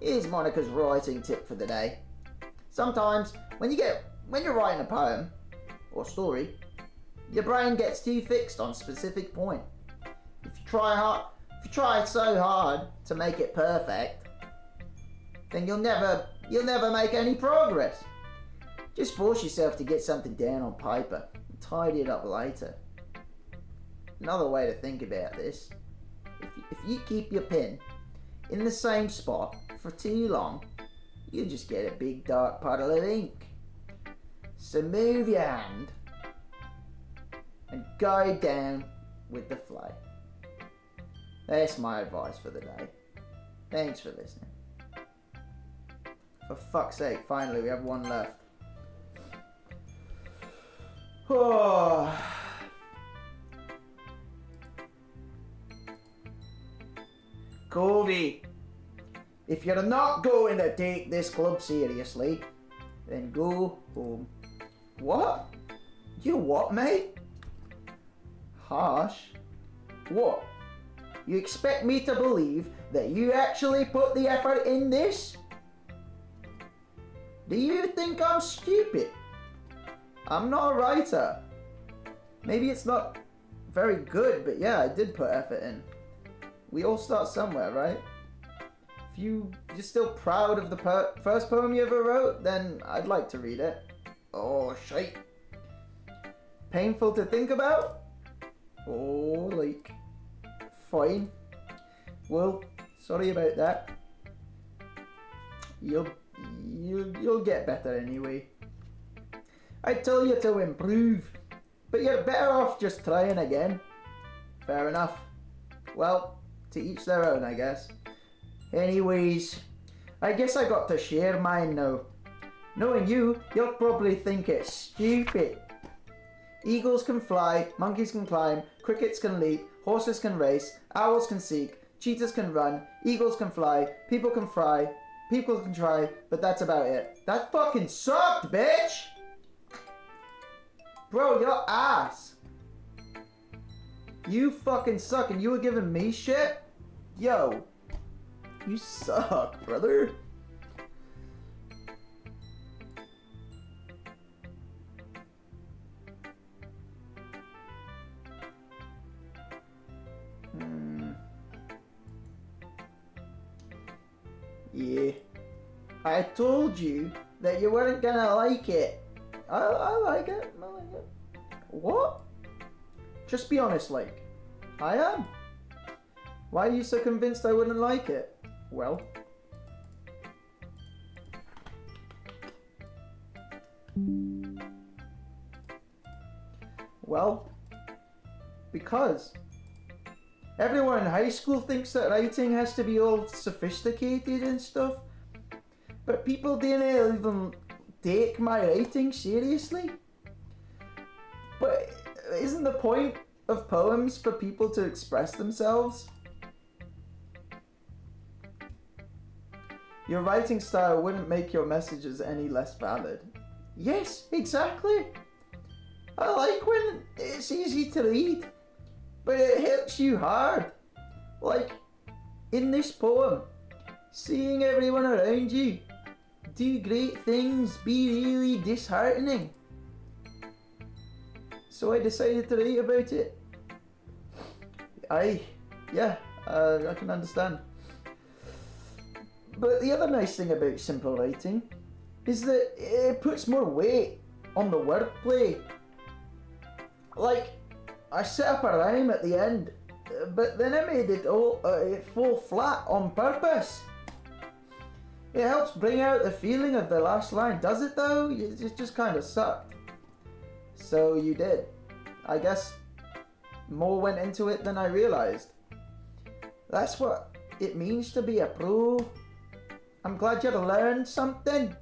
here's Monica's writing tip for the day. Sometimes, when you're writing a poem, or story, your brain gets too fixed on a specific point. If you try so hard to make it perfect, then you'll never make any progress. Just force yourself to get something down on paper and tidy it up later. Another way to think about this, if you keep your pen in the same spot for too long, you just get a big dark puddle of ink. So move your hand and go down with the flow. That's my advice for the day. Thanks for listening. For fuck's sake, finally we have one left. Oh. COVEY, if you're not going to take this club seriously, then go home. What? You what, mate? Harsh. What? You expect me to believe that you actually put the effort in this? Do you think I'm stupid? I'm not a writer. Maybe it's not very good, but yeah, I did put effort in. We all start somewhere, right? If you're still proud of the first poem you ever wrote, then I'd like to read it. Oh, shite. Painful to think about? Oh, like, fine. Well, sorry about that. You'll get better anyway. I tell you to improve, but you're better off just trying again. Fair enough. Well, to each their own, I guess. Anyways, I guess I got to share mine now. Knowing you'll probably think it's stupid. Eagles can fly, monkeys can climb, crickets can leap, horses can race, owls can seek, cheetahs can run, eagles can fly, people can try, but that's about it. That fucking sucked, bitch! Bro, you're ass. You fucking suck and you were giving me shit? Yo, you suck, brother. Yeah. I told you that you weren't gonna like it. I like it. I like it. What? Just be honest, like. I am. Why are you so convinced I wouldn't like it? Well. Well. Because. Everyone in high school thinks that writing has to be all sophisticated and stuff. But people didn't even take my writing seriously. But isn't the point of poems for people to express themselves? Your writing style wouldn't make your messages any less valid. Yes, exactly. I like when it's easy to read, but it hits you hard. Like in this poem, seeing everyone around you do great things be really disheartening. So I decided to write about it. I can understand. But the other nice thing about simple writing is that it puts more weight on the wordplay. Like, I set up a rhyme at the end, but then I made it all it fall flat on purpose. It helps bring out the feeling of the last line, does it though? It just kind of sucked. So you did. I guess more went into it than I realized. That's what it means to be a pro. I'm glad you learned something.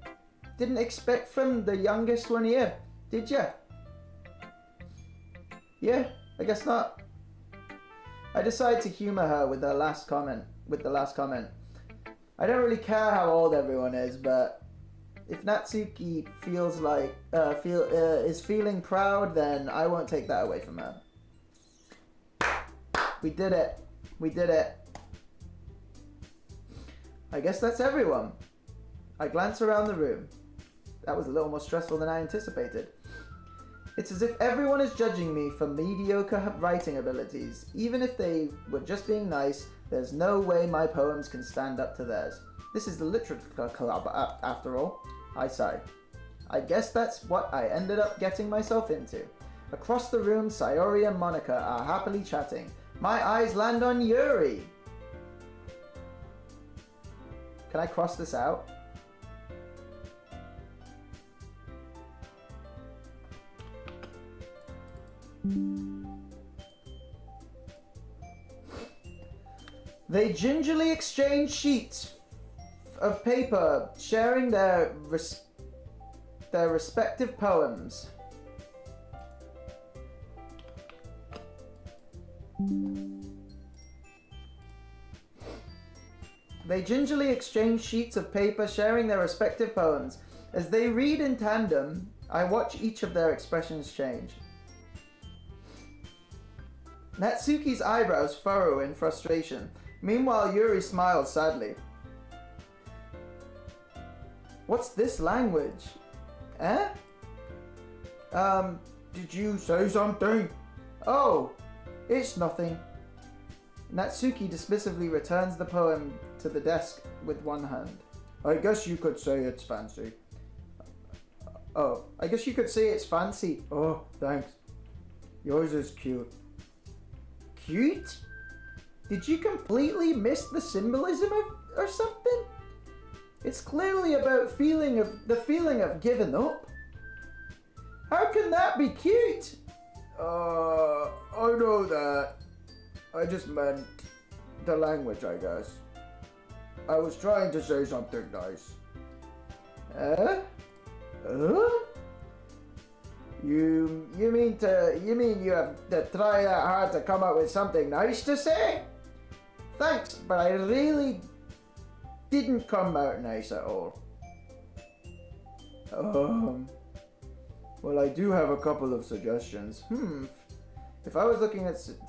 Didn't expect from the youngest one here, did you? Yeah, I guess not. I decided to humor her with the last comment. I don't really care how old everyone is, but if Natsuki feels like is feeling proud, then I won't take that away from her. We did it. We did it. I guess that's everyone. I glance around the room. That was a little more stressful than I anticipated. It's as if everyone is judging me for mediocre writing abilities. Even if they were just being nice, there's no way my poems can stand up to theirs. This is the literature club, after all. I sigh. I guess that's what I ended up getting myself into. Across the room, Sayori and Monica are happily chatting. My eyes land on Yuri. Can I cross this out? They gingerly exchange sheets of paper, sharing their respective poems. They gingerly exchange sheets of paper, sharing their respective poems. As they read in tandem, I watch each of their expressions change. Natsuki's eyebrows furrow in frustration. Meanwhile, Yuri smiles sadly. What's this language? Eh? Did you say something? Oh, it's nothing. Natsuki dismissively returns the poem to the desk with one hand. I guess you could say it's fancy. Oh, I guess you could say it's fancy. Oh, thanks. Yours is cute. Cute? Did you completely miss the symbolism or something? It's clearly about the feeling of giving up. How can that be cute? I know that. I just meant the language, I guess. I was trying to say something nice. You mean you have to try that hard to come up with something nice to say? Thanks, but I really didn't come out nice at all. Well, I do have a couple of suggestions. If I was looking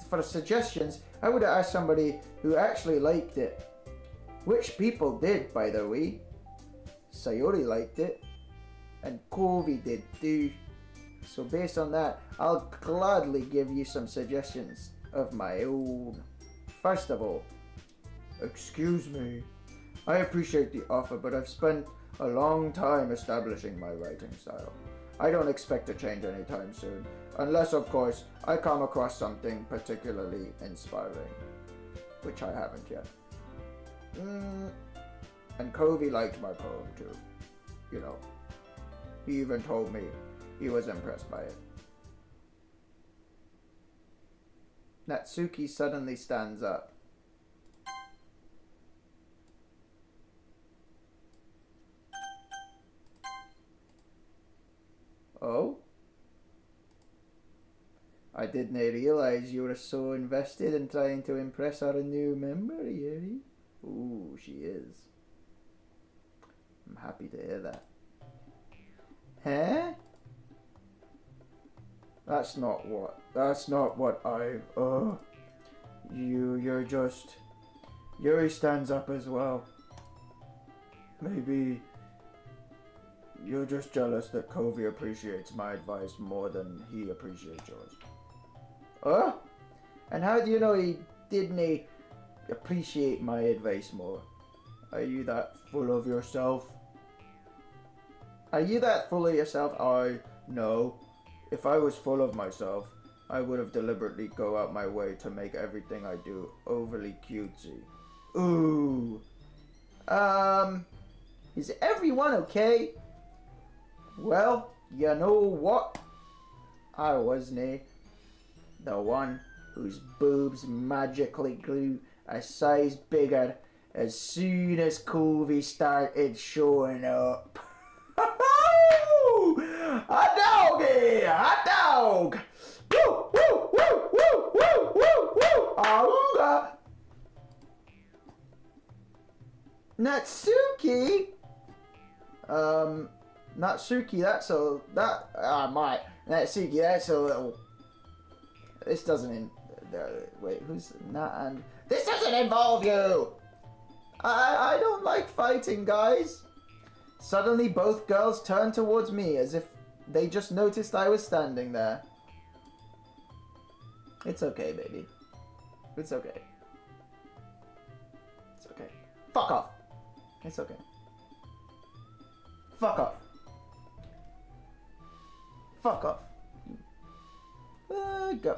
for suggestions, I would have asked somebody who actually liked it. Which people did, by the way. Sayori liked it, and COVEY did too. So based on that, I'll gladly give you some suggestions of my own. First of all, excuse me. I appreciate the offer, but I've spent a long time establishing my writing style. I don't expect to change anytime soon, unless, of course, I come across something particularly inspiring, which I haven't yet. And COVEY liked my poem too. You know, he even told me he was impressed by it. Natsuki suddenly stands up. Oh? I didn't realize you were so invested in trying to impress our new member, Yuri. Ooh, she is. I'm happy to hear that. Huh? That's not what you're just... Yuri stands up as well. Maybe you're just jealous that COVEY appreciates my advice more than he appreciates yours. Oh? And how do you know he didn't appreciate my advice more? Are you that full of yourself? Are you that full of yourself? No. If I was full of myself, I would have deliberately go out my way to make everything I do overly cutesy. Ooh. Is everyone okay? Well, you know what? I wasn't the one whose boobs magically grew a size bigger as soon as COVEY started showing up. A doggy! A dog! Woo! Woo! Woo! Woo! Woo! Woo! Woo! Auga! Natsuki? Natsuki, Natsuki, that's a little... This doesn't wait, who's Nat and... This doesn't involve you! I don't like fighting, guys. Suddenly, both girls turned towards me as if they just noticed I was standing there. It's okay, baby. It's okay. It's okay. Fuck off. It's okay. Fuck off. Fuck off. Go.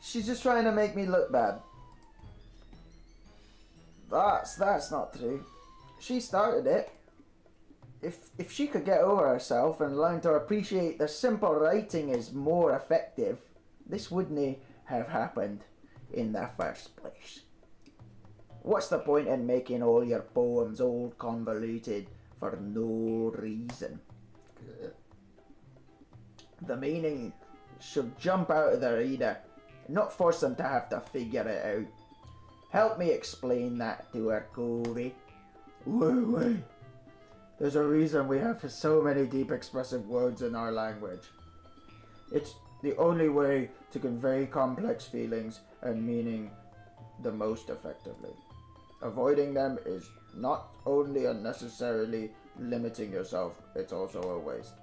She's just trying to make me look bad. That's not true. She started it. If she could get over herself and learn to appreciate the simple writing is more effective, this wouldn't have happened in the first place. What's the point in making all your poems all convoluted for no reason? The meaning should jump out of the reader, not force them to have to figure it out. Help me explain that to her, COVEY. Wait. There's a reason we have so many deep expressive words in our language. It's the only way to convey complex feelings and meaning the most effectively. Avoiding them is not only unnecessarily limiting yourself, it's also a waste.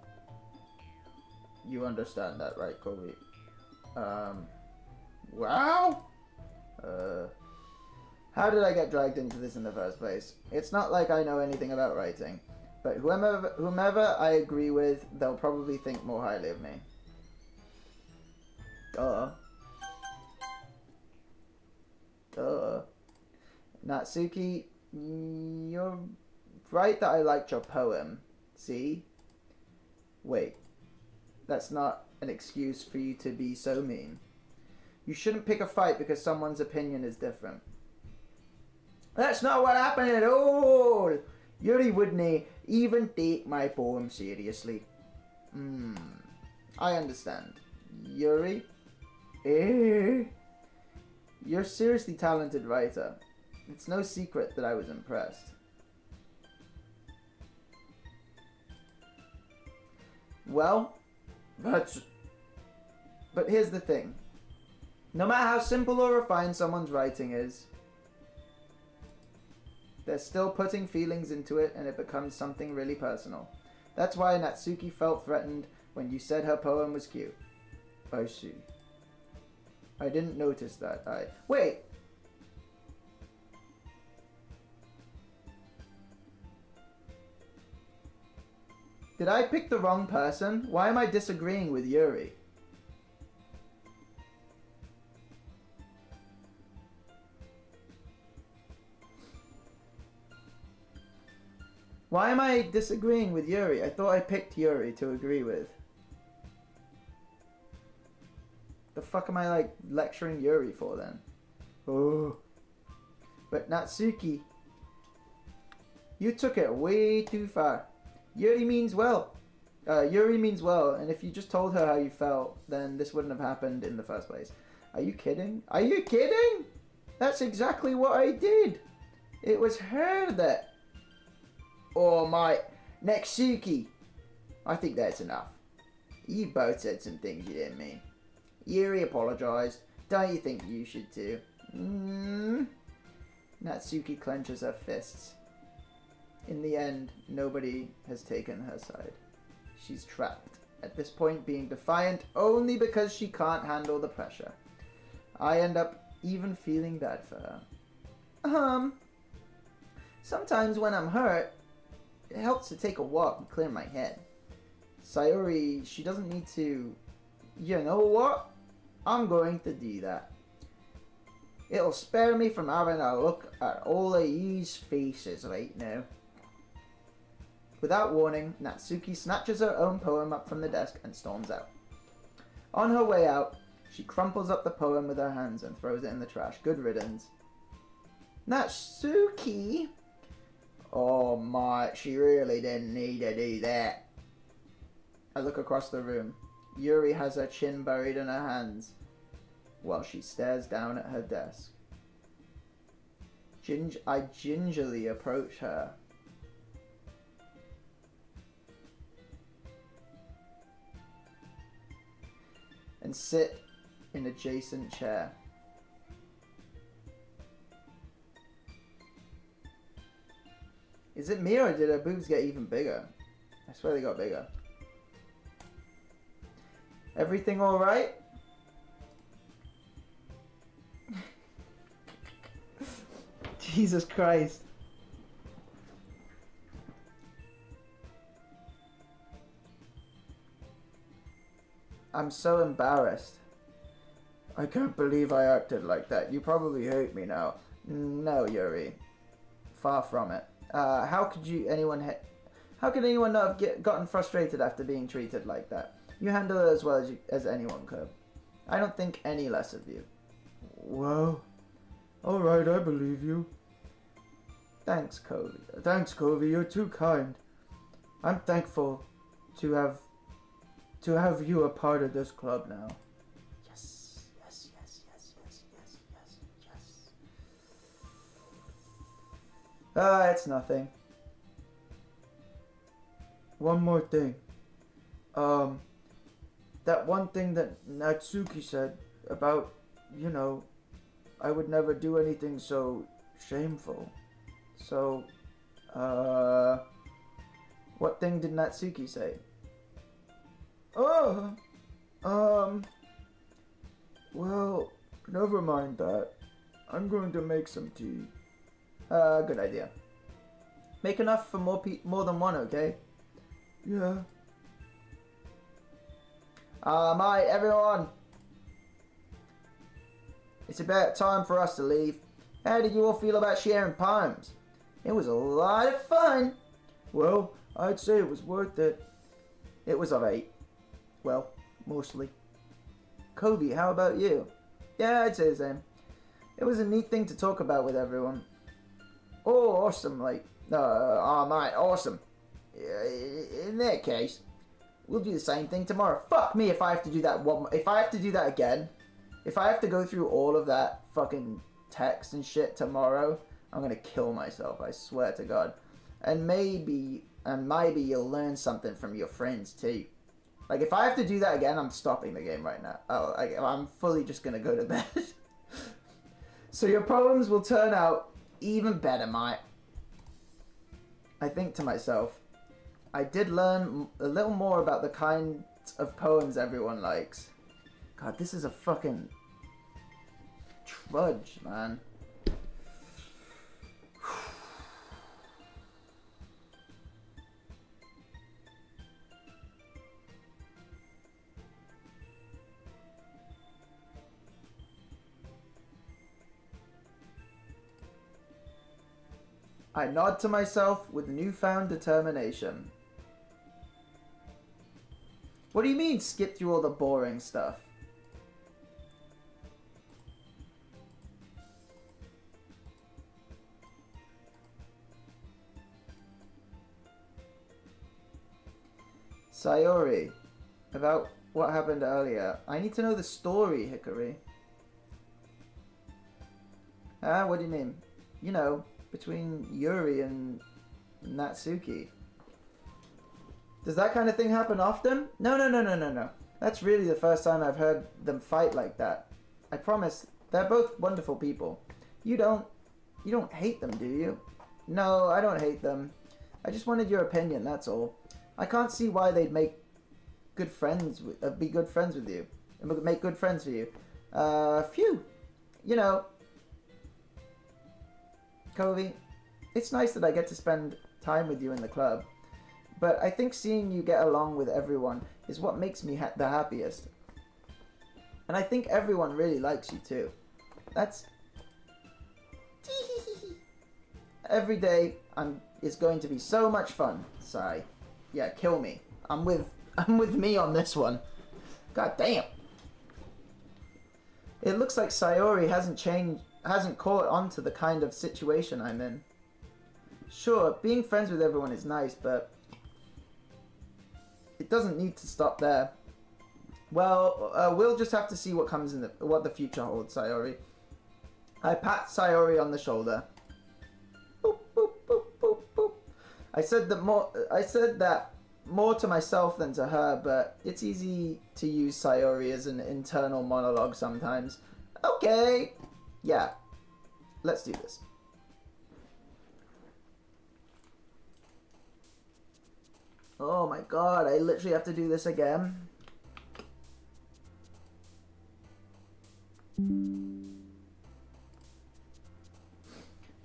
You understand that, right, COVEY? Wow! How did I get dragged into this in the first place? It's not like I know anything about writing, but whomever I agree with, they'll probably think more highly of me. Duh. Natsuki, you're right that I liked your poem. See? Wait. That's not an excuse for you to be so mean. You shouldn't pick a fight because someone's opinion is different. That's not what happened at all! Yuri wouldn't even take my poem seriously. I understand. Yuri? You're a seriously talented writer. It's no secret that I was impressed. Well, but here's the thing. No matter how simple or refined someone's writing is, they're still putting feelings into it and it becomes something really personal. That's why Natsuki felt threatened when you said her poem was cute. I see. I didn't notice that. Wait! Did I pick the wrong person? Why am I disagreeing with Yuri? Why am I disagreeing with Yuri? I thought I picked Yuri to agree with. The fuck am I like lecturing Yuri for then? Oh. But Natsuki, you took it way too far. Yuri means well, and if you just told her how you felt, then this wouldn't have happened in the first place. Are you kidding? Are you kidding? That's exactly what I did. It was her that... Oh my... Natsuki. I think that's enough. You both said some things you didn't mean. Yuri apologized. Don't you think you should too? Natsuki clenches her fists. In the end, nobody has taken her side. She's trapped, at this point being defiant only because she can't handle the pressure. I end up even feeling bad for her. Sometimes when I'm hurt, it helps to take a walk and clear my head. Sayori, she doesn't need to... You know what? I'm going to do that. It'll spare me from having a look at all of these faces right now. Without warning, Natsuki snatches her own poem up from the desk and storms out. On her way out, she crumples up the poem with her hands and throws it in the trash. Good riddance. Natsuki? Oh my, she really didn't need to do that. I look across the room. Yuri has her chin buried in her hands while she stares down at her desk. I gingerly approach her. And sit in adjacent chair. Is it me or did her boobs get even bigger? I swear they got bigger. Everything alright? Jesus Christ. I'm so embarrassed. I can't believe I acted like that. You probably hate me now. No, Yuri. Far from it. How could anyone not have gotten frustrated after being treated like that? You handle it as well as anyone could. I don't think any less of you. Well, alright, I believe you. Thanks, COVEY. Thanks, COVEY, you're too kind. I'm thankful to have you a part of this club now. Yes, yes, yes, yes, yes, yes, yes, yes. It's nothing. One more thing. That one thing that Natsuki said about, you know, I would never do anything so shameful. So, what thing did Natsuki say? Well, never mind that. I'm going to make some tea. Good idea. Make enough for more than one, okay? Yeah. Alright, everyone. It's about time for us to leave. How did you all feel about sharing poems? It was a lot of fun. Well, I'd say it was worth it. It was alright. Well, mostly. COVEY, how about you? Yeah, I'd say the same. It was a neat thing to talk about with everyone. Oh, awesome, like, mate, awesome. In that case, we'll do the same thing tomorrow. Fuck me if I have to do that if I have to do that again, if I have to go through all of that fucking text and shit tomorrow, I'm gonna kill myself, I swear to God. And maybe you'll learn something from your friends too. Like, if I have to do that again, I'm stopping the game right now. I'm fully just gonna go to bed. So your poems will turn out even better, mate. I think to myself, I did learn a little more about the kind of poems everyone likes. God, this is a fucking trudge, man. I nod to myself with newfound determination. What do you mean, skip through all the boring stuff? Sayori, about what happened earlier. I need to know the story, Hikari. What do you mean? You know, between Yuri and Natsuki. Does that kind of thing happen often? No. That's really the first time I've heard them fight like that. I promise, they're both wonderful people. You don't hate them, do you? No, I don't hate them. I just wanted your opinion, that's all. I can't see why they'd make good friends be good friends with you. And make good friends for you. Phew. You know, COVEY, it's nice that I get to spend time with you in the club. But I think seeing you get along with everyone is what makes me the happiest. And I think everyone really likes you too. That's... Every day is going to be so much fun. Sorry. Yeah, kill me. I'm with me on this one. God damn. It looks like Sayori hasn't caught on to the kind of situation I'm in. Sure, being friends with everyone is nice, but it doesn't need to stop there. Well, we'll just have to see what comes in what the future holds, Sayori. I pat Sayori on the shoulder. Boop, boop, boop, boop, boop. I said that more to myself than to her, but it's easy to use Sayori as an internal monologue sometimes. Okay. Yeah. Let's do this. Oh my god, I literally have to do this again.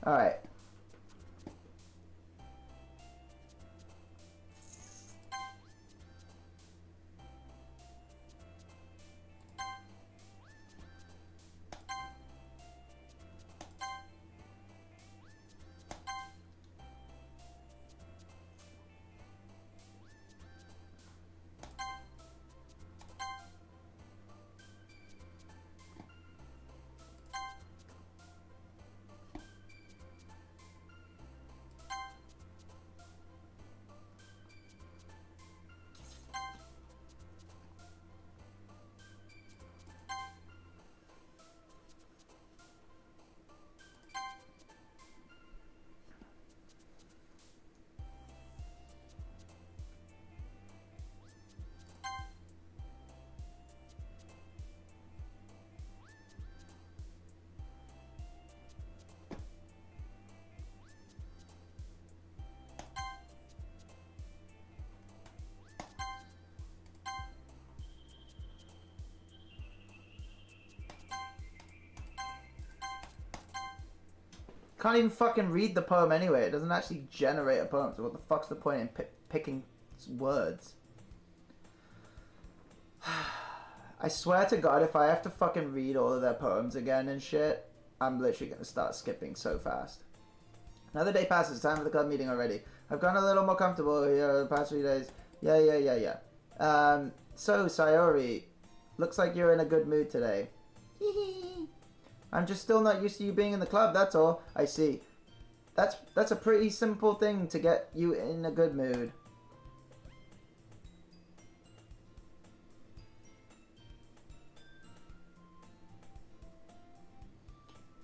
Alright. Can't even fucking read the poem anyway. It doesn't actually generate a poem. So what the fuck's the point in picking words? I swear to God, if I have to fucking read all of their poems again and shit, I'm literally gonna start skipping so fast. Another day passes. Time for the club meeting already. I've gotten a little more comfortable here the past 3 days. Yeah. So, Sayori, looks like you're in a good mood today. I'm just still not used to you being in the club, that's all. I see. That's a pretty simple thing to get you in a good mood.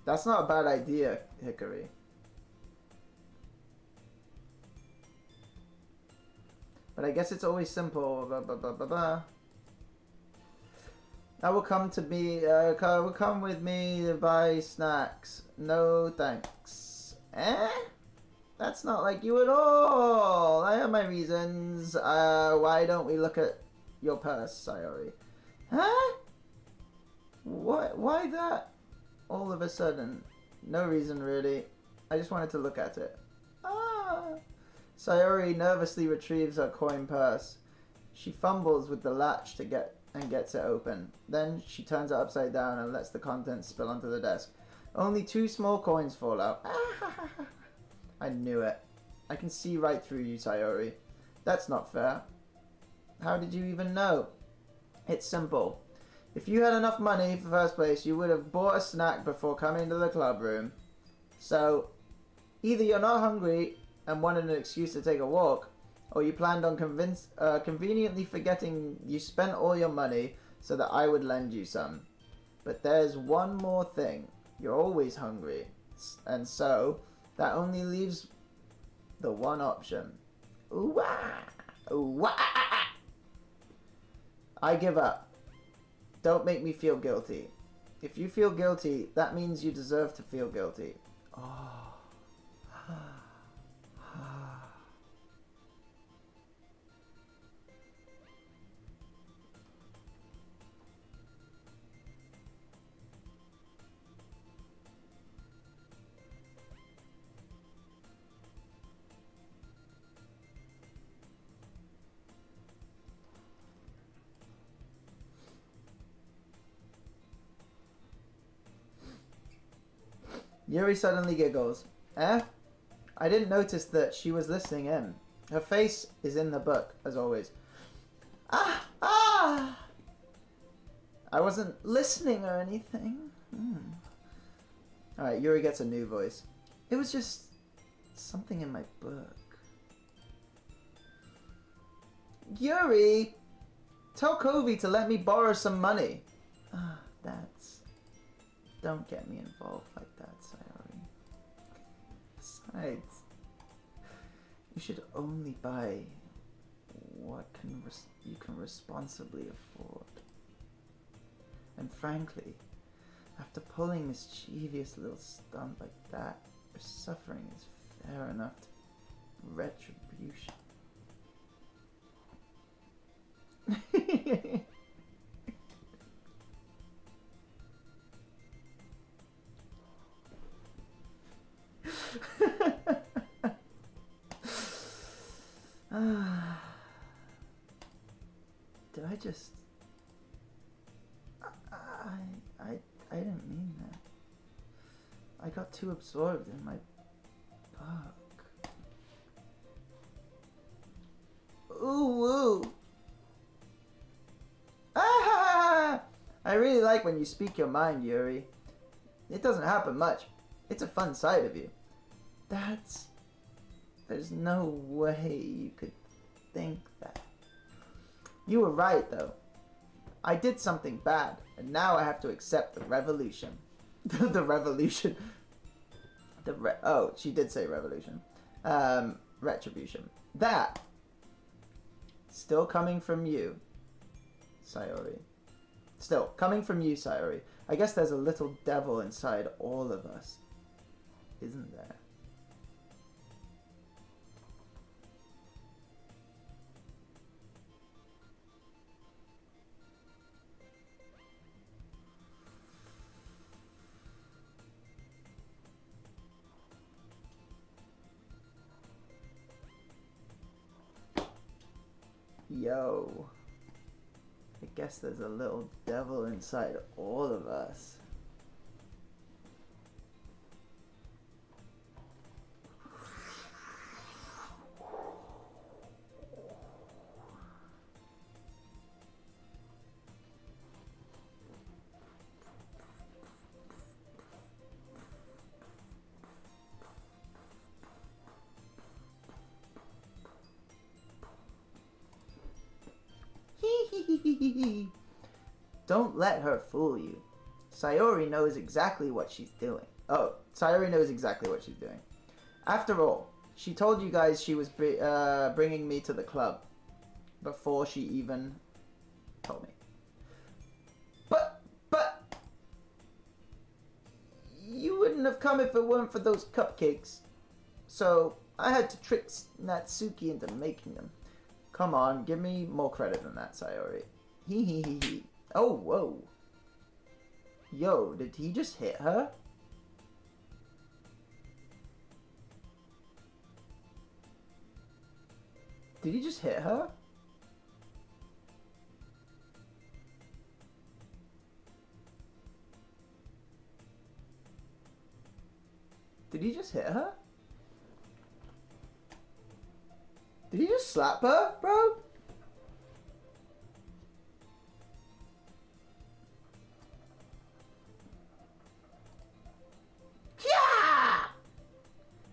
That's not a bad idea, Hickory. But I guess it's always simple. That will come with me to buy snacks. No thanks. Eh? That's not like you at all. I have my reasons. Why don't we look at your purse, Sayori? Huh? What? Why that? All of a sudden. No reason really. I just wanted to look at it. Ah. Sayori nervously retrieves her coin purse. She fumbles with the latch to gets it open. Then she turns it upside down and lets the contents spill onto the desk. Only 2 small coins fall out. I knew it. I can see right through you, Sayori. That's not fair. How did you even know? It's simple. If you had enough money for first place, you would have bought a snack before coming to the club room. So, either you're not hungry and wanted an excuse to take a walk, or you planned on conveniently forgetting you spent all your money so that I would lend you some. But there's one more thing. You're always hungry. And so, that only leaves the one option. Ooh-wah! Ooh-wah! I give up. Don't make me feel guilty. If you feel guilty, that means you deserve to feel guilty. Oh. Yuri suddenly giggles. Eh? I didn't notice that she was listening in. Her face is in the book, as always. Ah! Ah! I wasn't listening or anything. Alright, Yuri gets a new voice. It was just something in my book. Yuri! Tell COVEY to let me borrow some money. That's... Don't get me involved like that, Sayori. Besides, you should only buy what you can responsibly afford. And frankly, after pulling mischievous little stunt like that, your suffering is fair enough to retribution. Did I just... I didn't mean that. I got too absorbed in my book. Ooh, ooh. Ah! I really like when you speak your mind, Yuri. It doesn't happen much. It's a fun side of you. There's no way you could think that. You were right, though. I did something bad, and now I have to accept the revolution. The revolution. Oh, she did say revolution. Retribution. That. Still coming from you, Sayori. Still, coming from you, Sayori. I guess there's a little devil inside all of us. Isn't there? Yo. I guess there's a little devil inside all of us. Don't let her fool you. Sayori knows exactly what she's doing. Oh, Sayori knows exactly what she's doing. After all, she told you guys she was bringing me to the club before she even told me. But you wouldn't have come if it weren't for those cupcakes. So I had to trick Natsuki into making them. Come on, give me more credit than that, Sayori. Hee. Oh, whoa. Yo, did he just hit her? Did he just hit her? Did he just hit her? Did he just slap her, bro?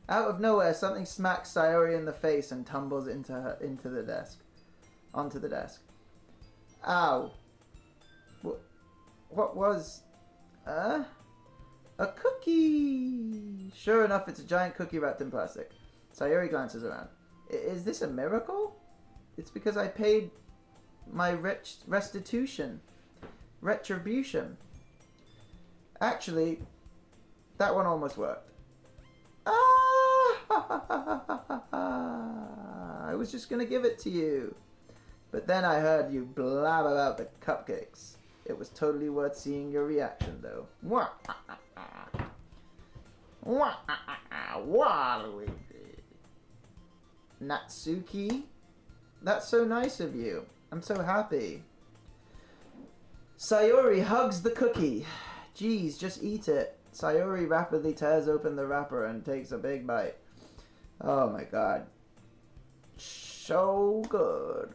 Out of nowhere, something smacks Sayori in the face and tumbles onto the desk. Ow. What was... A cookie! Sure enough, it's a giant cookie wrapped in plastic. Sayori glances around. Is this a miracle? It's because I paid my retribution. Actually, that one almost worked. I was just gonna give it to you. But then I heard you blab about the cupcakes. It was totally worth seeing your reaction, though. Natsuki? That's so nice of you. I'm so happy. Sayori hugs the cookie. Geez, just eat it. Sayori rapidly tears open the wrapper and takes a big bite. Oh my god. So good.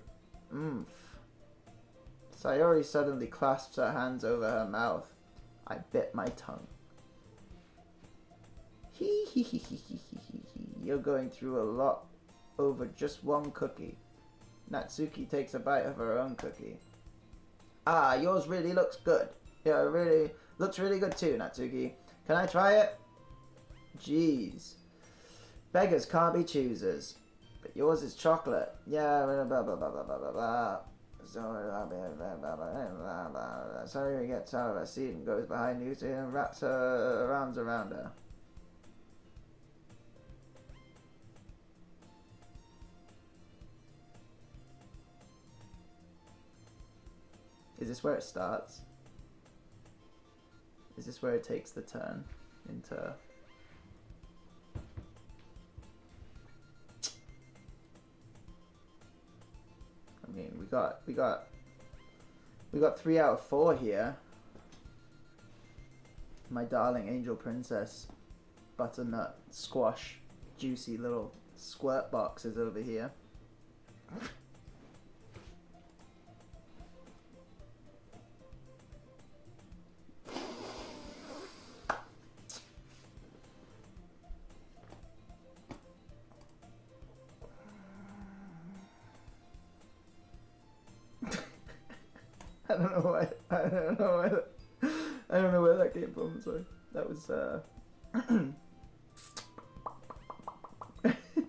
Sayori suddenly clasps her hands over her mouth. I bit my tongue. You're going through a lot over just one cookie. Natsuki takes a bite of her own cookie. Ah, yours really looks good. Yeah, really looks really good too, Natsuki. Can I try it? Jeez. Beggars can't be choosers. But yours is chocolate. Yeah, blah blah blah blah blah blah blah. Sorry, we gets out of her seat and goes behind Yuzu and wraps her arms around her. Is this where it starts? Is this where it takes the turn into... I mean, we got 3 out of 4 here. My darling angel princess, butternut, squash, juicy little squirt boxes over here. I don't know where that came from. Sorry, that was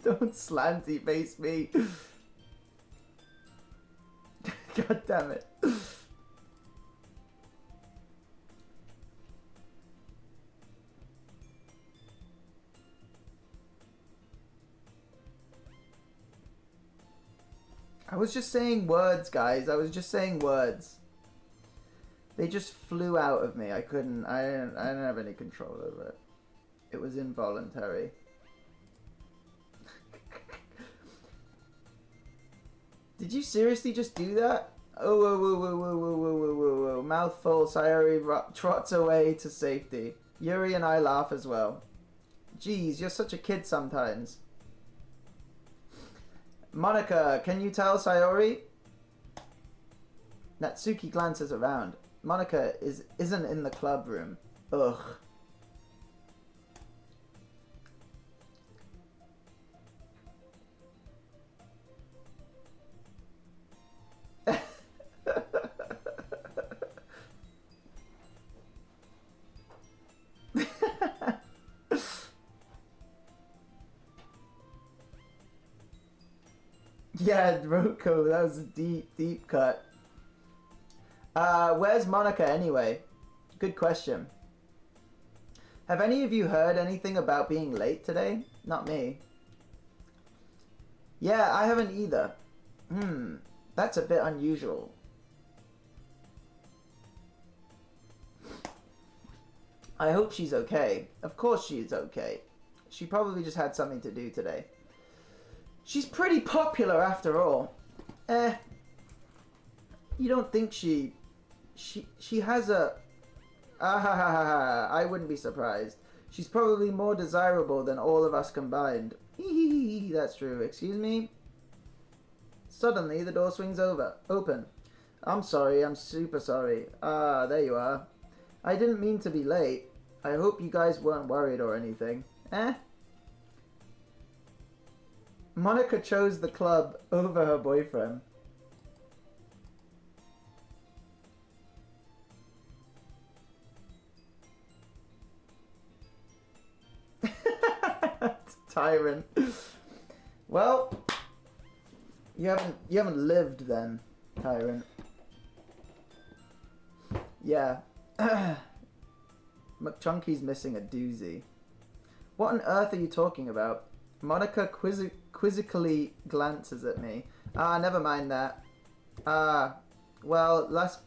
Don't slanty face me. God damn it. I was just saying words, guys. I was just saying words. They just flew out of me. I didn't have any control over it. It was involuntary. Did you seriously just do that? Oh, whoa, whoa, whoa, whoa, whoa, whoa, whoa, whoa, whoa. Mouthful, Sayori trots away to safety. Yuri and I laugh as well. Jeez, you're such a kid sometimes. Monica, can you tell Sayori? Natsuki glances around. Monica isn't in the club room. Ugh. Yeah, Roko, that was a deep, deep cut. Where's Monica anyway? Good question. Have any of you heard anything about being late today? Not me. Yeah, I haven't either. That's a bit unusual. I hope she's okay. Of course she's okay. She probably just had something to do today. She's pretty popular after all. You don't think she has a... I wouldn't be surprised. She's probably more desirable than all of us combined. That's true. Excuse me? Suddenly, the door swings open. I'm sorry. I'm super sorry. There you are. I didn't mean to be late. I hope you guys weren't worried or anything. Monica chose the club over her boyfriend. Tyrant. Well, you haven't lived then, Tyrant. Yeah. McChunky's missing a doozy. What on earth are you talking about? Monica quizzically glances at me. Never mind that. Well, last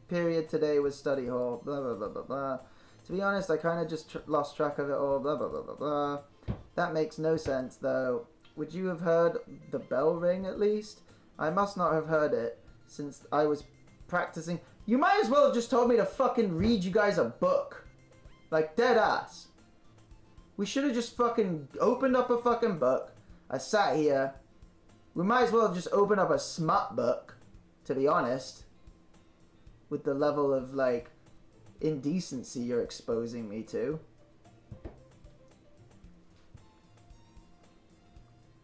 period today was study hall. Blah, blah, blah, blah, blah. To be honest, I kind of just lost track of it all. Blah, blah, blah, blah, blah. That makes no sense, though. Would you have heard the bell ring, at least? I must not have heard it, since I was practicing. You might as well have just told me to fucking read you guys a book. Like, dead ass. We should have just fucking opened up a fucking book. I sat here. We might as well have just opened up a smut book, to be honest. With the level of, like, indecency you're exposing me to.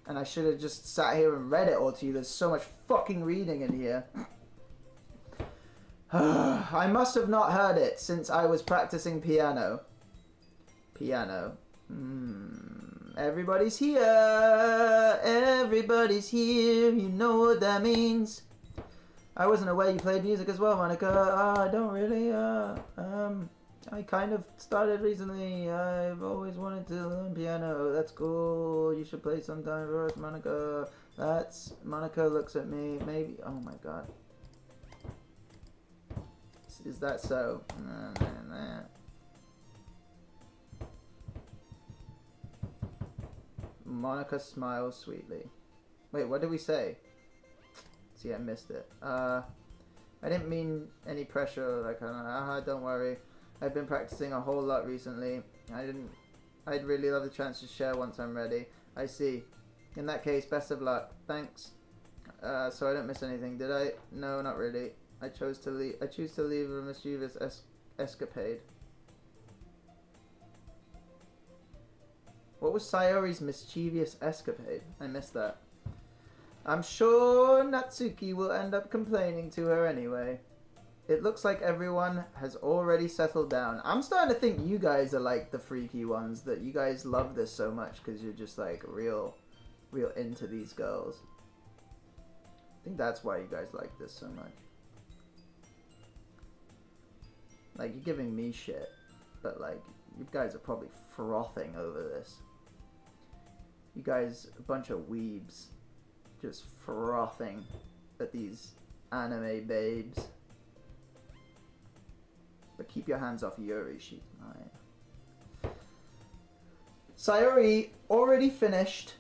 And I should have just sat here and read it all to you. There's so much fucking reading in here. I must have not heard it since I was practicing piano. Piano. Everybody's here. Everybody's here. You know what that means. I wasn't aware you played music as well, Monica. I don't really. I kind of started recently. I've always wanted to learn piano. That's cool. You should play sometime for us, Monica. Monica looks at me. Maybe. Oh my god. Is that so? Monica smiles sweetly. Wait, what did we say? See, I missed it. I didn't mean any pressure. Like, don't worry. I've been practicing a whole lot recently. I'd really love the chance to share once I'm ready. I see. In that case, best of luck. Thanks. So I don't miss anything, did I? No, not really. I choose to leave a mischievous escapade. What was Sayori's mischievous escapade? I missed that. I'm sure Natsuki will end up complaining to her anyway. It looks like everyone has already settled down. I'm starting to think you guys are like the freaky ones, that you guys love this so much because you're just like real into these girls. I think that's why you guys like this so much. Like, you're giving me shit, but like, you guys are probably frothing over this. You guys, a bunch of weebs, just frothing at these anime babes. But keep your hands off Yuri, she's mine. Sayori already finished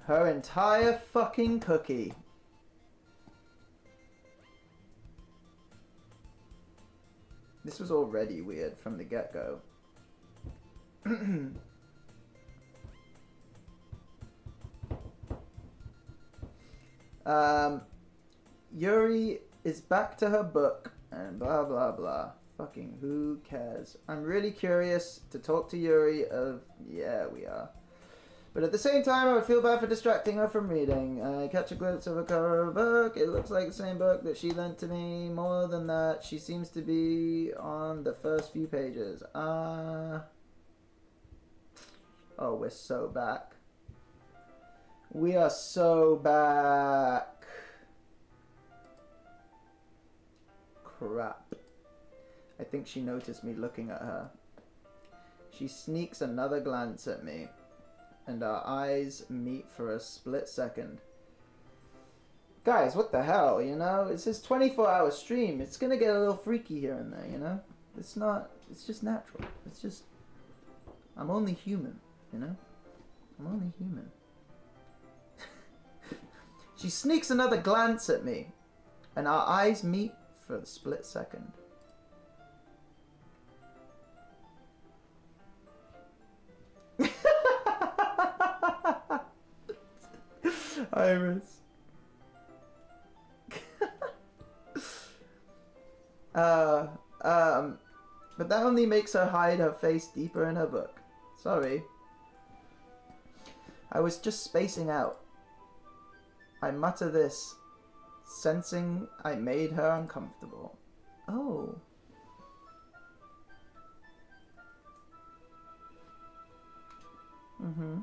her entire fucking cookie. This was already weird from the get-go. Yuri is back to her book and blah blah blah. Fucking who cares? I'm really curious to talk to Yuri of... Yeah, we are. But at the same time, I would feel bad for distracting her from reading. I catch a glimpse of a cover of a book. It looks like the same book that she lent to me. More than that, she seems to be on the first few pages. Oh, we're so back. We are so back. Crap. I think she noticed me looking at her. She sneaks another glance at me, and our eyes meet for a split second. Guys, what the hell, you know? It's his 24-hour stream. It's gonna get a little freaky here and there, you know? It's just natural. It's just... I'm only human, you know? I'm only human. She sneaks another glance at me, and our eyes meet for a split second. Iris. But that only makes her hide her face deeper in her book. Sorry. I was just spacing out. I mutter this, sensing I made her uncomfortable. Oh. Mm-hmm.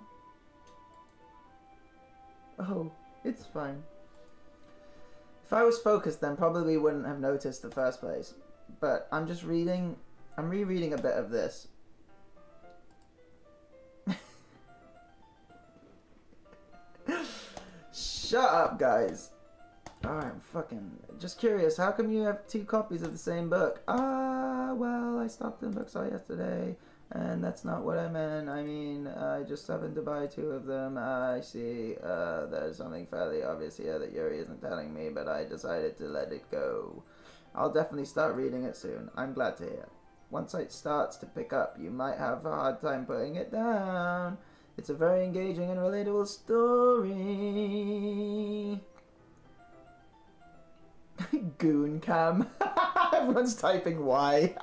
Oh, it's fine. If I was focused, then probably wouldn't have noticed the first place. But I'm just reading... I'm rereading a bit of this. Shut up, guys. I'm fucking... Just curious, how come you have 2 copies of the same book? Well, I stopped in bookstore yesterday. And that's not what I meant. I mean, I just happened to buy 2 of them. I see. There's something fairly obvious here that Yuri isn't telling me, but I decided to let it go. I'll definitely start reading it soon. I'm glad to hear. once it starts to pick up, you might have a hard time putting it down. It's a very engaging and relatable story. Goon cam. Everyone's typing Y.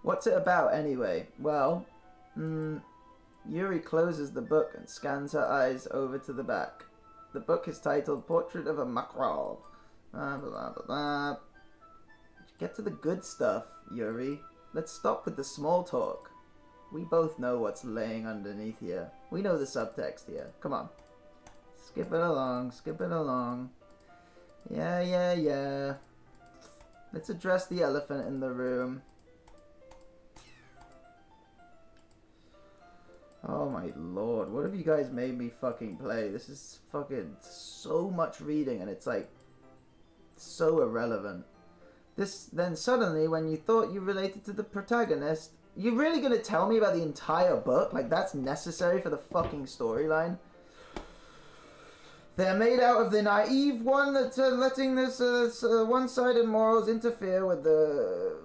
What's it about anyway? Well, Yuri closes the book and scans her eyes over to the back. The book is titled Portrait of a Macabre. Blah, blah, blah, blah. Get to the good stuff, Yuri. Let's stop with the small talk. We both know what's laying underneath here. We know the subtext here. Come on. Skip it along, skip it along. Yeah. Let's address the elephant in the room. Oh my lord, what have you guys made me fucking play? This is fucking so much reading and it's like so irrelevant. Then suddenly when you thought you related to the protagonist, you're really gonna tell me about the entire book? Like that's necessary for the fucking storyline? They're made out of the naive one that's letting this one-sided morals interfere with the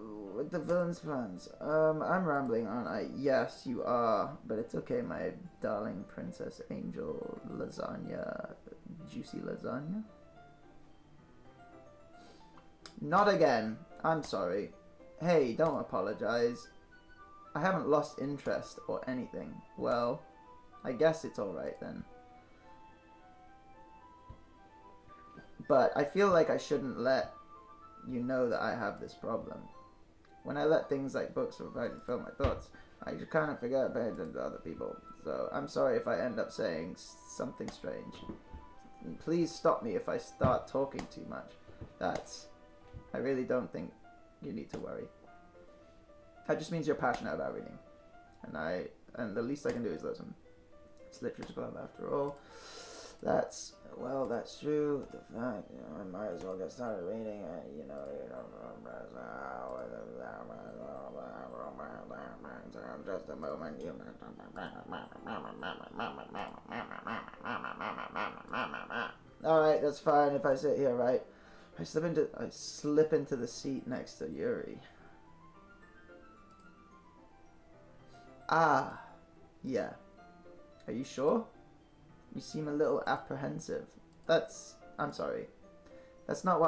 villain's plans. I'm rambling, aren't I? Yes, you are. But it's okay, my darling princess angel lasagna. Juicy lasagna? Not again. I'm sorry. Hey, don't apologize. I haven't lost interest or anything. Well, I guess it's alright then. But I feel like I shouldn't let you know that I have this problem. When I let things like books or writing fill my thoughts, I just kind of forget about them to other people. So I'm sorry if I end up saying something strange. Please stop me if I start talking too much. I really don't think you need to worry. That just means you're passionate about reading. And the least I can do is listen. It's literature club after all. That's true. The fact, I might as well get started reading. Just a moment. All right, that's fine if I sit here, right? I slip into the seat next to Yuri. Ah, yeah. Are you sure? You seem a little apprehensive. I'm sorry. That's not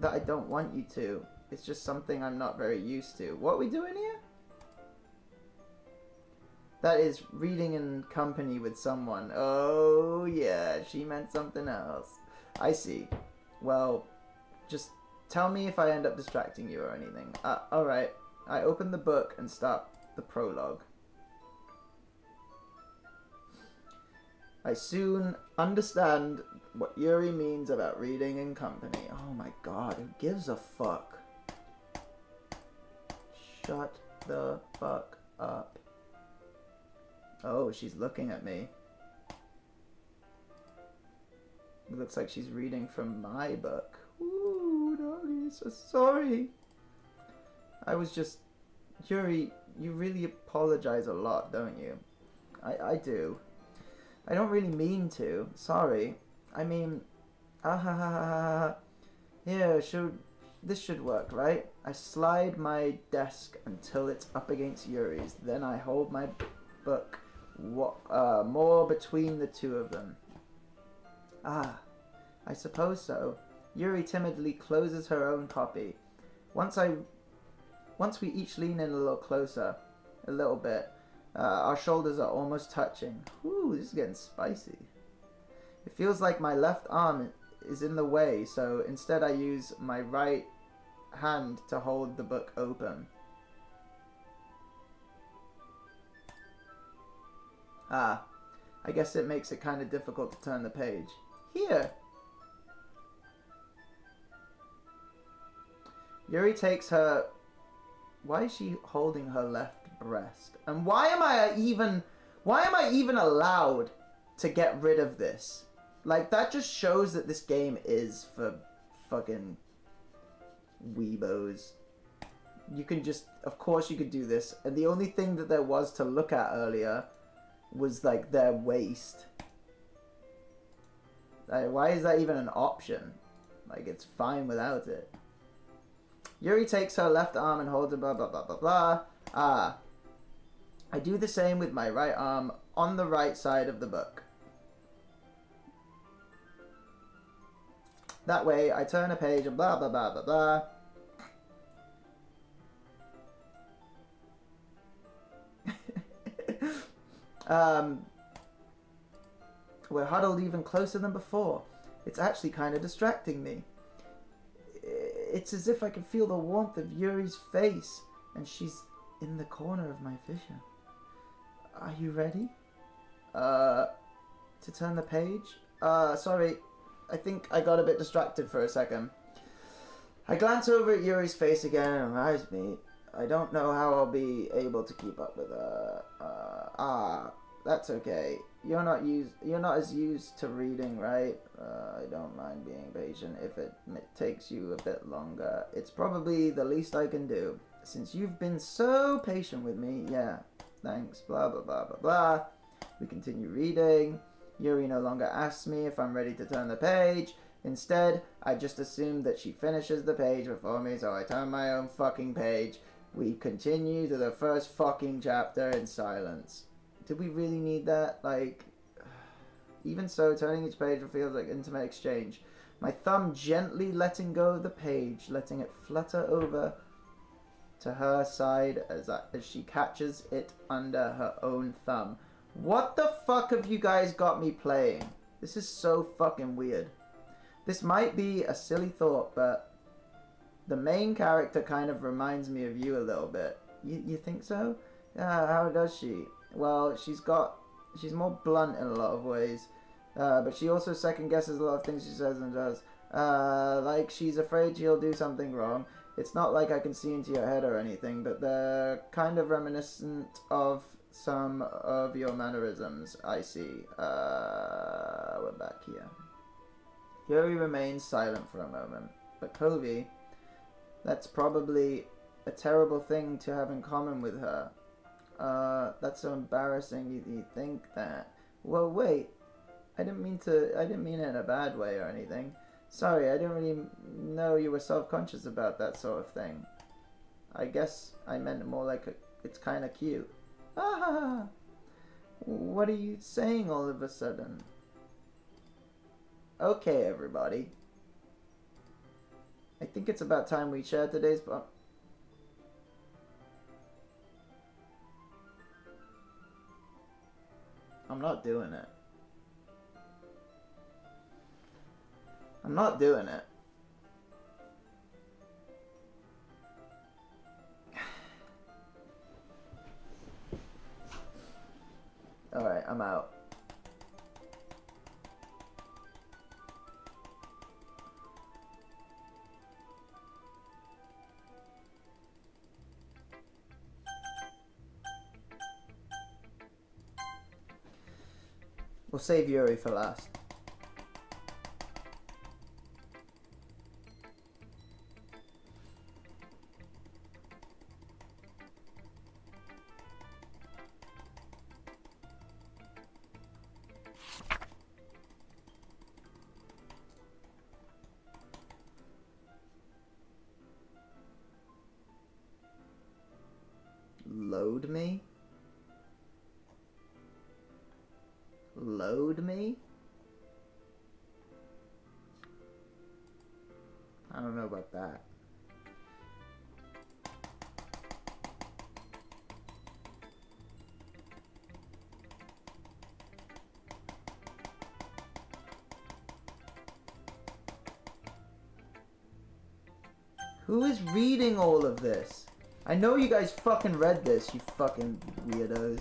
that I don't want you to. It's just something I'm not very used to. What are we doing here? That is reading in company with someone. Oh yeah, she meant something else. I see. Well, just tell me if I end up distracting you or anything. Alright. I open the book and start the prologue. I soon understand what Yuri means about reading in company. Oh my god, who gives a fuck? Shut the fuck up. Oh, she's looking at me. It looks like she's reading from my book. Ooh, Doki, so sorry. I was just... Yuri, you really apologize a lot, don't you? I do. I don't really mean to. Sorry. I mean... Here, this should work, right? I slide my desk until it's up against Yuri's. Then I hold my book more between the two of them. Ah, I suppose so. Yuri timidly closes her own copy. Once we each lean in a little closer, a little bit, our shoulders are almost touching. Ooh, this is getting spicy. It feels like my left arm is in the way, so instead I use my right hand to hold the book open. Ah, I guess it makes it kind of difficult to turn the page. Here! Yuri takes her... Why is she holding her left breast? And why am I even allowed to get rid of this? Like, that just shows that this game is for fucking weebos. You can just... Of course you could do this. And the only thing that there was to look at earlier was, like, their waist. Like, why is that even an option? Like, it's fine without it. Yuri takes her left arm and holds it, blah, blah, blah, blah, blah. Ah. I do the same with my right arm on the right side of the book. That way, I turn a page and blah, blah, blah, blah, blah. We're huddled even closer than before. It's actually kind of distracting me. It's as if I can feel the warmth of Yuri's face, and she's in the corner of my vision. Are you ready? To turn the page? Sorry. I think I got a bit distracted for a second. I glance over at Yuri's face again and reminds me, I don't know how I'll be able to keep up with her. That's okay. You're not as used to reading, right? I don't mind being patient if it takes you a bit longer. It's probably the least I can do. Since you've been so patient with me, yeah. Thanks, blah, blah, blah, blah, blah. We continue reading. Yuri no longer asks me if I'm ready to turn the page. Instead, I just assume that she finishes the page before me, so I turn my own fucking page. We continue to the first fucking chapter in silence. Did we really need that? Like, even so, turning each page feels like intimate exchange. My thumb gently letting go of the page, letting it flutter over to her side as she catches it under her own thumb. What the fuck have you guys got me playing? This is so fucking weird. This might be a silly thought, but the main character kind of reminds me of you a little bit. You think so? Yeah, how does she? Well, she's more blunt in a lot of ways. But she also second guesses a lot of things she says and does. Like she's afraid she'll do something wrong. It's not like I can see into your head or anything, but they're kind of reminiscent of some of your mannerisms, I see. We're back here. Yuri remains silent for a moment. But COVEY, that's probably a terrible thing to have in common with her. That's so embarrassing. You think that? Well, wait. I didn't mean it in a bad way or anything. Sorry, I didn't really know you were self-conscious about that sort of thing. I guess I meant more like it's kind of cute. Ah, what are you saying all of a sudden? Okay, everybody. I think it's about time we share today's book. I'm not doing it. I'm not doing it. Alright, I'm out. We'll save Yuri for last. Load me? Load me? I don't know about that. Who is reading all of this? I know you guys fucking read this, you fucking weirdos.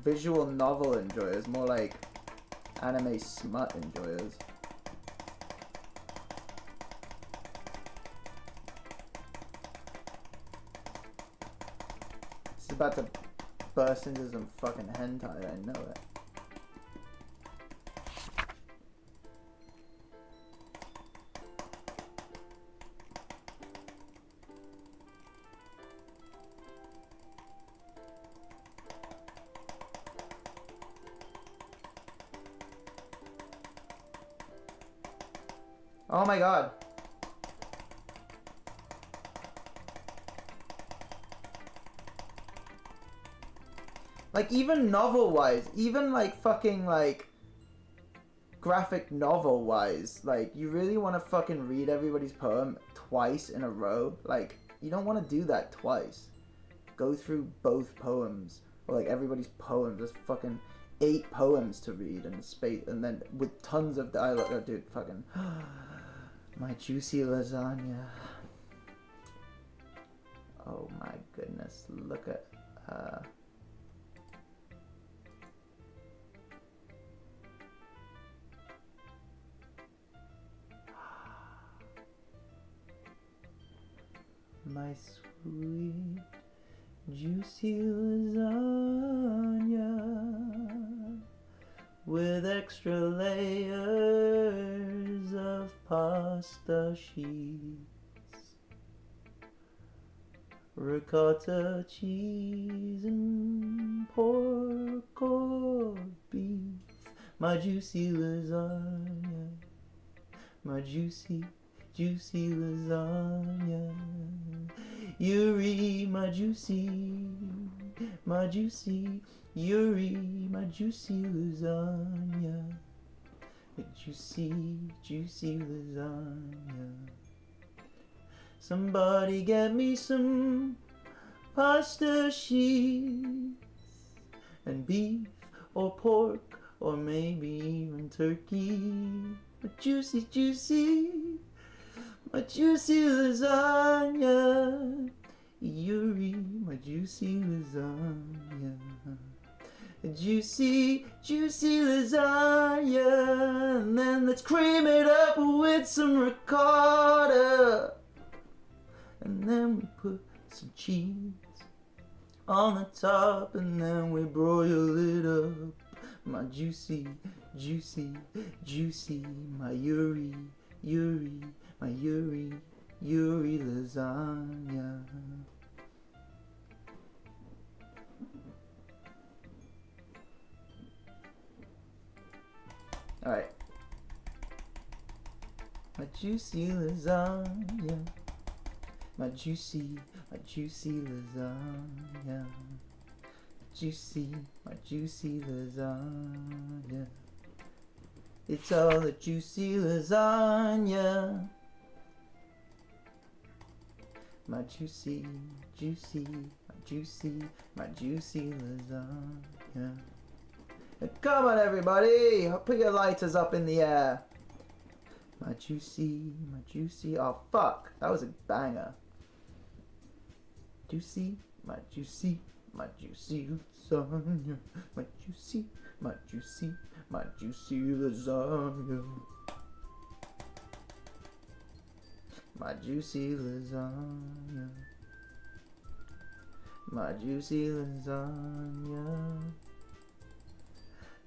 Visual novel enjoyers, more like anime smut enjoyers. It's about to burst into some fucking hentai, I know it. Oh my god. Like, even novel-wise, even, like, fucking, like, graphic novel-wise, like, you really want to fucking read everybody's poem twice in a row? Like, you don't want to do that twice. Go through both poems, or, like, everybody's poems. There's fucking 8 poems to read in space, and then with tons of dialogue. Oh, dude, fucking... My juicy lasagna. Oh my goodness, look at her. My sweet, juicy lasagna with extra layers of pasta sheets, ricotta cheese and pork or beef. My juicy lasagna, my juicy lasagna. Yuri, my juicy, Yuri, my juicy lasagna. Juicy lasagna. Somebody get me some pasta sheets and beef or pork or maybe even turkey. My juicy, my juicy lasagna. Yuri, my juicy lasagna. Juicy lasagna. And then let's cream it up with some ricotta. And then we put some cheese on the top. And then we broil it up. My juicy, my Yuri, my Yuri lasagna. Alright. My juicy lasagna. My juicy lasagna. My juicy lasagna. It's all a juicy lasagna. My juicy lasagna. Come on, everybody! Put your lighters up in the air. My juicy. Oh, fuck. That was a banger. Juicy, my juicy lasagna. My juicy lasagna. My juicy lasagna. My juicy lasagna.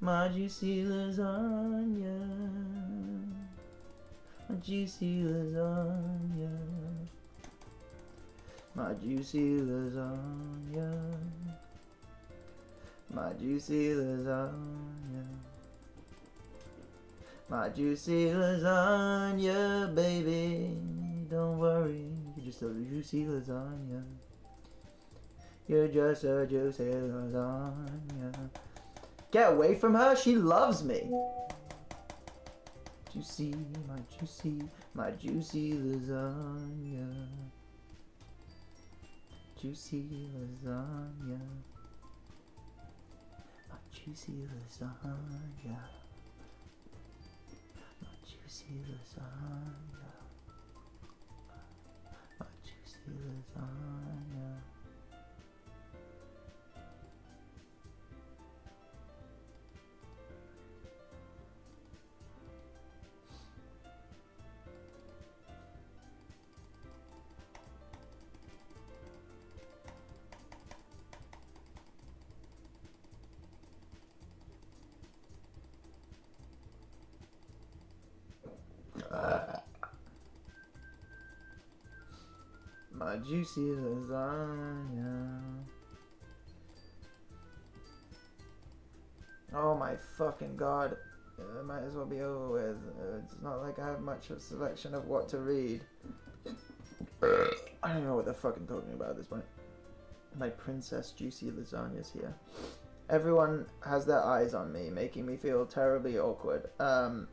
My juicy lasagna. My juicy lasagna. My juicy lasagna. My juicy lasagna. My juicy lasagna, baby. Don't worry, you're just a juicy lasagna. You're just a juicy lasagna. Get away from her, she loves me. Juicy, my juicy lasagna. Juicy lasagna. My juicy lasagna. My juicy lasagna. My juicy lasagna. My juicy lasagna. Oh my fucking god. It might as well be over with. It's not like I have much of a selection of what to read. I don't know what the fuck I'm talking about at this point. My princess juicy lasagna's here. Everyone has their eyes on me, making me feel terribly awkward. I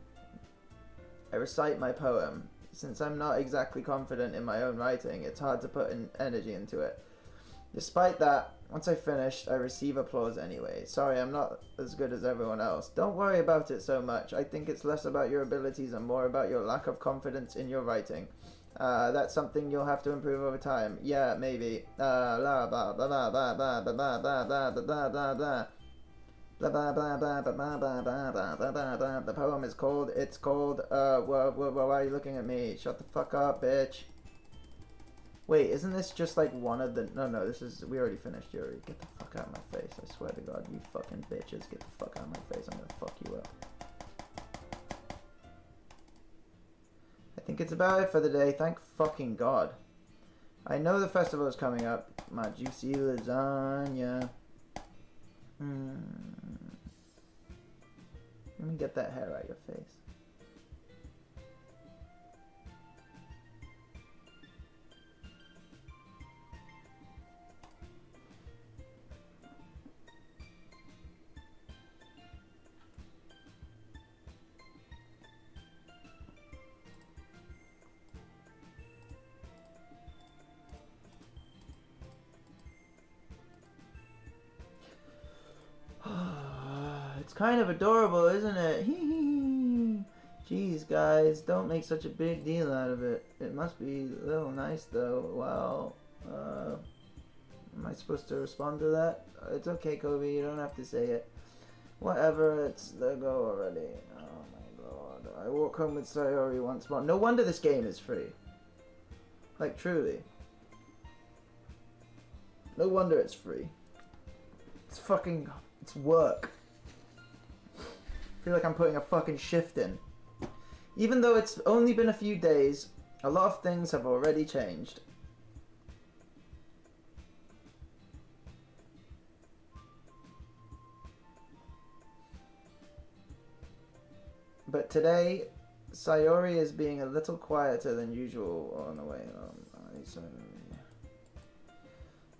recite my poem. Since I'm not exactly confident in my own writing, it's hard to put in energy into it. Despite that, once I finished, I receive applause anyway. Sorry, I'm not as good as everyone else. Don't worry about it so much. I think it's less about your abilities and more about your lack of confidence in your writing. That's something you'll have to improve over time. Yeah, maybe. Blah blah blah blah blah blah blah blah blah blah blah blah blah. The poem is called, why are you looking at me? Shut the fuck up, bitch. Wait, isn't this just like one of the, no, this is, we already finished, Yuri. Get the fuck out of my face, I swear to God, you fucking bitches, get the fuck out of my face, I'm gonna fuck you up. I think it's about it for the day, thank fucking God. I know the festival is coming up, my juicy lasagna. Let me get that hair out of your face. It's kind of adorable, isn't it? Jeez, guys, don't make such a big deal out of it. It must be a little nice, though. Wow. Am I supposed to respond to that? It's okay, COVEY, you don't have to say it. Whatever, it's the go already. Oh my God. I walk home with Sayori once more. No wonder this game is free. Like, truly. No wonder it's free. It's fucking... it's work. I feel like I'm putting a fucking shift in. Even though it's only been a few days, a lot of things have already changed. But today, Sayori is being a little quieter than usual on the way home.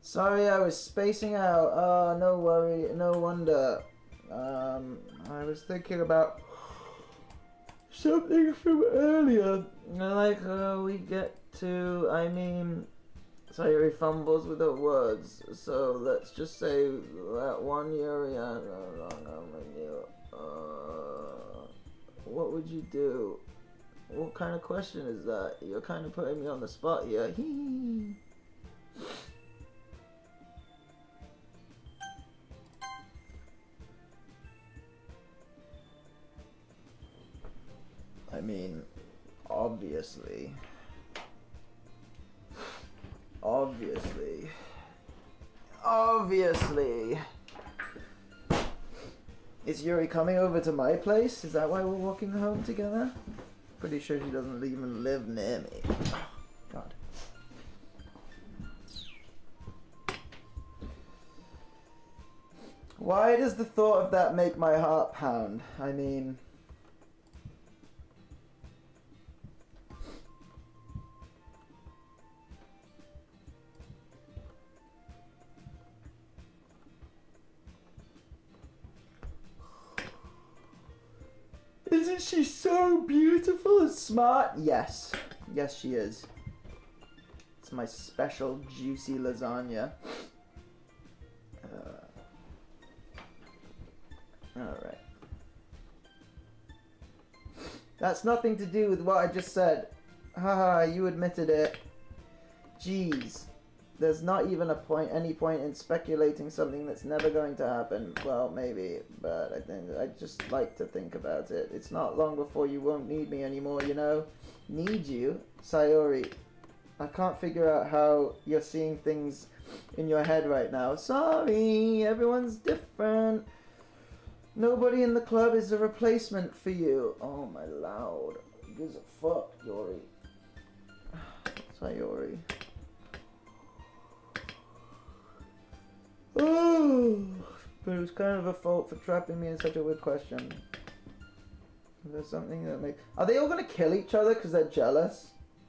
Sorry, I was spacing out. Oh, no worry, no wonder. I was thinking about something from earlier. Like, we get to, Sayori fumbles with her words. So let's just say that one Yuri, what would you do? What kind of question is that? You're kind of putting me on the spot here. I mean, obviously. Is Yuri coming over to my place? Is that why we're walking home together? Pretty sure she doesn't even live near me. Oh, God. Why does the thought of that make my heart pound? I mean... Isn't she so beautiful and smart? Yes. Yes, she is. It's my special juicy lasagna. Alright. That's nothing to do with what I just said. Haha, you admitted it. Jeez. There's not even any point in speculating something that's never going to happen. Well, maybe, but I think I just like to think about it. It's not long before you won't need me anymore, you know? Need you? Sayori, I can't figure out how you're seeing things in your head right now. Sorry, everyone's different. Nobody in the club is a replacement for you. Oh my loud. Who gives a fuck, Yori? Sayori. Oh, but it was kind of a fault for trapping me in such a weird question. There's something that makes... Are they all gonna kill each other because they're jealous?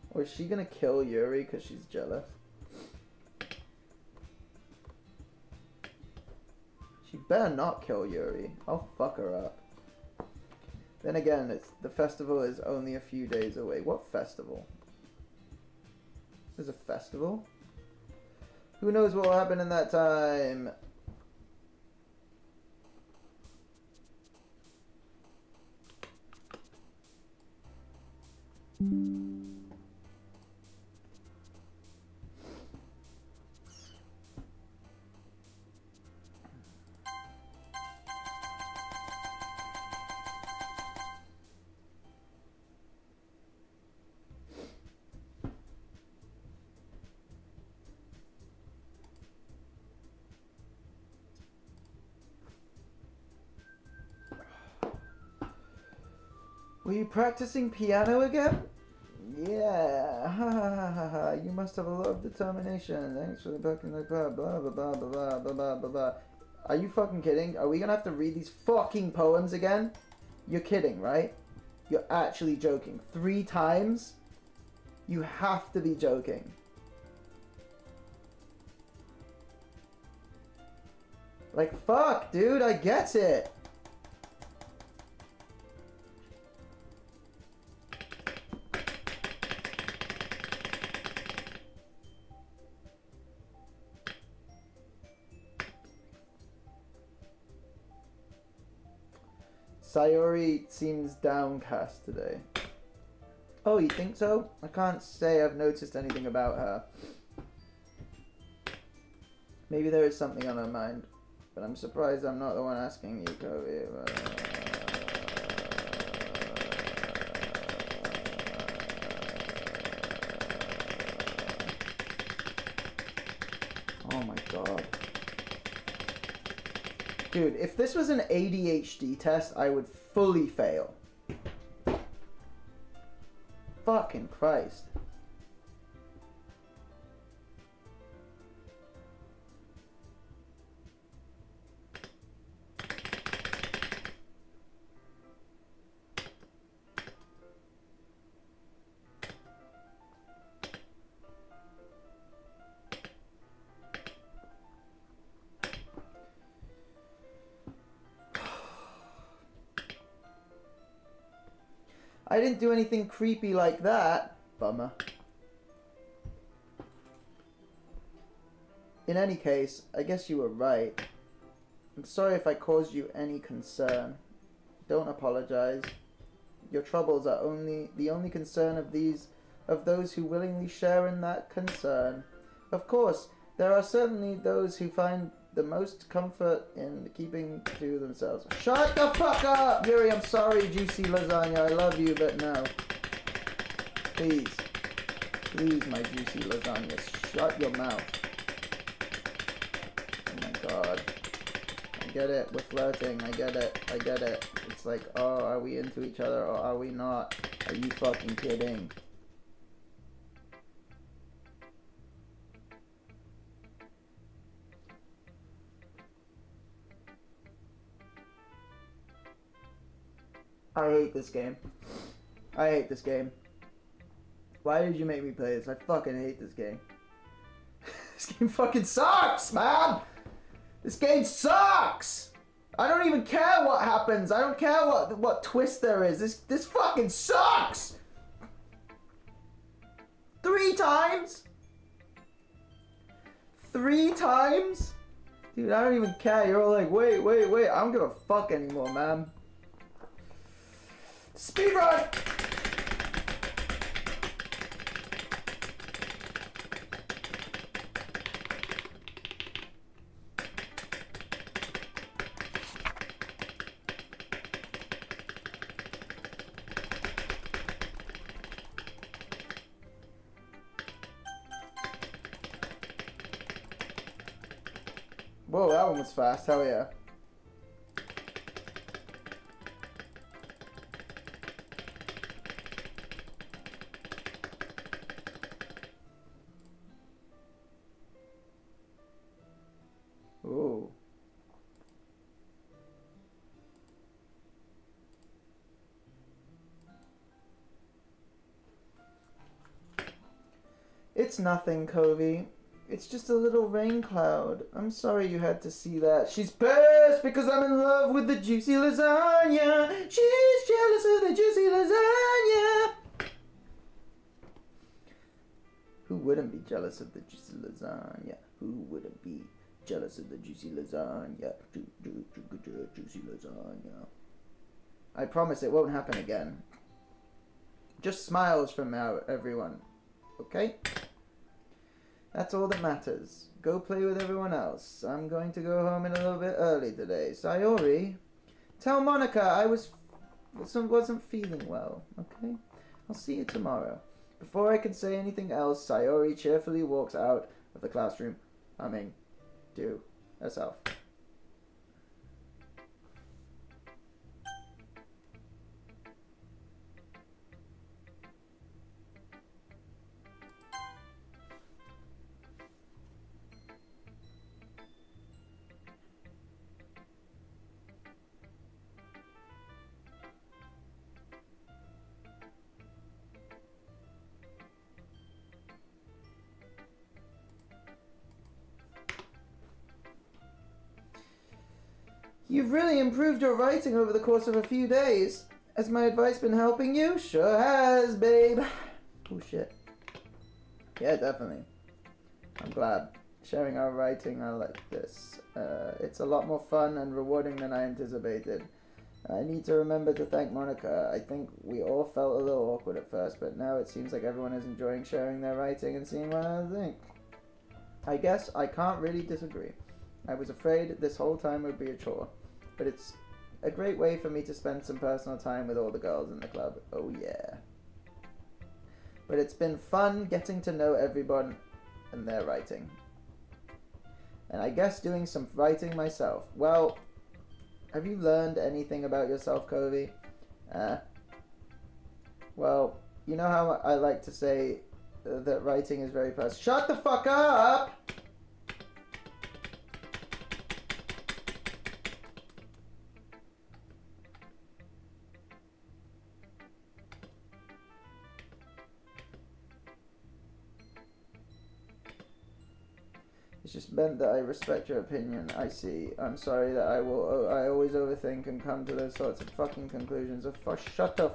Or is she gonna kill Yuri because she's jealous? She better not kill Yuri. I'll fuck her up. Then again, the festival is only a few days away. What festival? There's a festival? Who knows what will happen in that time? Were you practicing piano again? Yeah. Ha ha ha ha ha. You must have a lot of determination. Thanks for the backing the club. Blah blah blah blah blah blah blah blah blah. Are you fucking kidding? Are we gonna have to read these fucking poems again? You're kidding, right? You're actually joking. 3 times? You have to be joking. Like, fuck, dude, I get it. Sayori seems downcast today. Oh, you think so? I can't say I've noticed anything about her. Maybe there is something on her mind, but I'm surprised I'm not the one asking you, COVEY. Oh my god. Dude, if this was an ADHD test, I would fully fail. Fucking Christ. I didn't do anything creepy like that. Bummer. In any case, I guess you were right. I'm sorry if I caused you any concern. Don't apologize. Your troubles are the only concern of those who willingly share in that concern. Of course, there are certainly those who find the most comfort in keeping to themselves. Shut the fuck up! Yuri, I'm sorry, juicy lasagna. I love you, but no. Please. Please, my juicy lasagna. Shut your mouth. Oh my god. I get it. We're flirting. I get it. I get it. It's like, oh, are we into each other or are we not? Are you fucking kidding? I hate this game. I hate this game. Why did you make me play this? I fucking hate this game. This game fucking sucks, man! This game sucks! I don't even care what happens. I don't care what twist there is. This fucking sucks! 3 times? 3 times? Dude, I don't even care. You're all like, wait. I don't give a fuck anymore, man. Speedrun! Whoa, that one was fast. Hell yeah. Ooh. It's nothing, Covey. It's just a little rain cloud. I'm sorry you had to see that. She's pissed because I'm in love with the juicy lasagna. She's jealous of the juicy lasagna. Who wouldn't be jealous of the juicy lasagna? Who wouldn't be jealous of the juicy lasagna? Juicy lasagna. I promise it won't happen again. Just smiles from now, everyone. Okay? That's all that matters. Go play with everyone else. I'm going to go home in a little bit early today. Sayori, tell Monica I wasn't feeling well. Okay? I'll see you tomorrow. Before I can say anything else, Sayori cheerfully walks out of the classroom, humming to herself. You've really improved your writing over the course of a few days. Has my advice been helping you? Sure has, babe. Oh, shit. Yeah, definitely. I'm glad. Sharing our writing, I like this. It's a lot more fun and rewarding than I anticipated. I need to remember to thank Monica. I think we all felt a little awkward at first, but now it seems like everyone is enjoying sharing their writing and seeing what I think. I guess I can't really disagree. I was afraid this whole time would be a chore, but it's a great way for me to spend some personal time with all the girls in the club. Oh yeah. But it's been fun getting to know everyone and their writing. And I guess doing some writing myself. Well, have you learned anything about yourself, Covey? Well, you know how I like to say that writing is very personal. Shut the fuck up! It's just meant that I respect your opinion. I see. I'm sorry that I always overthink and come to those sorts of fucking conclusions. Shut the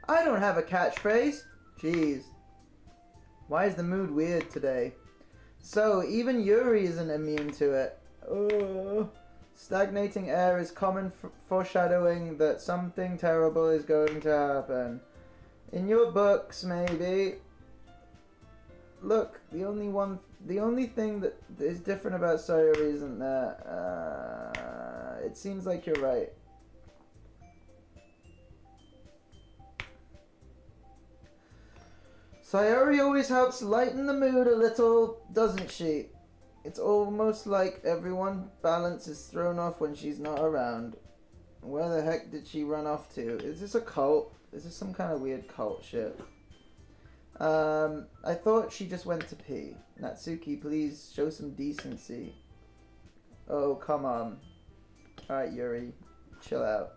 I don't have a catchphrase. Jeez. Why is the mood weird today? So, even Yuri isn't immune to it. Stagnating air is common foreshadowing that something terrible is going to happen. In your books, maybe. Look, the only thing that is different about Sayori isn't that. It seems like you're right. Sayori always helps lighten the mood a little, doesn't she? It's almost like everyone's balance is thrown off when she's not around. Where the heck did she run off to? Is this a cult? Is this some kind of weird cult shit? I thought she just went to pee. Natsuki, please show some decency. Oh, come on. Alright, Yuri. Chill out.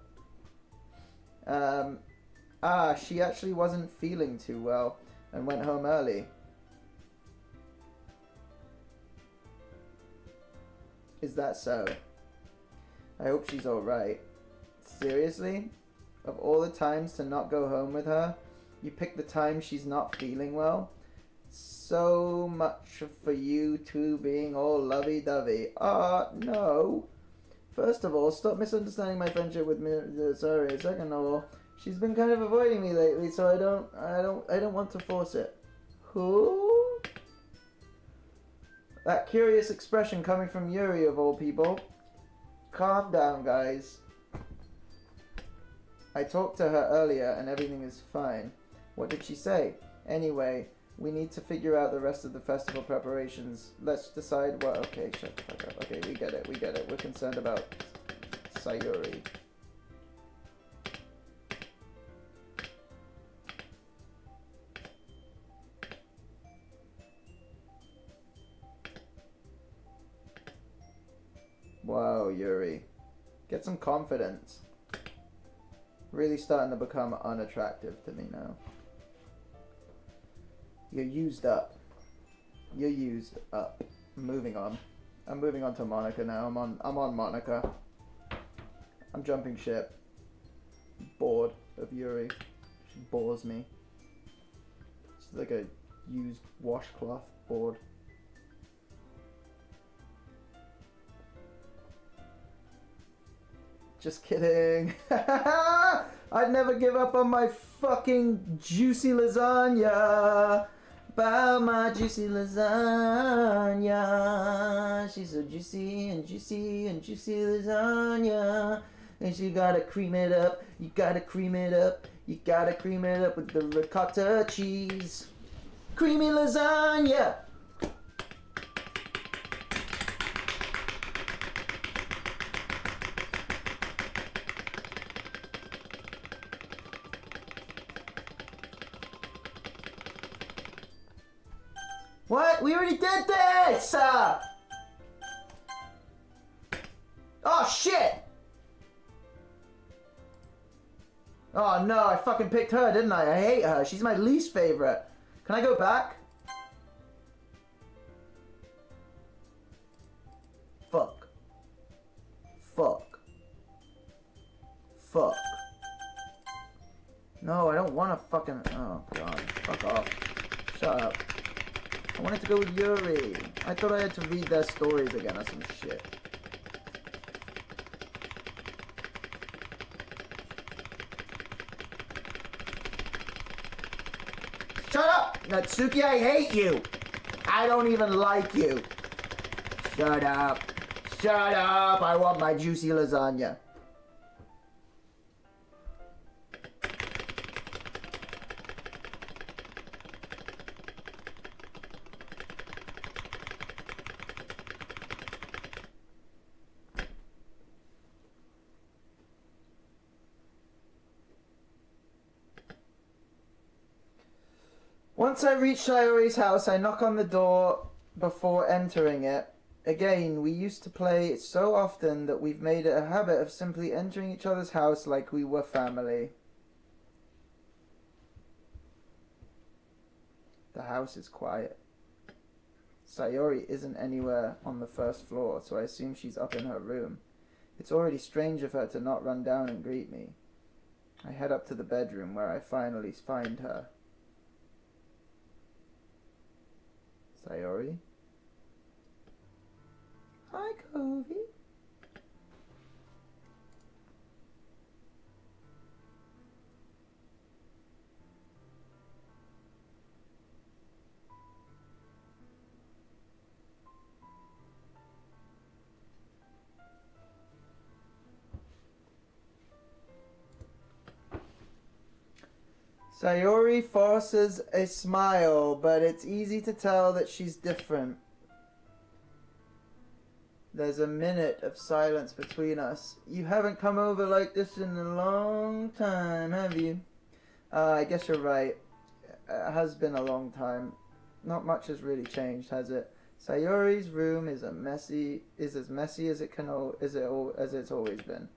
She actually wasn't feeling too well and went home early. Is that so? I hope she's alright. Seriously? Of all the times to not go home with her, you pick the time she's not feeling well? So much for you two being all lovey-dovey. No. First of all, stop misunderstanding my friendship with Sorry. Second of all, she's been kind of avoiding me lately, so I don't want to force it. Who? That curious expression coming from Yuri of all people. Calm down, guys. I talked to her earlier and everything is fine. What did she say? Anyway, we need to figure out the rest of the festival preparations. Let's decide what... Okay, shut the fuck up. Okay, we get it. We're concerned about Sayuri. Wow, Yuri. Get some confidence. Really starting to become unattractive to me now. You're used up. You're used up. Moving on. I'm moving on to Monica now. I'm on Monica. I'm jumping ship. Bored of Yuri. She bores me. She's like a used washcloth. Bored. Just kidding. I'd never give up on my fucking juicy lasagna. About my juicy lasagna. She's so juicy and juicy and juicy lasagna. And you gotta cream it up. You gotta cream it up. You gotta cream it up with the ricotta cheese. Creamy lasagna. What? We already did this! Oh, shit! Oh, no, I fucking picked her, didn't I? I hate her. She's my least favorite. Can I go back? Fuck. Fuck. Fuck. No, I don't want to fucking... Oh, God. Fuck off. Shut up. I wanted to go with Yuri. I thought I had to read their stories again or some shit. Shut up! Natsuki, I hate you! I don't even like you. Shut up. Shut up! I want my juicy lasagna. Once I reach Sayori's house, I knock on the door before entering it. Again, we used to play so often that we've made it a habit of simply entering each other's house like we were family. The house is quiet. Sayori isn't anywhere on the first floor, so I assume she's up in her room. It's already strange of her to not run down and greet me. I head up to the bedroom where I finally find her. Sayori? Hi, COVEY. Sayori forces a smile, but it's easy to tell that she's different. There's a minute of silence between us. You haven't come over like this in a long time, have you? I guess you're right. It has been a long time. Not much has really changed, has it? Sayori's room is as messy as it's always been.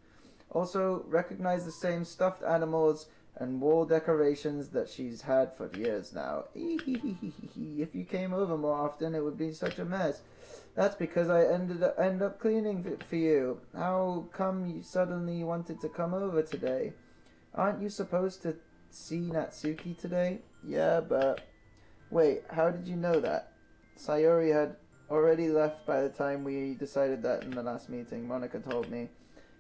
Also, recognize the same stuffed animals and wall decorations that she's had for years now. If you came over more often, it would be such a mess. That's because I end up cleaning it for you. How come you suddenly wanted to come over today? Aren't you supposed to see Natsuki today? Yeah, but... Wait, how did you know that? Sayori had already left by the time we decided that in the last meeting, Monica told me.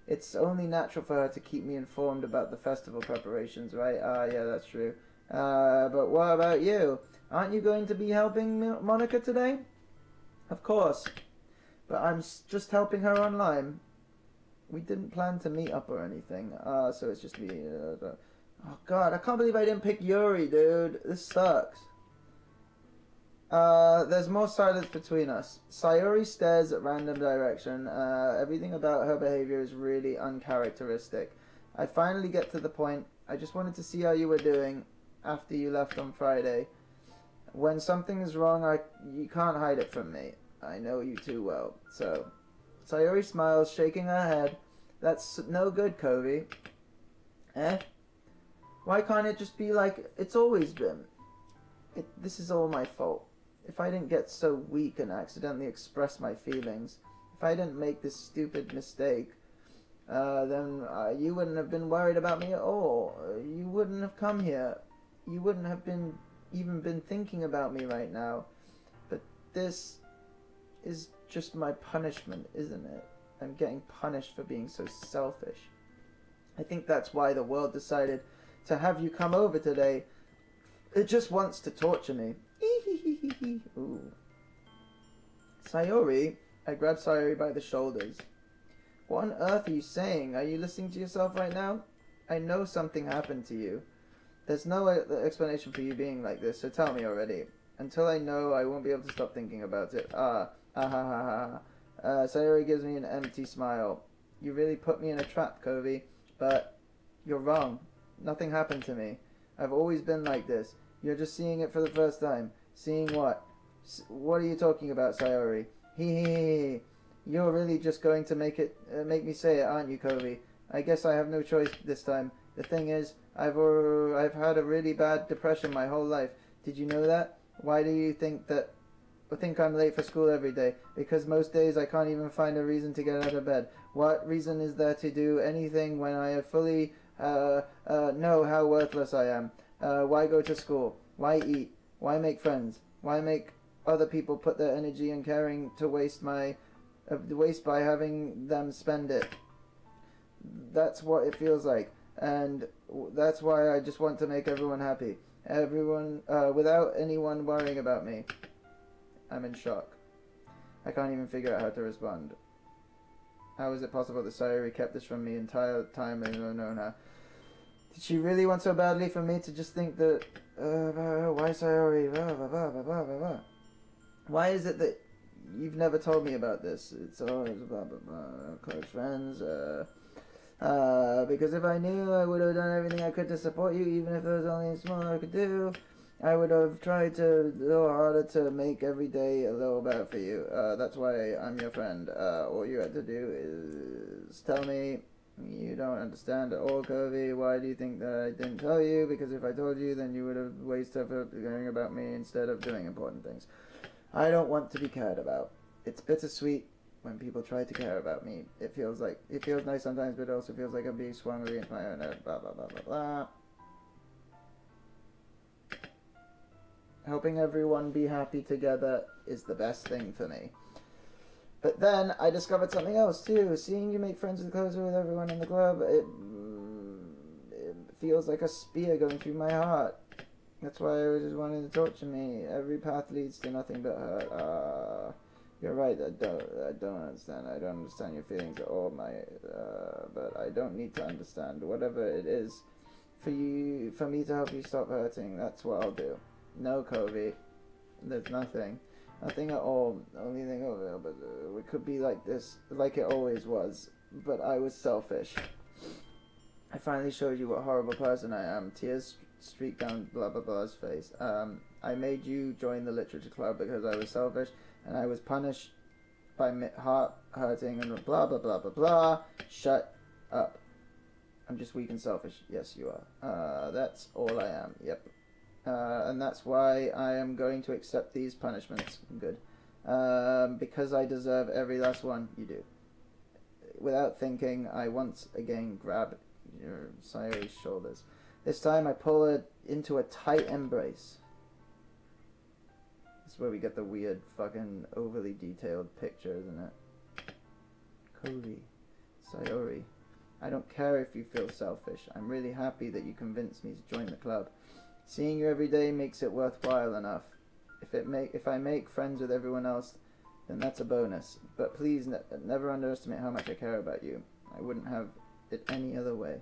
It's only natural for her to keep me informed about the festival preparations, right? Yeah, that's true. But what about you? Aren't you going to be helping Monica today? Of course. But I'm just helping her online. We didn't plan to meet up or anything. So it's just me. Oh god, I can't believe I didn't pick Yuri, dude. This sucks. There's more silence between us. Sayori stares at random direction. Everything about her behavior is really uncharacteristic. I finally get to the point. I just wanted to see how you were doing after you left on Friday. When something is wrong, you can't hide it from me. I know you too well. So, Sayori smiles, shaking her head. That's no good, COVEY. Eh? Why can't it just be like it's always been? This is all my fault. If I didn't get so weak and accidentally express my feelings, if I didn't make this stupid mistake, then you wouldn't have been worried about me at all. You wouldn't have come here. You wouldn't have even been thinking about me right now. But this is just my punishment, isn't it? I'm getting punished for being so selfish. I think that's why the world decided to have you come over today. It just wants to torture me. Ooh. Sayori, I grab Sayori by the shoulders. What on earth are you saying? Are you listening to yourself right now? I know something happened to you. There's no explanation for you being like this, so tell me already. Until I know, I won't be able to stop thinking about it. Sayori gives me an empty smile. You really put me in a trap, COVEY, but you're wrong. Nothing happened to me. I've always been like this. You're just seeing it for the first time. Seeing what? What are you talking about, Sayori? Hee. You're really just going to make me say it, aren't you, COVEY? I guess I have no choice this time. The thing is, I've had a really bad depression my whole life. Did you know that? Why do you think I'm late for school every day? Because most days I can't even find a reason to get out of bed. What reason is there to do anything when I fully know how worthless I am? Why go to school? Why eat? Why make friends? Why make other people put their energy and caring to waste by having them spend it? That's what it feels like, and that's why I just want to make everyone happy. Everyone, without anyone worrying about me. I'm in shock. I can't even figure out how to respond. How is it possible that Sayori kept this from me the entire time I've known her? Did she really want so badly for me to just think that, why Sayori, blah, blah, blah, blah, blah, blah, blah. Why is it that you've never told me about this? It's always blah, blah, blah, close friends, because if I knew, I would have done everything I could to support you, even if there was only a small I could do. I would have tried to a little harder to make every day a little better for you. That's why I'm your friend. All you had to do is tell me. You don't understand at all, COVEY. Why do you think that I didn't tell you? Because if I told you, then you would have wasted effort caring about me instead of doing important things. I don't want to be cared about. It's bittersweet when people try to care about me. It feels nice sometimes, but it also feels like I'm being swung against my own head. Blah, blah, blah, blah, blah. Helping everyone be happy together is the best thing for me. But then I discovered something else too. Seeing you make friends closer with everyone in the club, it feels like a spear going through my heart. That's why I was just wanting to torture me. Every path leads to nothing but hurt. You're right. I don't understand. I don't understand your feelings at all, but I don't need to understand. Whatever it is, for me to help you stop hurting, that's what I'll do. No, COVEY. There's nothing. Nothing at all. The only thing over there, but it could be like this, like it always was. But I was selfish. I finally showed you what a horrible person I am. Tears streaked down blah blah blah's face. I made you join the literature club because I was selfish, and I was punished by heart hurting and blah blah blah blah blah. Shut up. I'm just weak and selfish. Yes, you are. That's all I am. Yep. And that's why I am going to accept these punishments. Good. Because I deserve every last one you do. Without thinking, I once again grab your Sayori's shoulders. This time I pull her into a tight embrace. This is where we get the weird fucking overly detailed picture, isn't it? COVEY. Sayori. I don't care if you feel selfish. I'm really happy that you convinced me to join the club. Seeing you every day makes it worthwhile enough. If I make friends with everyone else, then that's a bonus. But please never underestimate how much I care about you. I wouldn't have it any other way.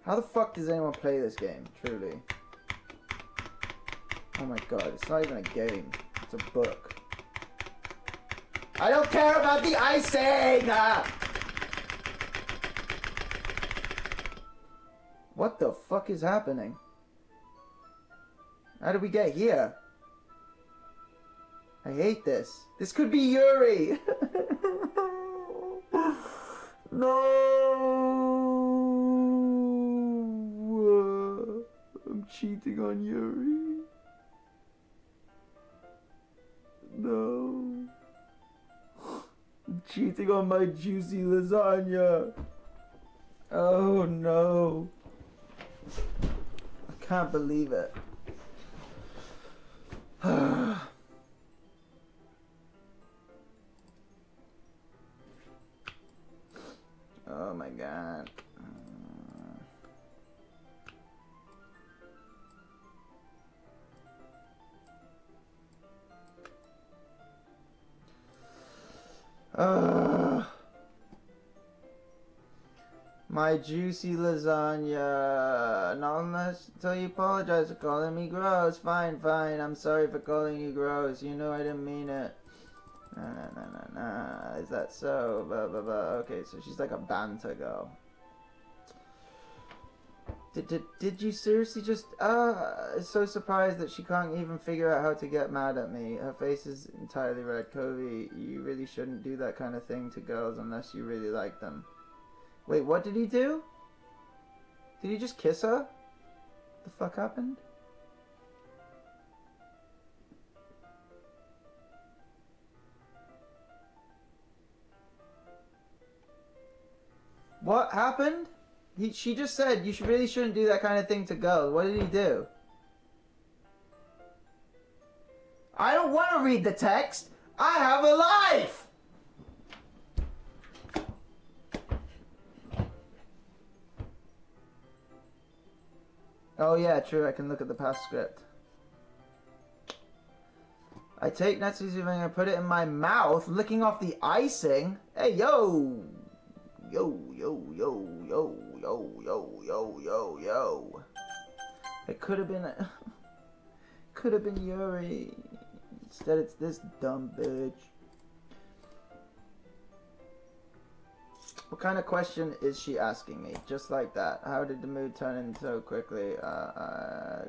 How the fuck does anyone play this game, truly? Oh my god, it's not even a game. It's a book. I don't care about the icing! What the fuck is happening? How did we get here? I hate this. This could be Yuri! No! I'm cheating on Yuri. No. I'm cheating on my juicy lasagna. Oh no. I can't believe it. Oh my god. My juicy lasagna. Not until you apologize for calling me gross. Fine, fine. I'm sorry for calling you gross. You know I didn't mean it. Nah. Is that so? Blah, blah, blah. Okay, so she's like a banter girl. Did you seriously just... so surprised that she can't even figure out how to get mad at me. Her face is entirely red. Covey, you really shouldn't do that kind of thing to girls unless you really like them. Wait, what did he do? Did he just kiss her? What the fuck happened? What happened? She just said you really shouldn't do that kind of thing to girls. What did he do? I don't want to read the text. I have a life! Oh yeah, true, I can look at the past script. I take Natsu's and I put it in my mouth, licking off the icing. Hey, yo! Yo. It could have been Yuri. Instead it's this dumb bitch. What kind of question is she asking me? Just like that. How did the mood turn in so quickly? Guys, I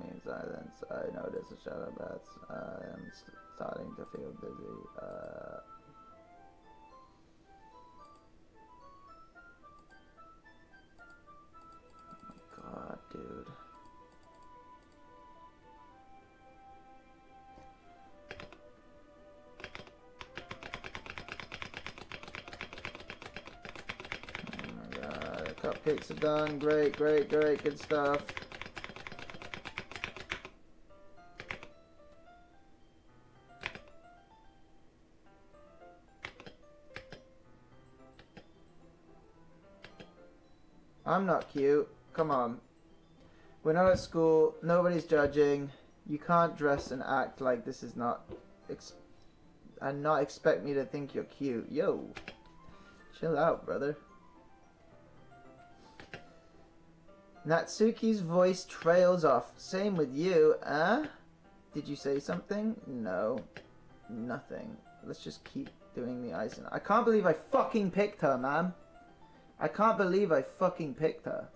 mean silence. I noticed a shadow bats. I am starting to feel busy. God, dude. Oh my god, the cupcakes are done. Great, good stuff. I'm not cute. Come on. We're not at school. Nobody's judging. You can't dress and act like this is not... and not expect me to think you're cute. Yo. Chill out, brother. Natsuki's voice trails off. Same with you, huh? Did you say something? No. Nothing. Let's just keep doing the icing. I can't believe I fucking picked her, man. I can't believe I fucking picked her.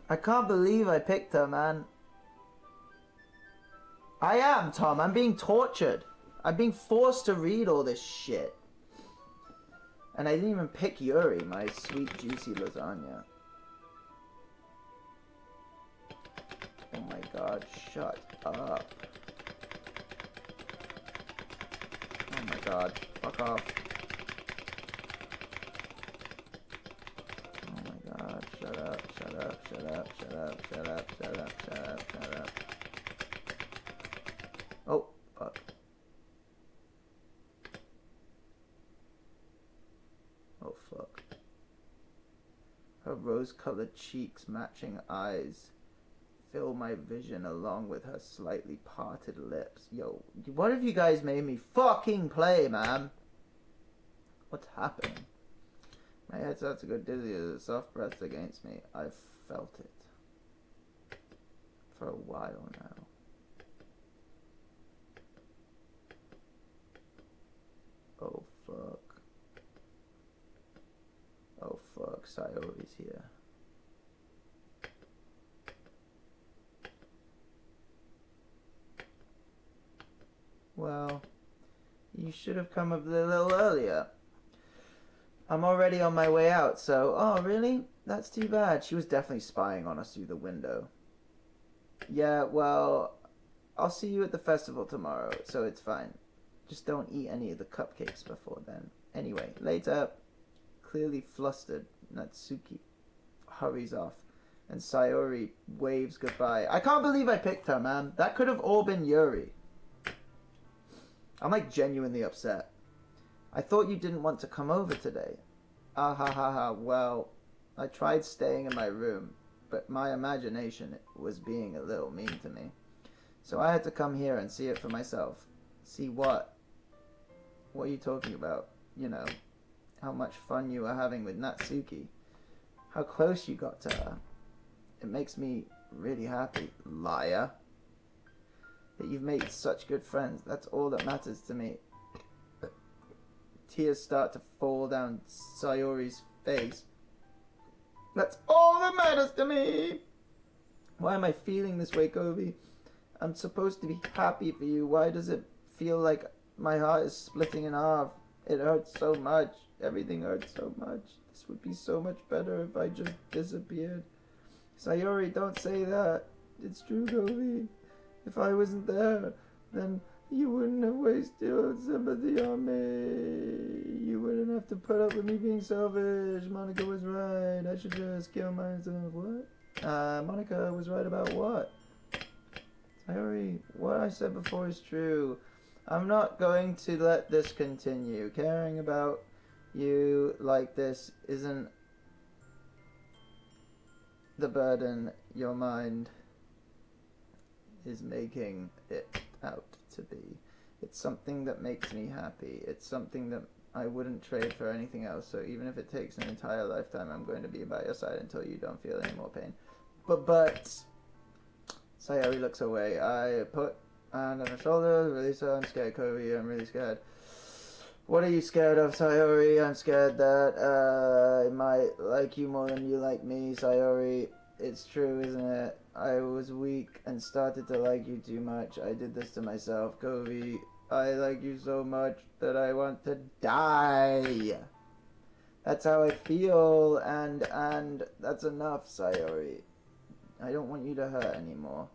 I can't believe I picked her, man. I am, Tom. I'm being tortured. I'm being forced to read all this shit. And I didn't even pick Yuri, my sweet, juicy lasagna. Oh my god, shut up. Oh my god, fuck off. Oh my god, shut up. Oh, fuck. Oh, fuck. Her rose-colored cheeks, matching eyes. fill my vision along with her slightly parted lips. Yo, what have you guys made me fucking play, man? What's happening? My head starts to go dizzy as a soft breath against me. I've felt it for a while now. Oh fuck. Oh fuck, Sayori's here. Well, you should have come a little earlier. I'm already on my way out, so... Oh, really? That's too bad. She was definitely spying on us through the window. Yeah, well, I'll see you at the festival tomorrow, so it's fine. Just don't eat any of the cupcakes before then. Anyway, later. Clearly flustered, Natsuki hurries off, and Sayori waves goodbye. I can't believe I picked her, man. That could have all been Yuri. I'm like genuinely upset. I thought you didn't want to come over today. Ah ha ha ha. Well, I tried staying in my room, but my imagination was being a little mean to me. So I had to come here and see it for myself. See what? What are you talking about? You know, how much fun you were having with Natsuki. How close you got to her. It makes me really happy, liar. That you've made such good friends. That's all that matters to me. Tears start to fall down Sayori's face. That's all that matters to me! Why am I feeling this way, COVEY? I'm supposed to be happy for you. Why does it feel like my heart is splitting in half? It hurts so much. Everything hurts so much. This would be so much better if I just disappeared. Sayori, don't say that. It's true, COVEY. If I wasn't there, then you wouldn't have wasted your sympathy on me. You wouldn't have to put up with me being selfish. Monica was right. I should just kill myself. What? Monica was right about what? Sayori, what I said before is true. I'm not going to let this continue. Caring about you like this isn't the burden your mind is making it out to be. It's something that makes me happy. It's something that I wouldn't trade for anything else. So even if it takes an entire lifetime, I'm going to be by your side until you don't feel any more pain. But Sayori looks away. I put a hand on her shoulder. Release her. I'm scared, COVEY. I'm really scared. What are you scared of, Sayori? I'm scared that I might like you more than you like me, Sayori. It's true, isn't it? I was weak and started to like you too much. I did this to myself, COVEY. I like you so much that I want to die. That's how I feel, and that's enough, Sayori. I don't want you to hurt anymore.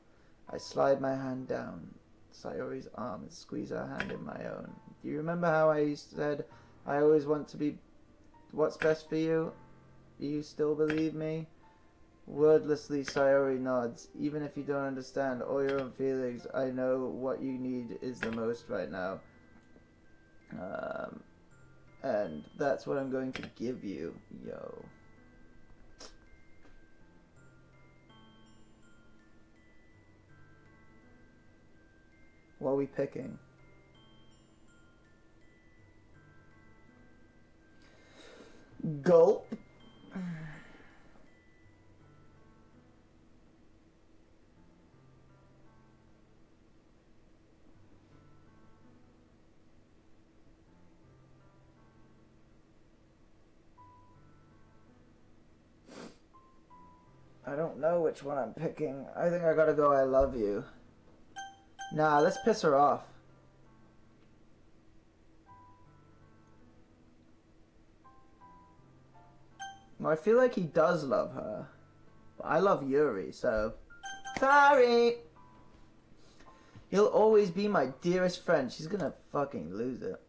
I slide my hand down Sayori's arm and squeeze her hand in my own. Do you remember how I said I always want to be what's best for you? Do you still believe me? Wordlessly, Sayori nods. Even if you don't understand all your own feelings, I know what you need is the most right now. And that's what I'm going to give you, yo. What are we picking? Gulp. I don't know which one I'm picking. I think I gotta go I love you. Nah, let's piss her off. Well, I feel like he does love her. But I love Yuri, so... Sorry! You'll always be my dearest friend. She's gonna fucking lose it.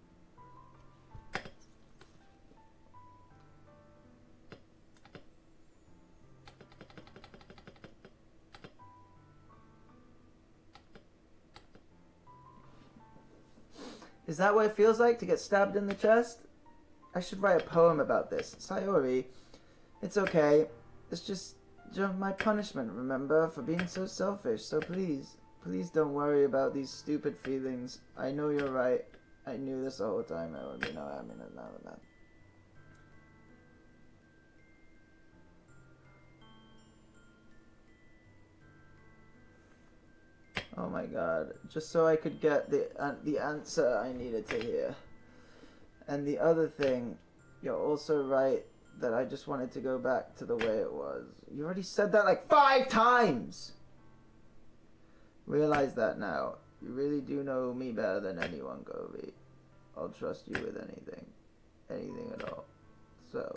Is that what it feels like to get stabbed in the chest? I should write a poem about this. Sayori, it's okay. It's just my punishment, remember, for being so selfish. So please, please don't worry about these stupid feelings. I know you're right. I knew this the whole time. I would be not having it now and then. Oh my god. Just so I could get the answer I needed to hear. And the other thing, you're also right that I just wanted to go back to the way it was. You already said that like 5 times! Realize that now. You really do know me better than anyone, COVEY. I'll trust you with anything. Anything at all. So.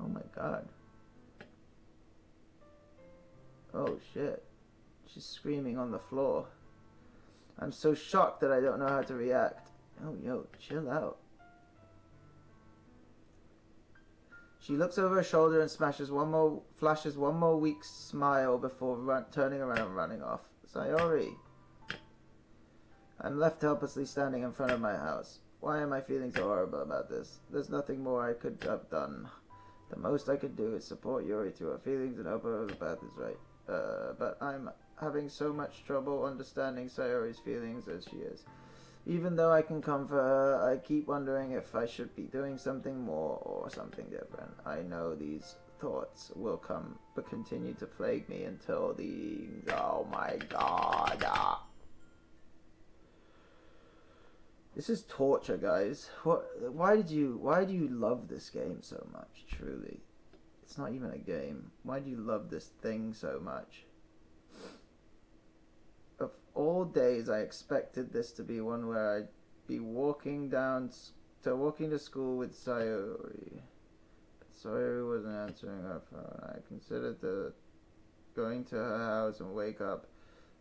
Oh my god. Oh shit. She's screaming on the floor. I'm so shocked that I don't know how to react. Oh, yo, chill out. She looks over her shoulder and flashes one more weak smile before turning around and running off. Sayori. I'm left helplessly standing in front of my house. Why am I feeling so horrible about this? There's nothing more I could have done. The most I could do is support Yuri through her feelings and hope her path is right. But I'm having so much trouble understanding Sayori's feelings as she is. Even though I can comfort her, I keep wondering if I should be doing something more or something different. I know these thoughts will come, but continue to plague me until the... Oh my god. This is torture, guys. Why do you love this game so much, truly? It's not even a game. Why do you love this thing so much? Of all days, I expected this to be one where I'd be walking to school with Sayori. But Sayori wasn't answering her phone. I considered going to her house and wake up,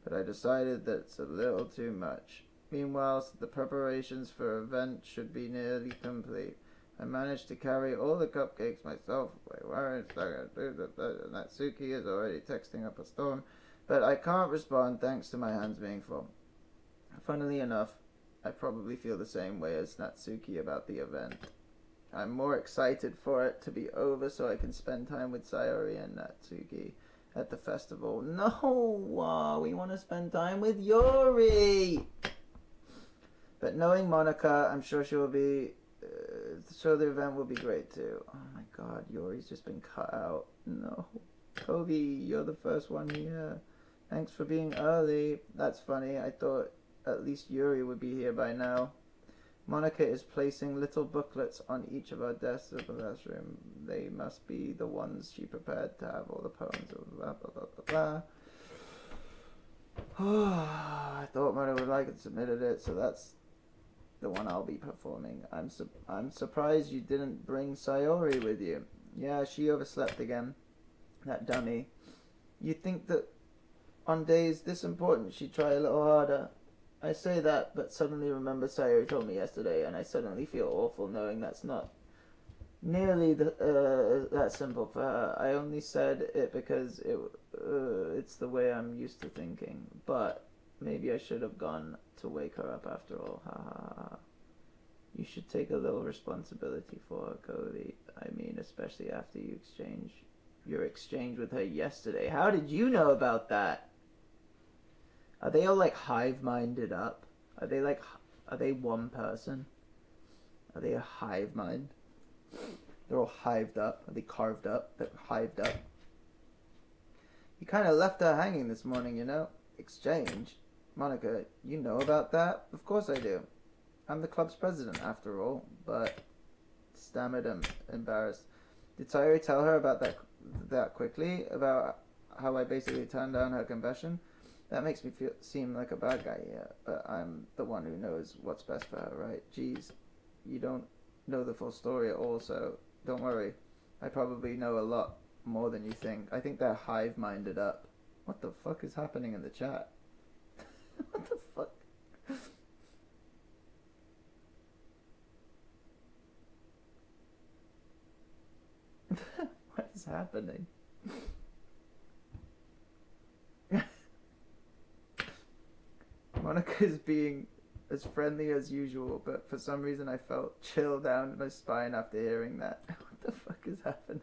but I decided that's a little too much. Meanwhile, the preparations for the event should be nearly complete. I managed to carry all the cupcakes myself. Wait, where is that? Natsuki is already texting up a storm, but I can't respond thanks to my hands being full. Funnily enough, I probably feel the same way as Natsuki about the event. I'm more excited for it to be over so I can spend time with Sayori and Natsuki at the festival. No, we want to spend time with Yuri! But knowing Monica, I'm sure she will be... sure the event will be great too. Oh my god, Yuri's just been cut out. No. COVEY, you're the first one here. Thanks for being early. That's funny. I thought at least Yuri would be here by now. Monica is placing little booklets on each of our desks in the classroom. They must be the ones she prepared to have all the poems of blah blah blah blah blah. I thought Monica would like it, submitted it, so that's the one I'll be performing. I'm surprised you didn't bring Sayori with you. Yeah, she overslept again. That dummy. You'd think that on days this important she'd try a little harder. I say that, but suddenly remember Sayori told me yesterday, and I suddenly feel awful knowing that's not nearly that simple for her. I only said it because it's the way I'm used to thinking, but maybe I should have gone to wake her up after all. Ha ha ha. You should take a little responsibility for her, COVEY. I mean, especially after your exchange with her yesterday. How did you know about that? Are they all like hive-minded up? Are they one person? Are they a hive mind? They're all hived up. Are they carved up? They're hived up. You kind of left her hanging this morning, you know? Exchange? Monica, you know about that? Of course I do. I'm the club's president, after all, but... Stammered and embarrassed. Did Sayori tell her about that quickly? About how I basically turned down her confession? That makes me seem like a bad guy here, but I'm the one who knows what's best for her, right? Jeez, you don't know the full story at all, so don't worry. I probably know a lot more than you think. I think they're hive-minded up. What the fuck is happening in the chat? What the fuck? What is happening? Monica's being as friendly as usual, but for some reason I felt chill down my spine after hearing that. What What the fuck is happening?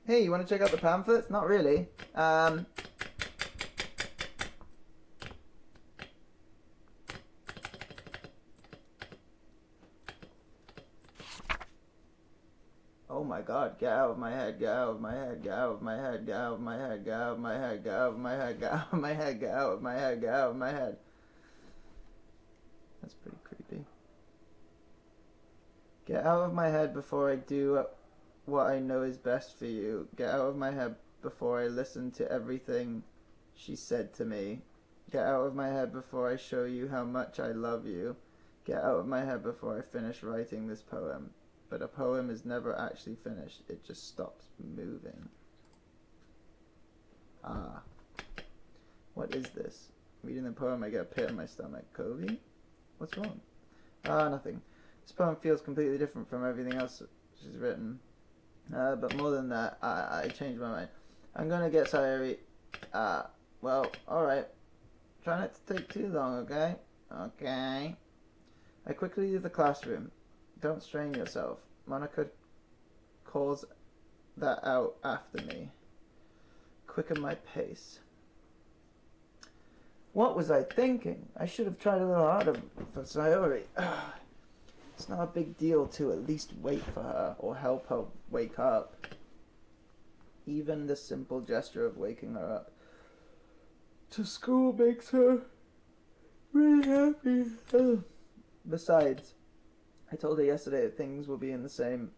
Hey, you want to check out the pamphlets? Not really. Oh my god, get out of my head, get out of my head, get out of my head, get out of my head, get out of my head, get out of my head, get out of my head, get out of my head, get out of my head. That's pretty creepy. Get out of my head before I do what I know is best for you. Get out of my head before I listen to everything she said to me. Get out of my head before I show you how much I love you. Get out of my head before I finish writing this poem. But a poem is never actually finished. It just stops moving. Ah. What is this? Reading the poem, I get a pit in my stomach. COVEY? What's wrong? Ah, nothing. This poem feels completely different from everything else she's written. But more than that, I changed my mind. I'm gonna get Sayori. Well, alright. Try not to take too long, okay? Okay. I quickly leave the classroom. Don't strain yourself. Monica calls that out after me. Quicken my pace. What was I thinking? I should have tried a little harder for Sayori. It's not a big deal to at least wait for her or help her wake up. Even the simple gesture of waking her up to school makes her really happy. Besides, I told her yesterday that things will be the same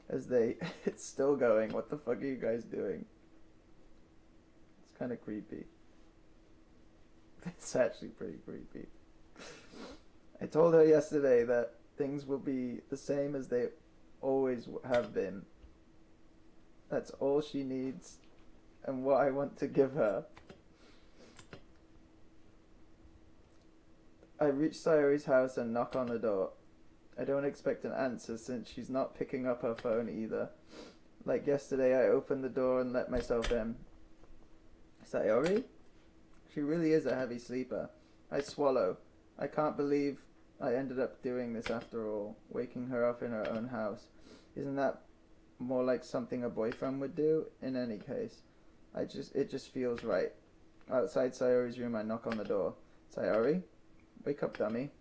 as they. It's still going. What the fuck are you guys doing? It's kind of creepy. It's actually pretty creepy. I told her yesterday that things will be the same as they always have been. That's all she needs and what I want to give her. I reach Sayori's house and knock on the door. I don't expect an answer since she's not picking up her phone either. Like yesterday, I opened the door and let myself in. Sayori? She really is a heavy sleeper. I swallow. I can't believe I ended up doing this after all, waking her up in her own house. Isn't that more like something a boyfriend would do? In any case, it just feels right. Outside Sayori's room, I knock on the door. Sayori? Wake up, dummy.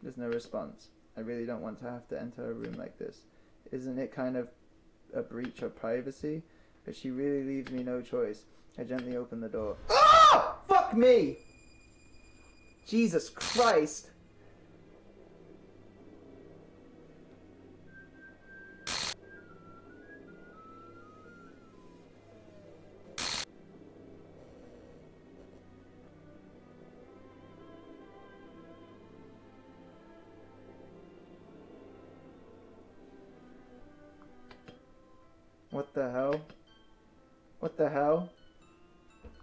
There's no response. I really don't want to have to enter her room like this. Isn't it kind of a breach of privacy? But she really leaves me no choice. I gently open the door. Ah! Fuck me! Jesus Christ! What the hell? What the hell?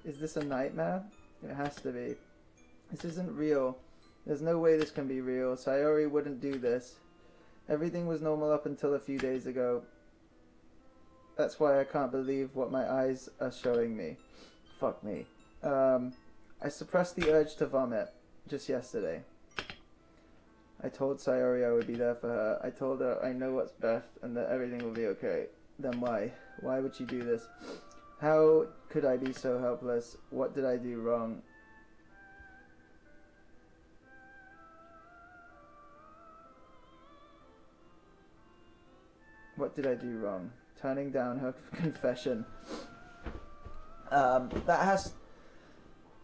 Is this a nightmare? It has to be. This isn't real. There's no way this can be real. Sayori wouldn't do this. Everything was normal up until a few days ago. That's why I can't believe what my eyes are showing me. Fuck me. I suppressed the urge to vomit just yesterday. I told Sayori I would be there for her. I told her I know what's best and that everything will be okay. Then why? Why would she do this? How could I be so helpless? What did I do wrong? What did I do wrong? Turning down her confession. That has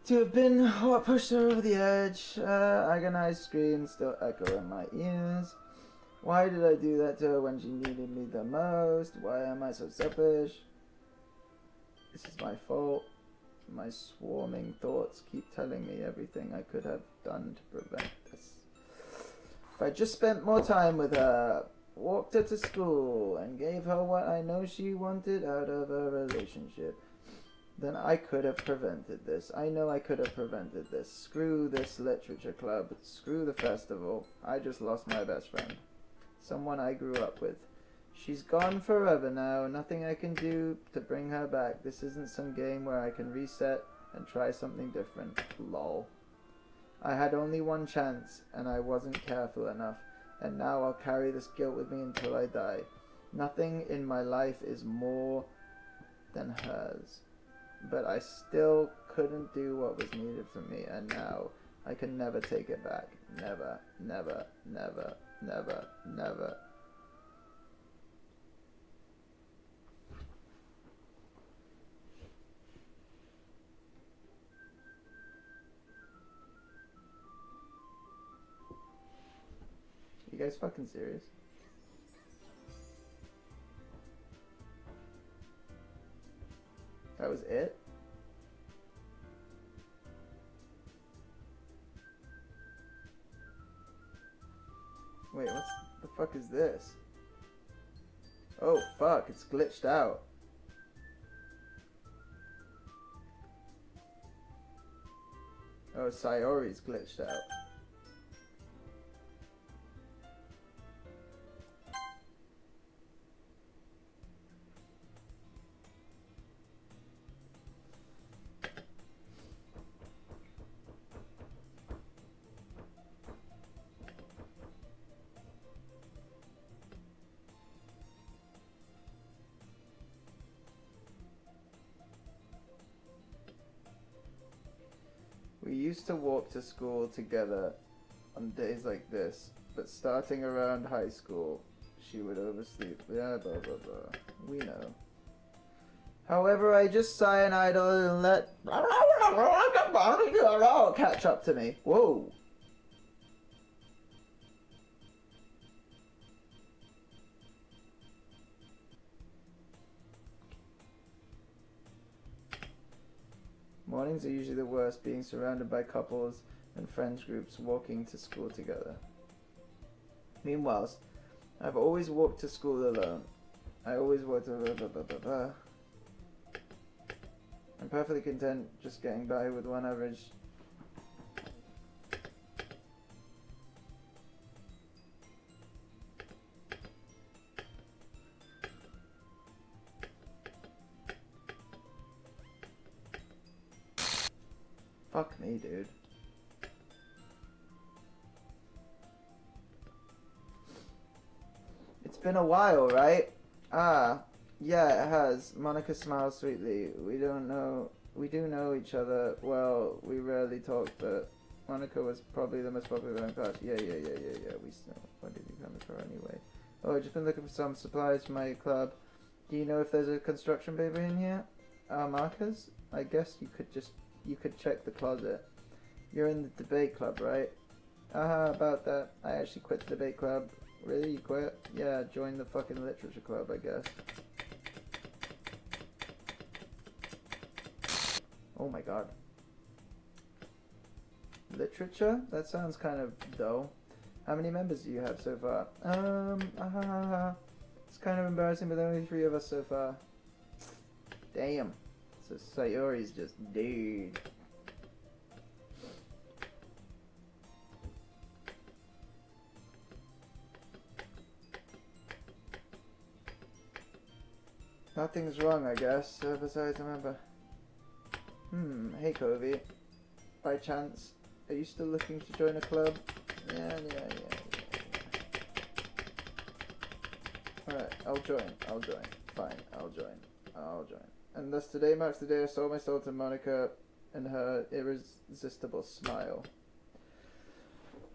to have been what pushed her over the edge. Agonized screams still echo in my ears. Why did I do that to her when she needed me the most? Why am I so selfish? This is my fault. My swarming thoughts keep telling me everything I could have done to prevent this. If I just spent more time with her, walked her to school, and gave her what I know she wanted out of a relationship, then I could have prevented this. I know I could have prevented this. Screw this literature club. Screw the festival. I just lost my best friend. Someone I grew up with. She's gone forever now. Nothing I can do to bring her back. This isn't some game where I can reset and try something different. Lol. I had only one chance, and I wasn't careful enough, and now I'll carry this guilt with me until I die. Nothing in my life is more than hers, but I still couldn't do what was needed from me, and now I can never take it back. Never, never, never, never, never. You guys fucking serious? That was it? Wait, what the fuck is this? Oh fuck, it's glitched out. Oh, Sayori's glitched out. We used to walk to school together on days like this, but starting around high school, she would oversleep. Yeah, blah blah blah. We know. However, I just sigh and idle and let catch up to me. Whoa. Mornings are usually the worst, being surrounded by couples and friends groups walking to school together. Meanwhile, I've always walked to school alone. I always walked I'm perfectly content just getting by with one average. Fuck me, dude. It's been a while, right? Ah, yeah, it has. Monica smiles sweetly. We do know each other well. We rarely talk, but Monica was probably the most popular in class. Yeah. We still. What did you come for anyway? Oh, I've just been looking for some supplies for my club. Do you know if there's a construction paper in here? Markers? I guess you could check the closet. You're in the debate club, right? About that. I actually quit the debate club. Really? You quit? Yeah, join the fucking literature club, I guess. Oh my god. Literature? That sounds kind of dull. How many members do you have so far? It's kind of embarrassing, but only 3 of us so far. Damn. So Sayori's just dead. Nothing's wrong, I guess. Besides, remember. Hey Covey. By chance, are you still looking to join a club? Yeah. Alright, I'll join. Fine, I'll join. And thus today marks the day I sold my soul to Monica and her irresistible smile.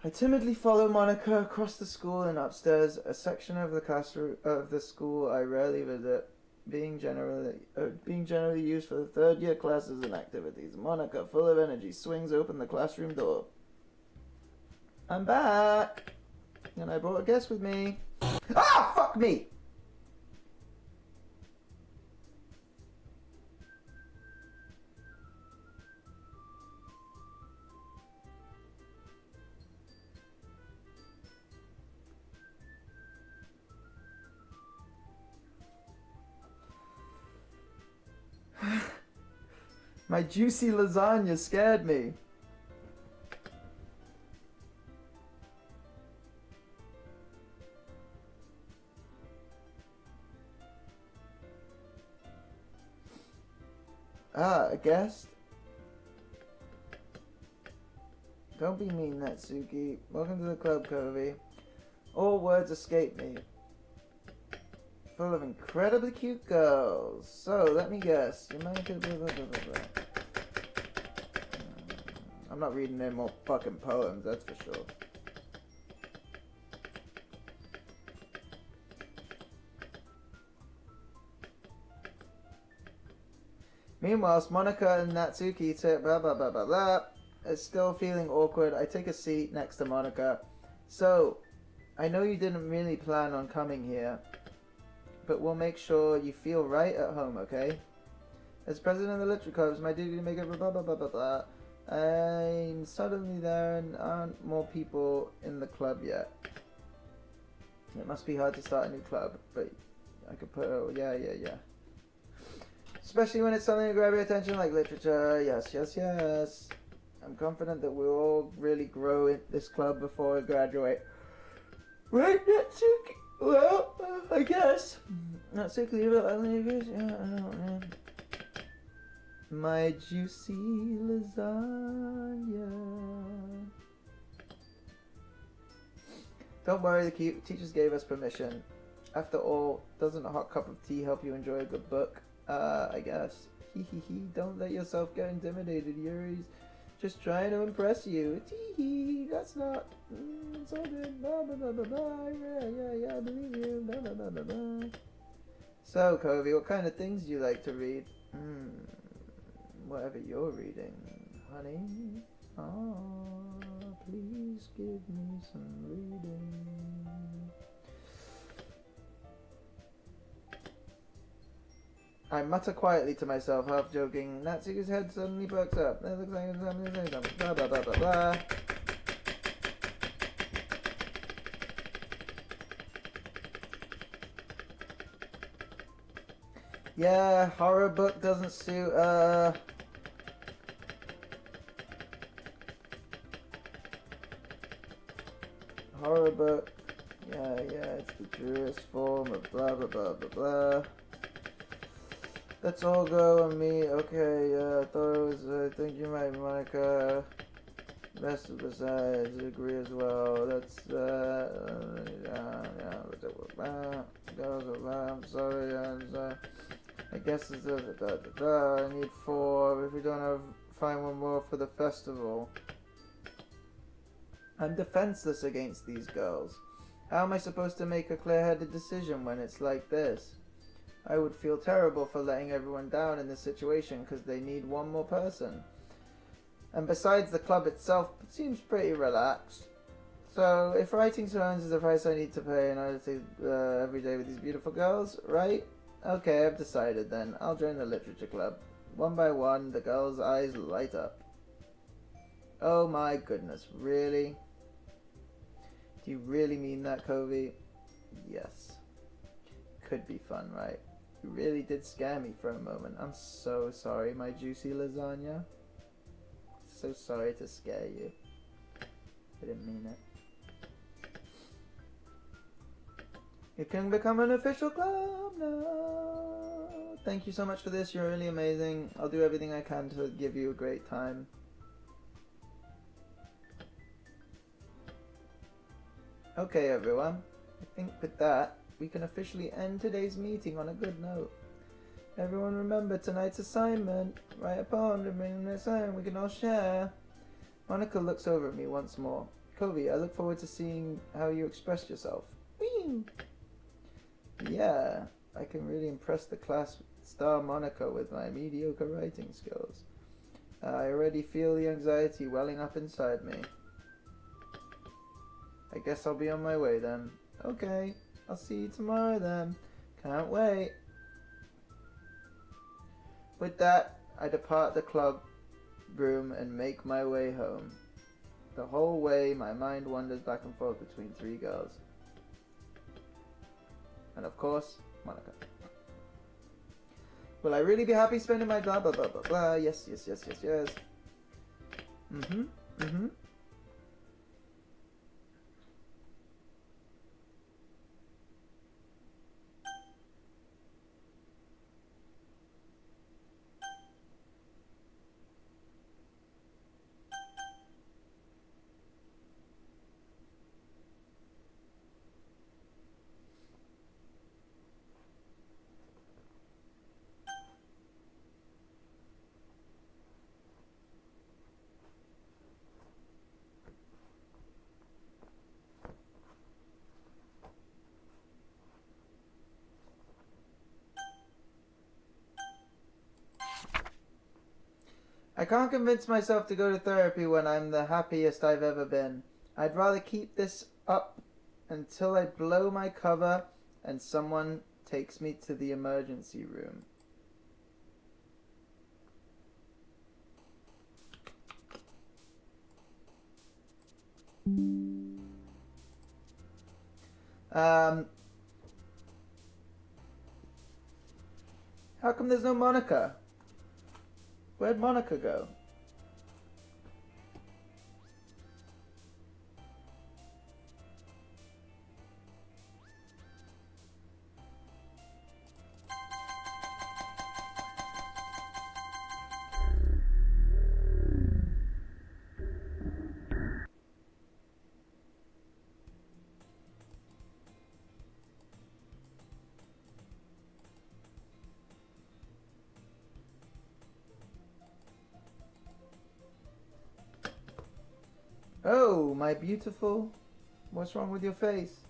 I timidly follow Monica across the school and upstairs, a section of the classroom of the school I rarely visit, being generally used for the 3rd year classes and activities. Monica, full of energy, swings open the classroom door. I'm back! And I brought a guest with me. Ah, fuck me! My juicy lasagna scared me. Ah, a guest? Don't be mean, Natsuki. Welcome to the club, Covey. All words escape me. Full of incredibly cute girls. So, let me guess. You might blah, blah, blah, blah, blah. I'm not reading any more fucking poems, that's for sure. Meanwhile, Monica and Natsuki to blah blah blah blah blah is still feeling awkward. I take a seat next to Monica. So, I know you didn't really plan on coming here, but we'll make sure you feel right at home, okay? As president of the Literature Club, it's my duty to make it blah blah blah blah blah. I'm suddenly there and aren't more people in the club yet. It must be hard to start a new club, but I could put, oh, yeah. Especially when it's something to grab your attention like literature. Yes. I'm confident that we'll all really grow in this club before I graduate. Right, Natsuki? Well, I guess. Natsuki, I don't know. My juicy lasagna. Don't worry, the teachers gave us permission. After all, doesn't a hot cup of tea help you enjoy a good book? I guess. Don't let yourself get intimidated. Yuri's just trying to impress you. That's not. It's all good. Blah, blah, blah, blah, blah. Yeah, I believe you. Blah, blah, blah, blah, blah. So, Covey, what kind of things do you like to read? Whatever you're reading, honey. Please give me some reading. I mutter quietly to myself, half joking. Natsuki's head suddenly perks up. It looks like something to say something. Blah blah blah blah blah. Yeah, horror book doesn't suit, horror book. Yeah, it's the truest form of blah blah blah blah blah. Let's all go on me. Okay, I thought it was, I think you might, Monica. Rest of the sides agree as well. That's, I'm sorry, I guess it's I need 4. If we don't find one more for the festival. I'm defenseless against these girls. How am I supposed to make a clear-headed decision when it's like this? I would feel terrible for letting everyone down in this situation because they need one more person. And besides, the club itself seems pretty relaxed. So, if writing songs is the price I need to pay in order to every day with these beautiful girls, right? Okay, I've decided then. I'll join the literature club. One by one, the girls' eyes light up. Oh my goodness, really? Do you really mean that, Covey? Yes. Could be fun, right? You really did scare me for a moment. I'm so sorry, my juicy lasagna. So sorry to scare you. I didn't mean it. You can become an official club now. Thank you so much for this. You're really amazing. I'll do everything I can to give you a great time. Okay, everyone. I think with that, we can officially end today's meeting on a good note. Everyone remember tonight's assignment. Write a poem to bring this home. We can all share. Monica looks over at me once more. Covey, I look forward to seeing how you expressed yourself. Whee! Yeah, I can really impress the class star Monica with my mediocre writing skills. I already feel the anxiety welling up inside me. I guess I'll be on my way then. Okay, I'll see you tomorrow then. Can't wait. With that, I depart the club room and make my way home. The whole way, my mind wanders back and forth between 3 girls. And of course, Monica. Will I really be happy spending my blah blah blah blah blah? Yes. I can't convince myself to go to therapy when I'm the happiest I've ever been. I'd rather keep this up until I blow my cover and someone takes me to the emergency room. How come there's no Monica? Where'd Monica go? Oh, my beautiful. What's wrong with your face?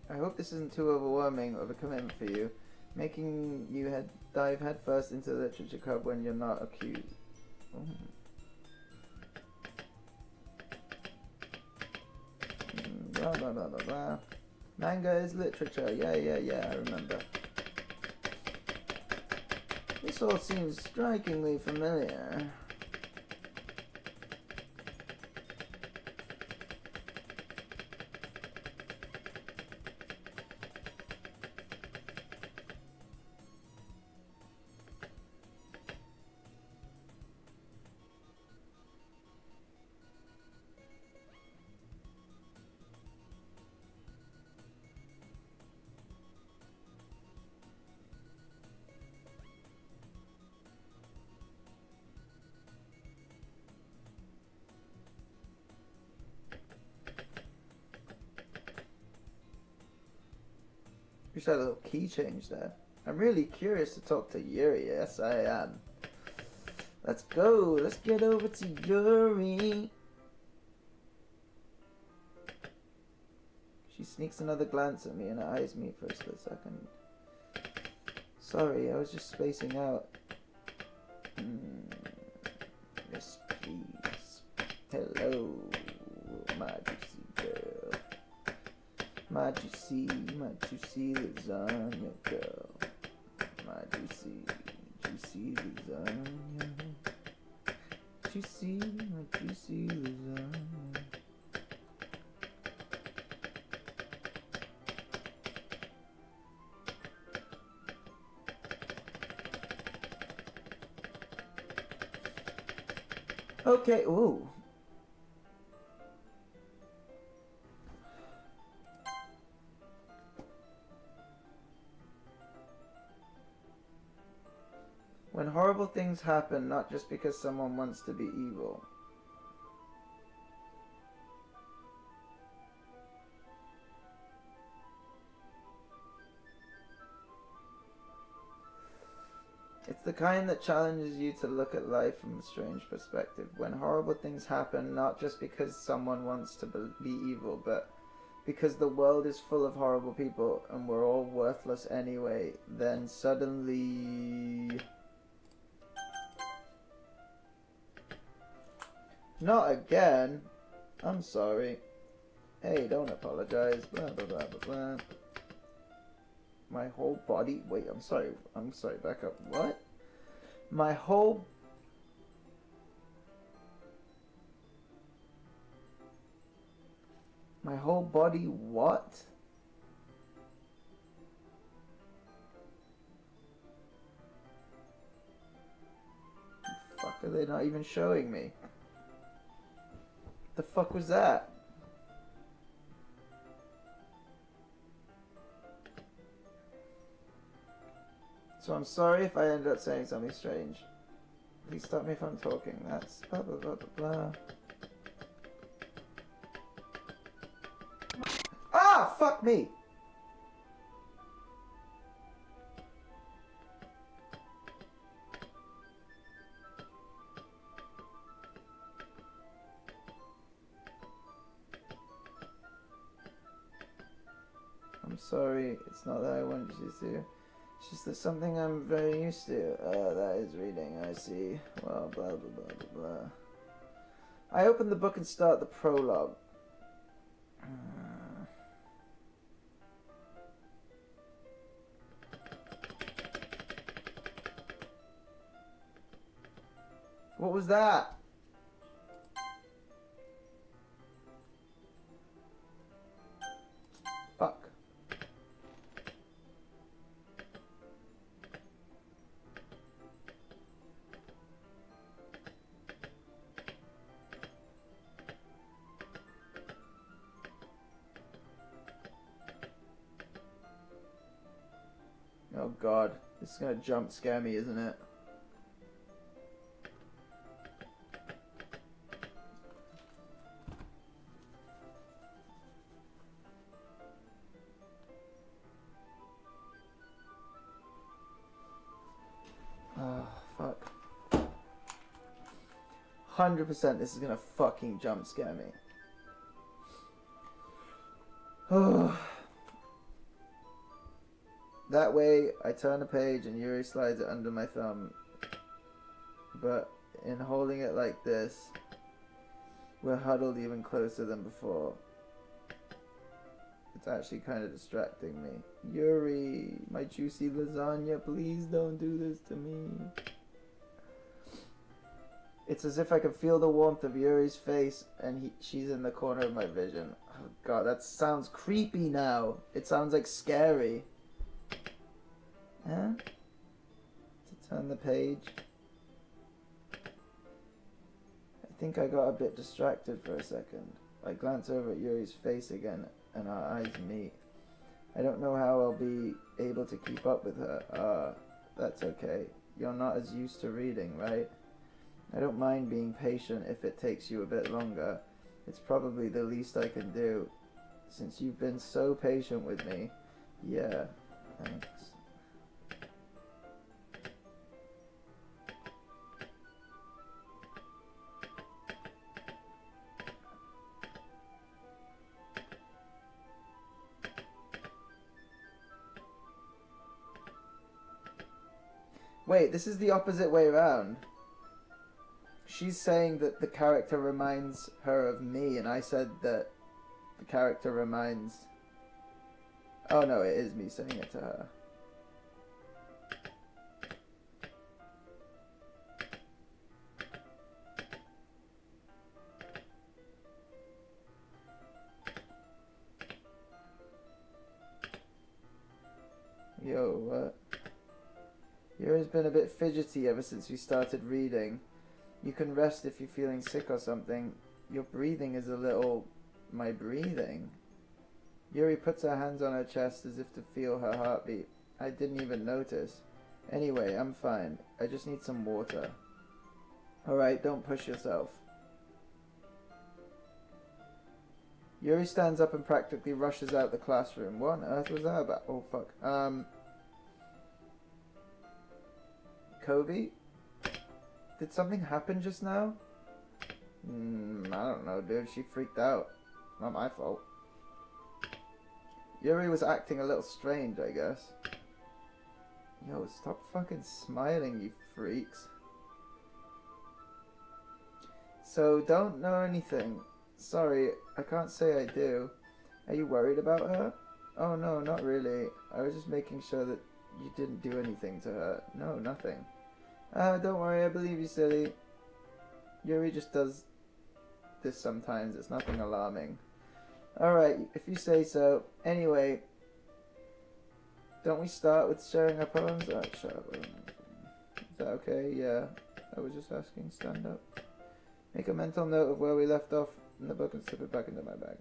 I hope this isn't too overwhelming of a commitment for you. Making you dive headfirst into the literature club when you're not accused. Blah blah blah blah blah. Manga is literature. Yeah, I remember. This all seems strikingly familiar. Wish I had a little key change there. I'm really curious to talk to Yuri. Yes, I am. Let's go. Let's get over to Yuri. She sneaks another glance at me and eyes me for a split second. Sorry, I was just spacing out. Yes, please. Hello, my juicy girl. My juicy lasagna girl. My juicy lasagna. My juicy lasagna. Okay, ooh. When horrible things happen, not just because someone wants to be evil. It's the kind that challenges you to look at life from a strange perspective. When horrible things happen, not just because someone wants to be evil, but because the world is full of horrible people and we're all worthless anyway, then suddenly... Not again. I'm sorry. Hey, don't apologize. Blah, blah, blah, blah, blah. My whole body... Wait, I'm sorry, back up. What? My whole... My whole body what? The fuck are they not even showing me? The fuck was that? So I'm sorry if I ended up saying something strange. Please stop me if I'm talking. That's blah blah blah blah blah. Ah! Fuck me! I'm sorry. It's not that I wanted you to. It's just that something I'm very used to. That is reading, I see. Well, blah, blah, blah, blah, blah. I open the book and start the prologue. What was that? Fuck. Oh god, this is gonna jump scare me, isn't it? Oh, fuck. 100% this is gonna fucking jump scare me. Oh. That way, I turn the page and Yuri slides it under my thumb. But in holding it like this, we're huddled even closer than before. It's actually kind of distracting me. Yuri, my juicy lasagna, please don't do this to me. It's as if I can feel the warmth of Yuri's face and she's in the corner of my vision. Oh god, that sounds creepy now. It sounds like scary. Huh? To turn the page. I think I got a bit distracted for a second. I glance over at Yuri's face again and our eyes meet. I don't know how I'll be able to keep up with her. That's okay. You're not as used to reading, right? I don't mind being patient if it takes you a bit longer. It's probably the least I can do. Since you've been so patient with me. Yeah, thanks. Wait, this is the opposite way around. She's saying that the character reminds her of me, and I said that the character reminds... Oh no, it is me saying it to her. Yo, what? Yuri's been a bit fidgety ever since we started reading. You can rest if you're feeling sick or something. Your breathing is a little... My breathing? Yuri puts her hands on her chest as if to feel her heartbeat. I didn't even notice. Anyway, I'm fine. I just need some water. Alright, don't push yourself. Yuri stands up and practically rushes out the classroom. What on earth was that about? Oh, fuck. COVEY? Did something happen just now? I don't know, dude. She freaked out. Not my fault. Yuri was acting a little strange, I guess. Yo, stop fucking smiling, you freaks. So, don't know anything. Sorry, I can't say I do. Are you worried about her? Oh no, not really. I was just making sure that you didn't do anything to her. No, nothing. Don't worry, I believe you, silly. Yuri just does this sometimes. It's nothing alarming. Alright, if you say so. Anyway, don't we start with sharing our poems? Alright, shut up. Is that okay? Yeah. I was just asking. Stand up. Make a mental note of where we left off in the book and slip it back into my bag.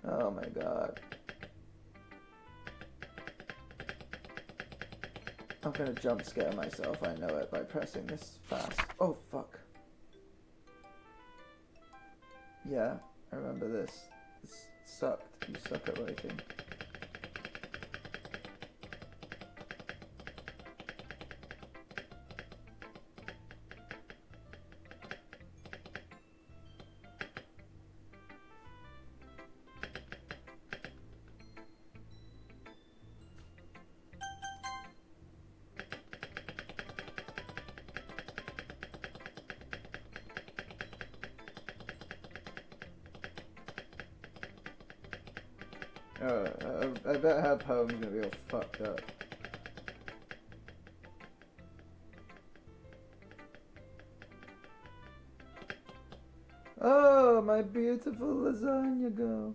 Oh my god. I'm gonna jump scare myself, I know it, by pressing this fast. Oh, fuck. Yeah, I remember this. This sucked. You suck at writing. I bet her poem's gonna be all fucked up. Oh, my beautiful lasagna girl.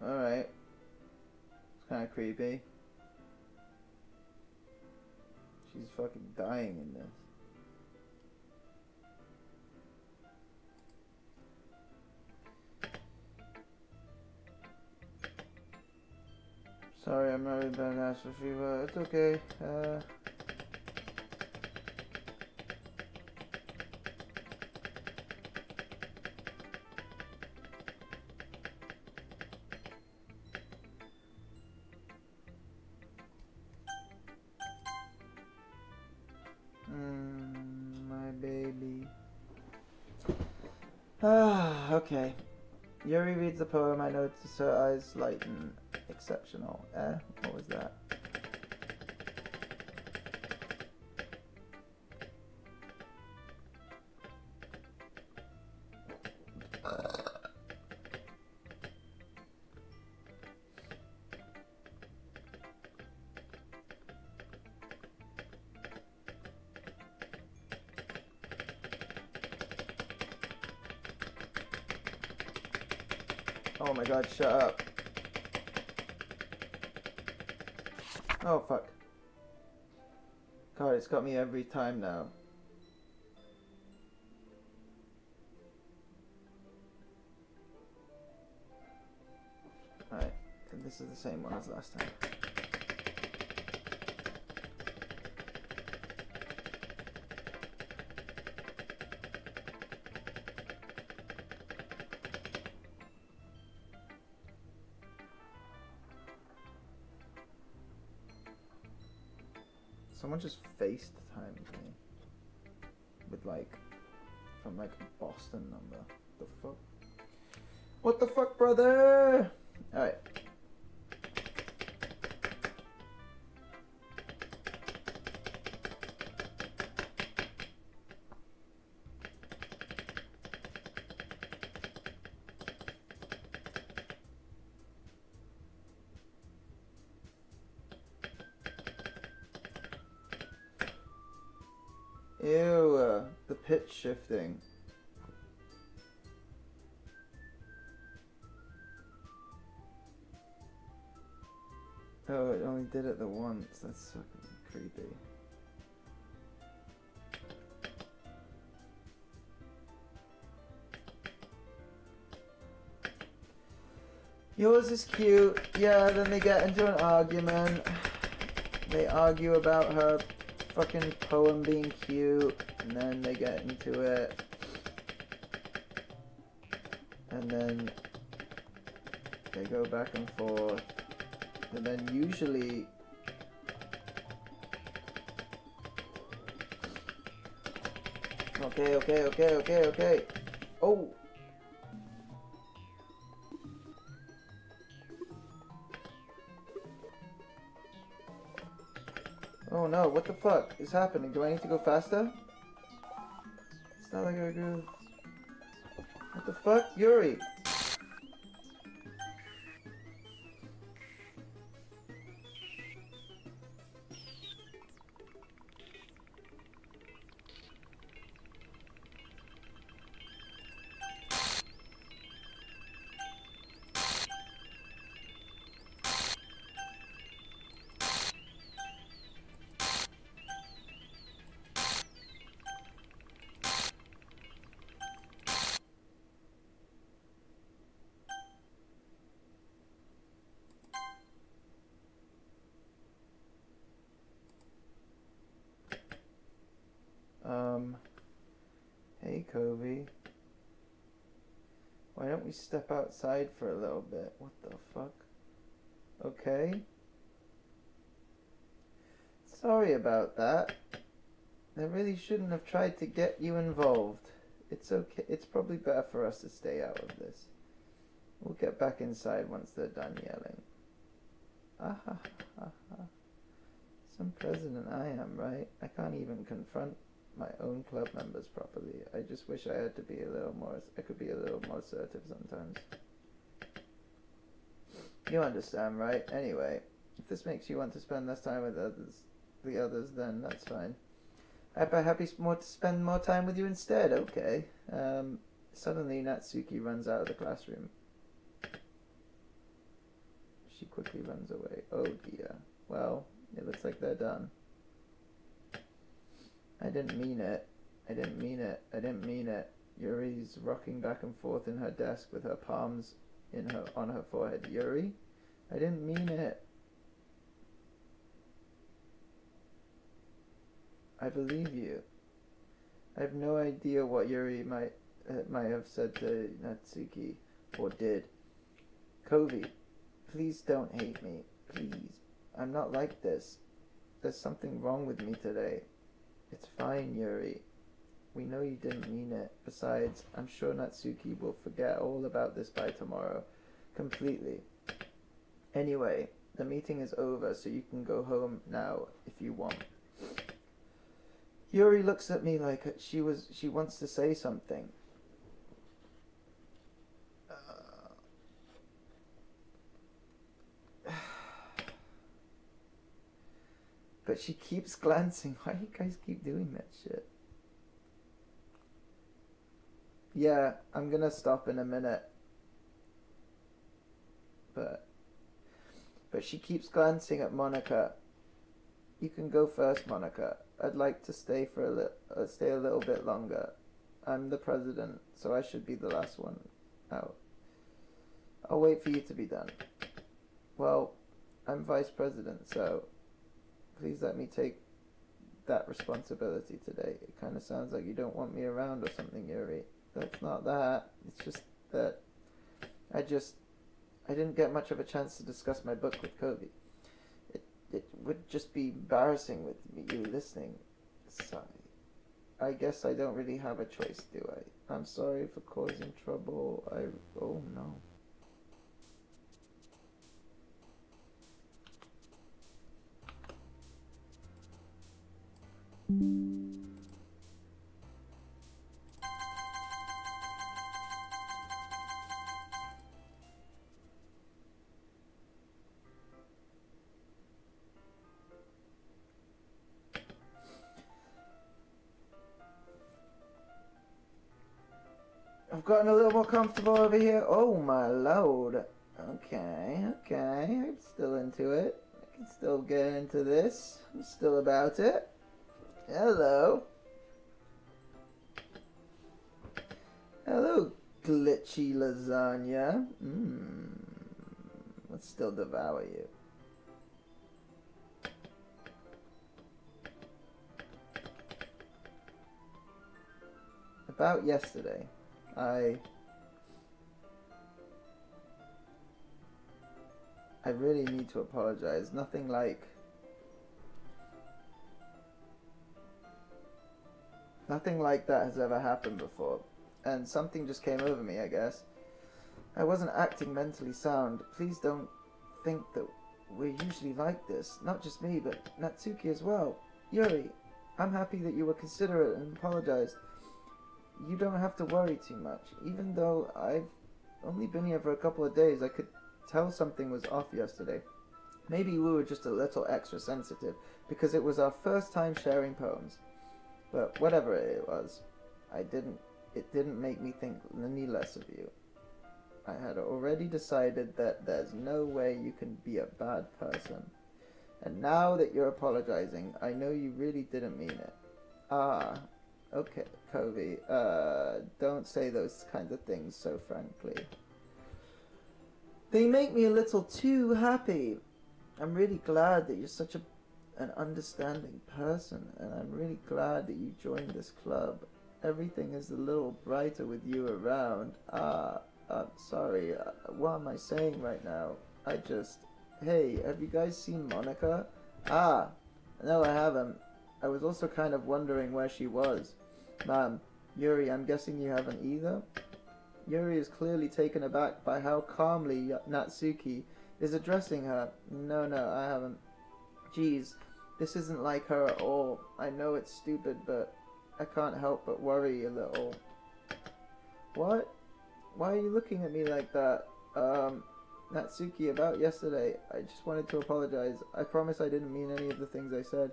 Alright. It's kind of creepy. She's fucking dying in this. Sorry, I'm not really bad at Astro Fever. It's okay. My baby. Okay. Yuri reads the poem. I notice her eyes lighten. Exceptional. What was that? Oh my god, shut up. Oh fuck. God, it's got me every time now. Alright, I think this is the same one as last time. Someone just FaceTimed me with like, from like a Boston number. The fuck? What the fuck, brother? Alright. Ew, the pitch shifting. Oh, it only did it the once. That's fucking creepy. Yours is cute. Yeah, then they get into an argument. They argue about her fucking poem being cute, and then they get into it, and then they go back and forth, and then usually okay. Oh, oh no, what the fuck is happening? Do I need to go faster? It's not like I go. What the fuck? Yuri! Hey, Covey. Why don't we step outside for a little bit? What the fuck? Okay. Sorry about that. I really shouldn't have tried to get you involved. It's okay. It's probably better for us to stay out of this. We'll get back inside once they're done yelling. Ah ha ha ha. Some president I am, right? I can't even confront my own club members properly. I just wish I had to be a little more, I could be a little more assertive sometimes. You understand, right? Anyway, if this makes you want to spend less time with the others, then that's fine. I'd be happy to spend more time with you instead. Okay. Suddenly Natsuki runs out of the classroom. She quickly runs away. Oh dear. Well, it looks like they're done. I didn't mean it. I didn't mean it. I didn't mean it. Yuri's rocking back and forth in her desk with her palms on her forehead. Yuri? I didn't mean it. I believe you. I have no idea what Yuri might have said to Natsuki, or did. Covey, please don't hate me. Please. I'm not like this. There's something wrong with me today. It's fine, Yuri. We know you didn't mean it. Besides, I'm sure Natsuki will forget all about this by tomorrow. Completely. Anyway, the meeting is over, so you can go home now if you want. Yuri looks at me like she wants to say something. But she keeps glancing. Why do you guys keep doing that shit? Yeah, I'm gonna stop in a minute. But she keeps glancing at Monica. You can go first, Monica. I'd like to stay stay a little bit longer. I'm the president, so I should be the last one out. I'll wait for you to be done. Well, I'm vice president, so please let me take that responsibility today. It kind of sounds like you don't want me around or something, Yuri. That's not that. It's just that I didn't get much of a chance to discuss my book with Covey. It would just be embarrassing with you listening. Sorry. I guess I don't really have a choice, do I? I'm sorry for causing trouble. Oh no. I've gotten a little more comfortable over here. Oh my lord. Okay. I'm still into it. I can still get into this. I'm still about it. Hello. Hello, glitchy lasagna. Let's still devour you. About yesterday, I really need to apologize. Nothing like that has ever happened before. And something just came over me, I guess. I wasn't acting mentally sound. Please don't think that we're usually like this. Not just me, but Natsuki as well. Yuri, I'm happy that you were considerate and apologized. You don't have to worry too much. Even though I've only been here for a couple of days, I could tell something was off yesterday. Maybe we were just a little extra sensitive, because it was our first time sharing poems. But whatever it was, it didn't make me think any less of you. I had already decided that there's no way you can be a bad person. And now that you're apologizing, I know you really didn't mean it. Okay, Covey, don't say those kinds of things so frankly. They make me a little too happy. I'm really glad that you're such an understanding person, and I'm really glad that you joined this club. everything is a little brighter with you around. Sorry, what am I saying right now? Hey, have you guys seen Monica? No, I haven't. I was also kind of wondering where she was. Yuri, I'm guessing you haven't either? Yuri is clearly taken aback by how calmly Natsuki is addressing her. No, I haven't. Geez, this isn't like her at all. I know it's stupid, but I can't help but worry a little. What? Why are you looking at me like that? Natsuki, about yesterday, I just wanted to apologize. I promise I didn't mean any of the things I said.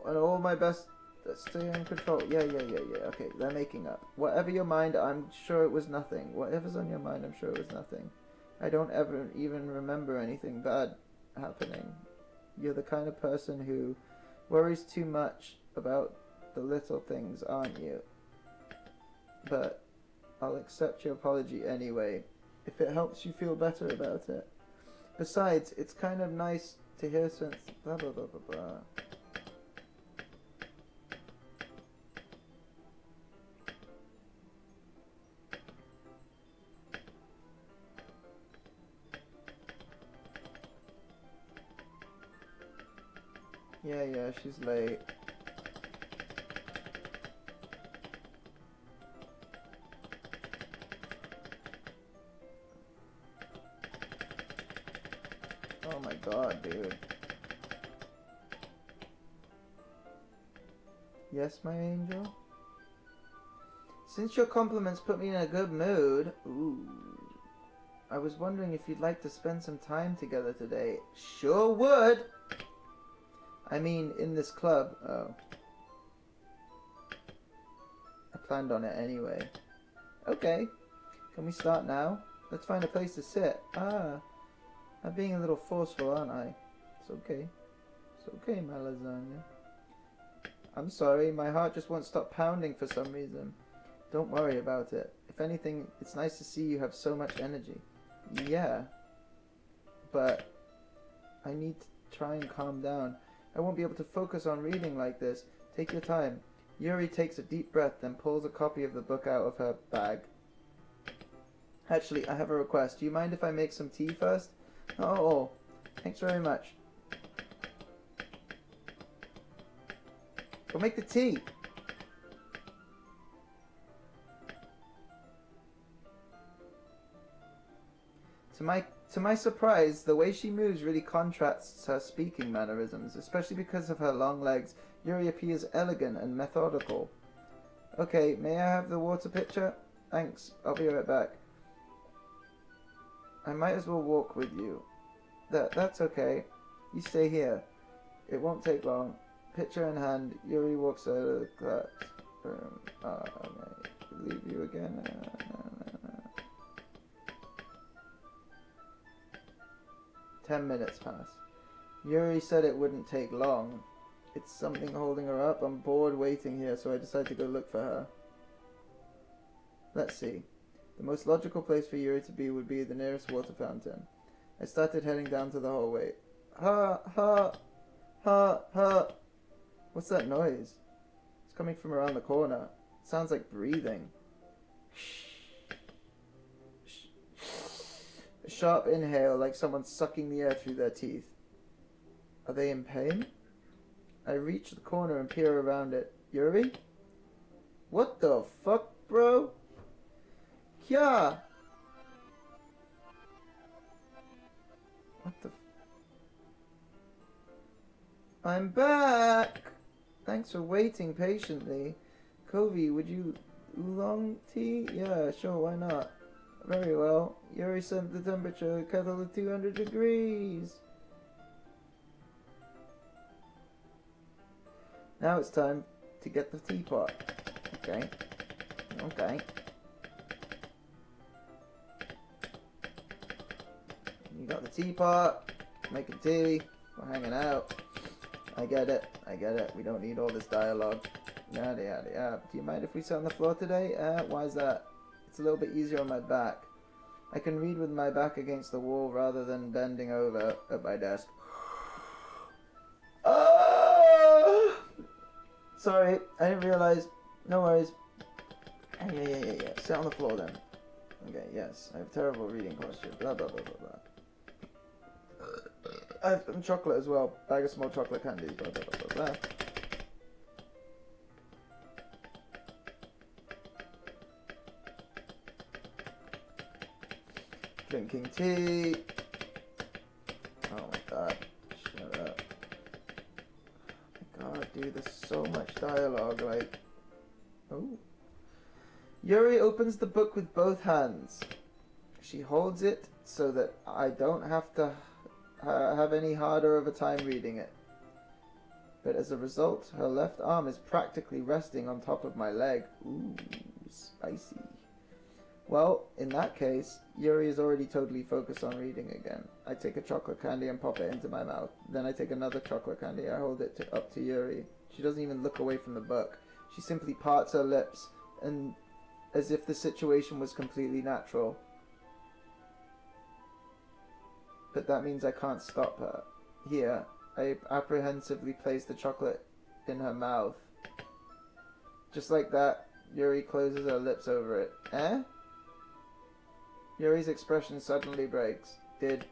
And all my best, stay in control. Yeah. Okay, they're making up. Whatever your mind, I'm sure it was nothing. Whatever's on your mind, I'm sure it was nothing. I don't ever even remember anything bad happening. You're the kind of person who worries too much about the little things, aren't you? But I'll accept your apology anyway, if it helps you feel better about it. Besides, it's kind of nice to hear since blah blah blah blah blah. Yeah, she's late. Oh my god, dude. Yes, my angel? Since your compliments put me in a good mood, I was wondering if you'd like to spend some time together today. Sure would! I mean, in this club. Oh. I planned on it anyway. Okay. Can we start now? Let's find a place to sit. I'm being a little forceful, aren't I? It's okay. It's okay, my lasagna. I'm sorry, my heart just won't stop pounding for some reason. Don't worry about it. If anything, it's nice to see you have so much energy. Yeah. But I need to try and calm down. I won't be able to focus on reading like this. Take your time. Yuri takes a deep breath, then pulls a copy of the book out of her bag. Actually, I have a request. Do you mind if I make some tea first? Oh, thanks very much. Go make the tea. To my surprise, the way she moves really contrasts her speaking mannerisms, especially because of her long legs. Yuri appears elegant and methodical. Okay, may I have the water pitcher? Thanks, I'll be right back. I might as well walk with you. That's okay. You stay here. It won't take long. Pitcher in hand, Yuri walks out of the classroom. May leave you again. 10 minutes pass. Yuri said it wouldn't take long. It's something holding her up. I'm bored waiting here, so I decided to go look for her. Let's see. The most logical place for Yuri to be would be the nearest water fountain. I started heading down to the hallway. Ha! What's that noise? It's coming from around the corner. It sounds like breathing. A sharp inhale, like someone sucking the air through their teeth. Are they in pain? I reach the corner and peer around it. Yuri? What the fuck, bro? Kya! What the I'm back! Thanks for waiting patiently. COVEY, would you oolong tea? Yeah, sure, why not? Very well. Yuri set the temperature kettle to 200 degrees. Now it's time to get the teapot. Okay. You got the teapot, making tea, we're hanging out. I get it. We don't need all this dialogue. Yada yada yada. Do you mind if we sit on the floor today? Why is that? It's a little bit easier on my back. I can read with my back against the wall rather than bending over at my desk. Sorry, I didn't realize. No worries. Yeah. Sit on the floor then. Okay, yes. I have terrible reading posture. Blah, blah, blah, blah, blah. I have some chocolate as well. Bag of small chocolate candy. Blah, blah, blah, blah, blah. Drinking tea. Oh my god. Shut up. Oh my god, dude, there's so much dialogue, like... Oh. Yuri opens the book with both hands. She holds it so that I don't have to have any harder of a time reading it. But as a result, her left arm is practically resting on top of my leg. Ooh, spicy. Well, in that case, Yuri is already totally focused on reading again. I take a chocolate candy and pop it into my mouth. Then I take another chocolate candy. I hold it up to Yuri. She doesn't even look away from the book. She simply parts her lips, and as if the situation was completely natural. But that means I can't stop her. Here, I apprehensively place the chocolate in her mouth. Just like that, Yuri closes her lips over it. Eh? Yuri's expression suddenly breaks. Did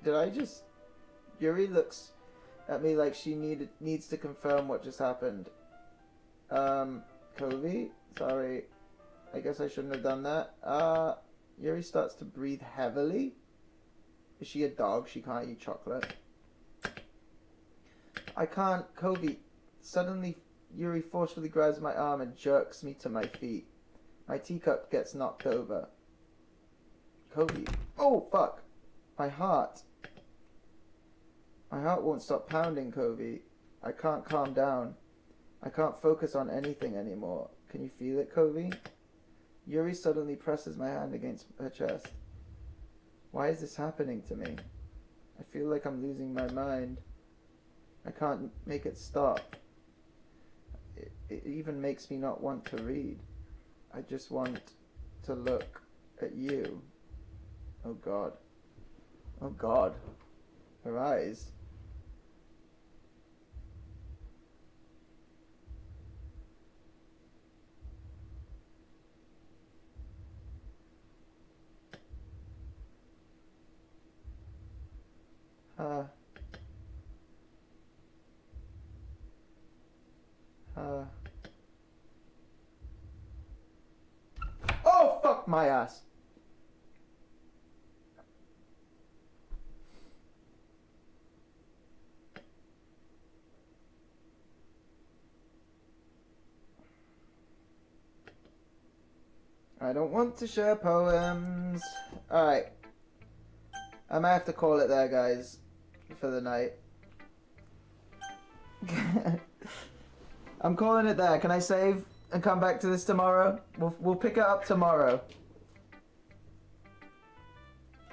I just... Yuri looks at me like she needs to confirm what just happened. COVEY? Sorry. I guess I shouldn't have done that. Yuri starts to breathe heavily. Is she a dog? She can't eat chocolate. I can't. COVEY. Suddenly, Yuri forcefully grabs my arm and jerks me to my feet. My teacup gets knocked over. COVEY. Oh, fuck. My heart. My heart won't stop pounding, COVEY. I can't calm down. I can't focus on anything anymore. Can you feel it, COVEY? Yuri suddenly presses my hand against her chest. Why is this happening to me? I feel like I'm losing my mind. I can't make it stop. It even makes me not want to read. I just want to look at you. Oh God. Oh God. Her eyes. Oh, fuck my ass. I don't want to share poems. Alright. I might have to call it there, guys, for the night. I'm calling it there. Can I save and come back to this tomorrow? We'll pick it up tomorrow.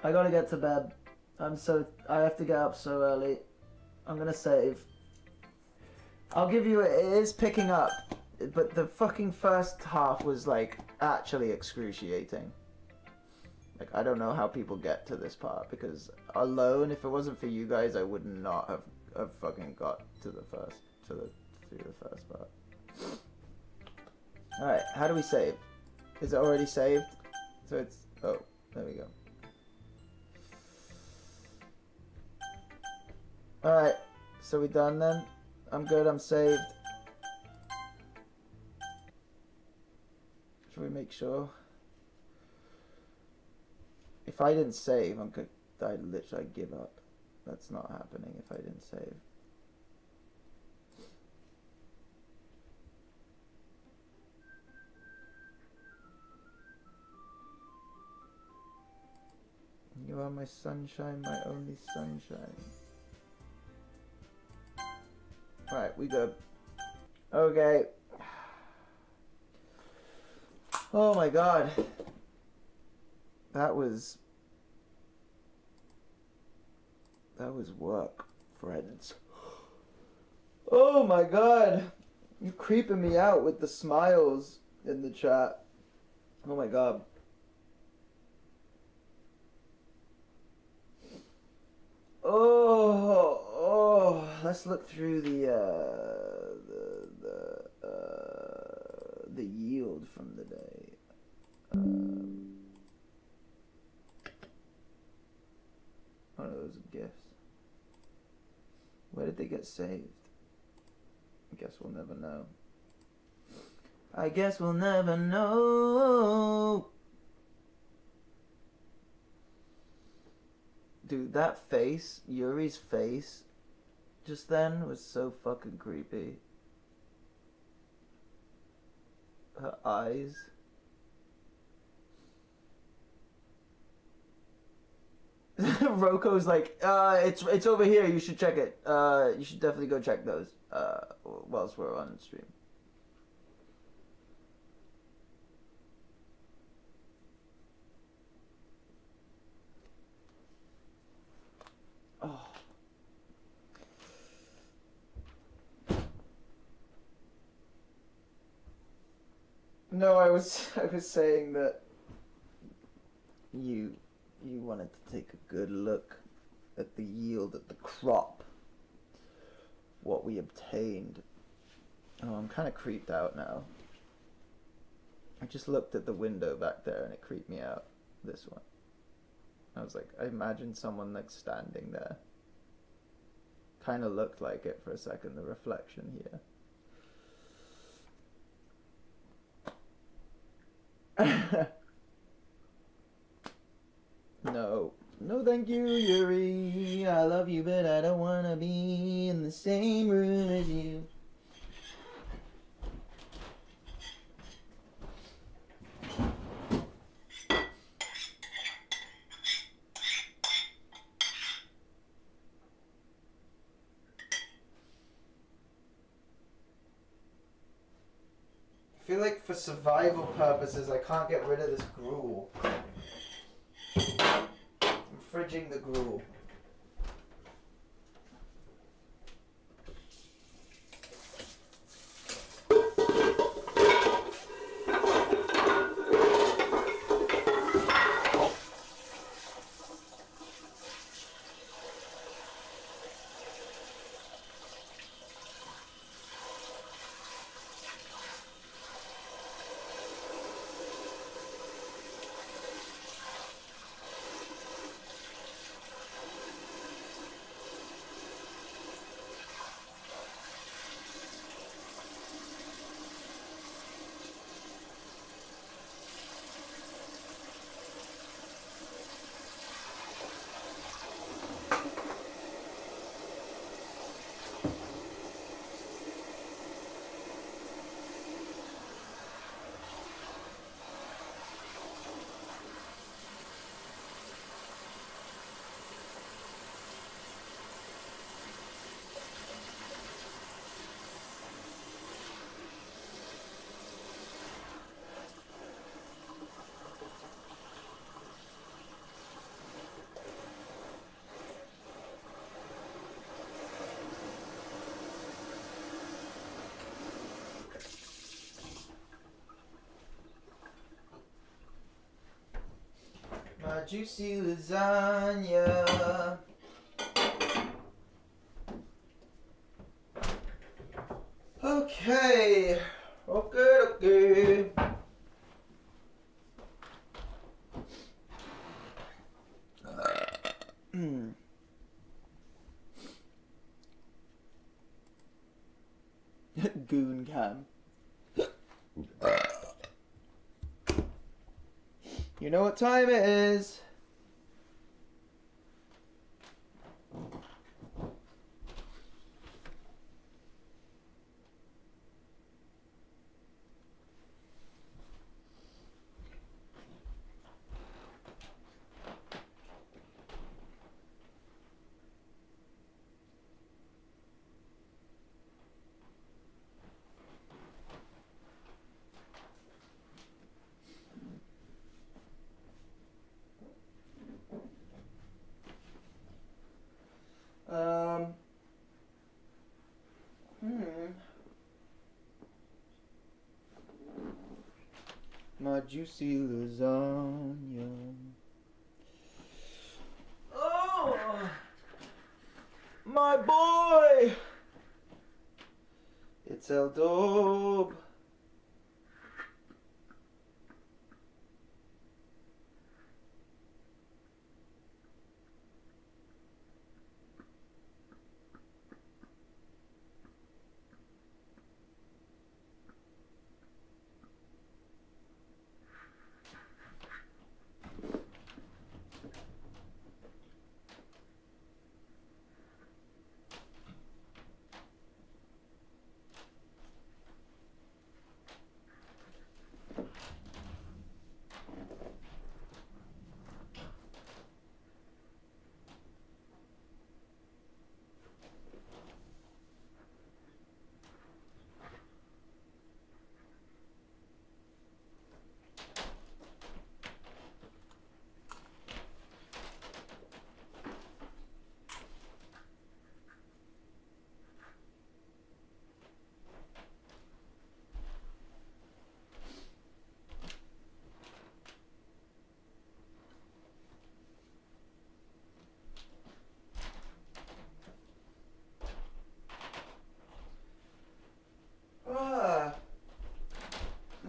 I gotta get to bed. I have to get up so early. I'm gonna save. I'll give you, it is picking up, but the fucking first half was like actually excruciating. Like, I don't know how people get to this part, because alone, if it wasn't for you guys, I would not have fucking got to the first, through the first part. Alright, how do we save? Is it already saved? So it's, oh, there we go. Alright, so we done then? I'm good, I'm saved. Should we make sure? If I didn't save, I'd literally give up. That's not happening if I didn't save. You are my sunshine, my only sunshine. Right, we good. Okay. Oh my god. That was work, friends. Oh my god. You're creeping me out with the smiles in the chat. Oh my god. Oh, let's look through the the yield from the day. One of those gifts. Where did they get saved? I guess we'll never know. I guess we'll never know. Dude, that face, Yuri's face, just then was so fucking creepy. Her eyes. Roko's like, it's over here. You should check it. You should definitely go check those. Whilst we're on stream. Oh. No, I was saying that you wanted to take a good look at the yield, at the crop, what we obtained. Oh, I'm kind of creeped out now. I just looked at the window back there and it creeped me out. This one. I was like, I imagined someone like standing there. Kind of looked like it for a second, the reflection here. No. No thank you, Yuri. I love you, but I don't want to be in the same room as you. I feel like for survival purposes, I can't get rid of this gruel. I'm fridging the gruel. My juicy lasagna. Okay. Okay. Goon cam. You know what time it is. My juicy lasagna. Oh, my boy. It's El Dob.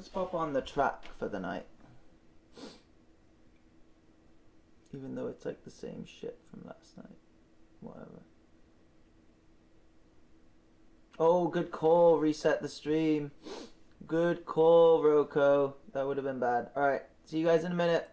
Let's pop on the track for the night. Even though it's like the same shit from last night. Whatever. Oh, good call. Reset the stream. Good call, Roko. That would have been bad. Alright. See you guys in a minute.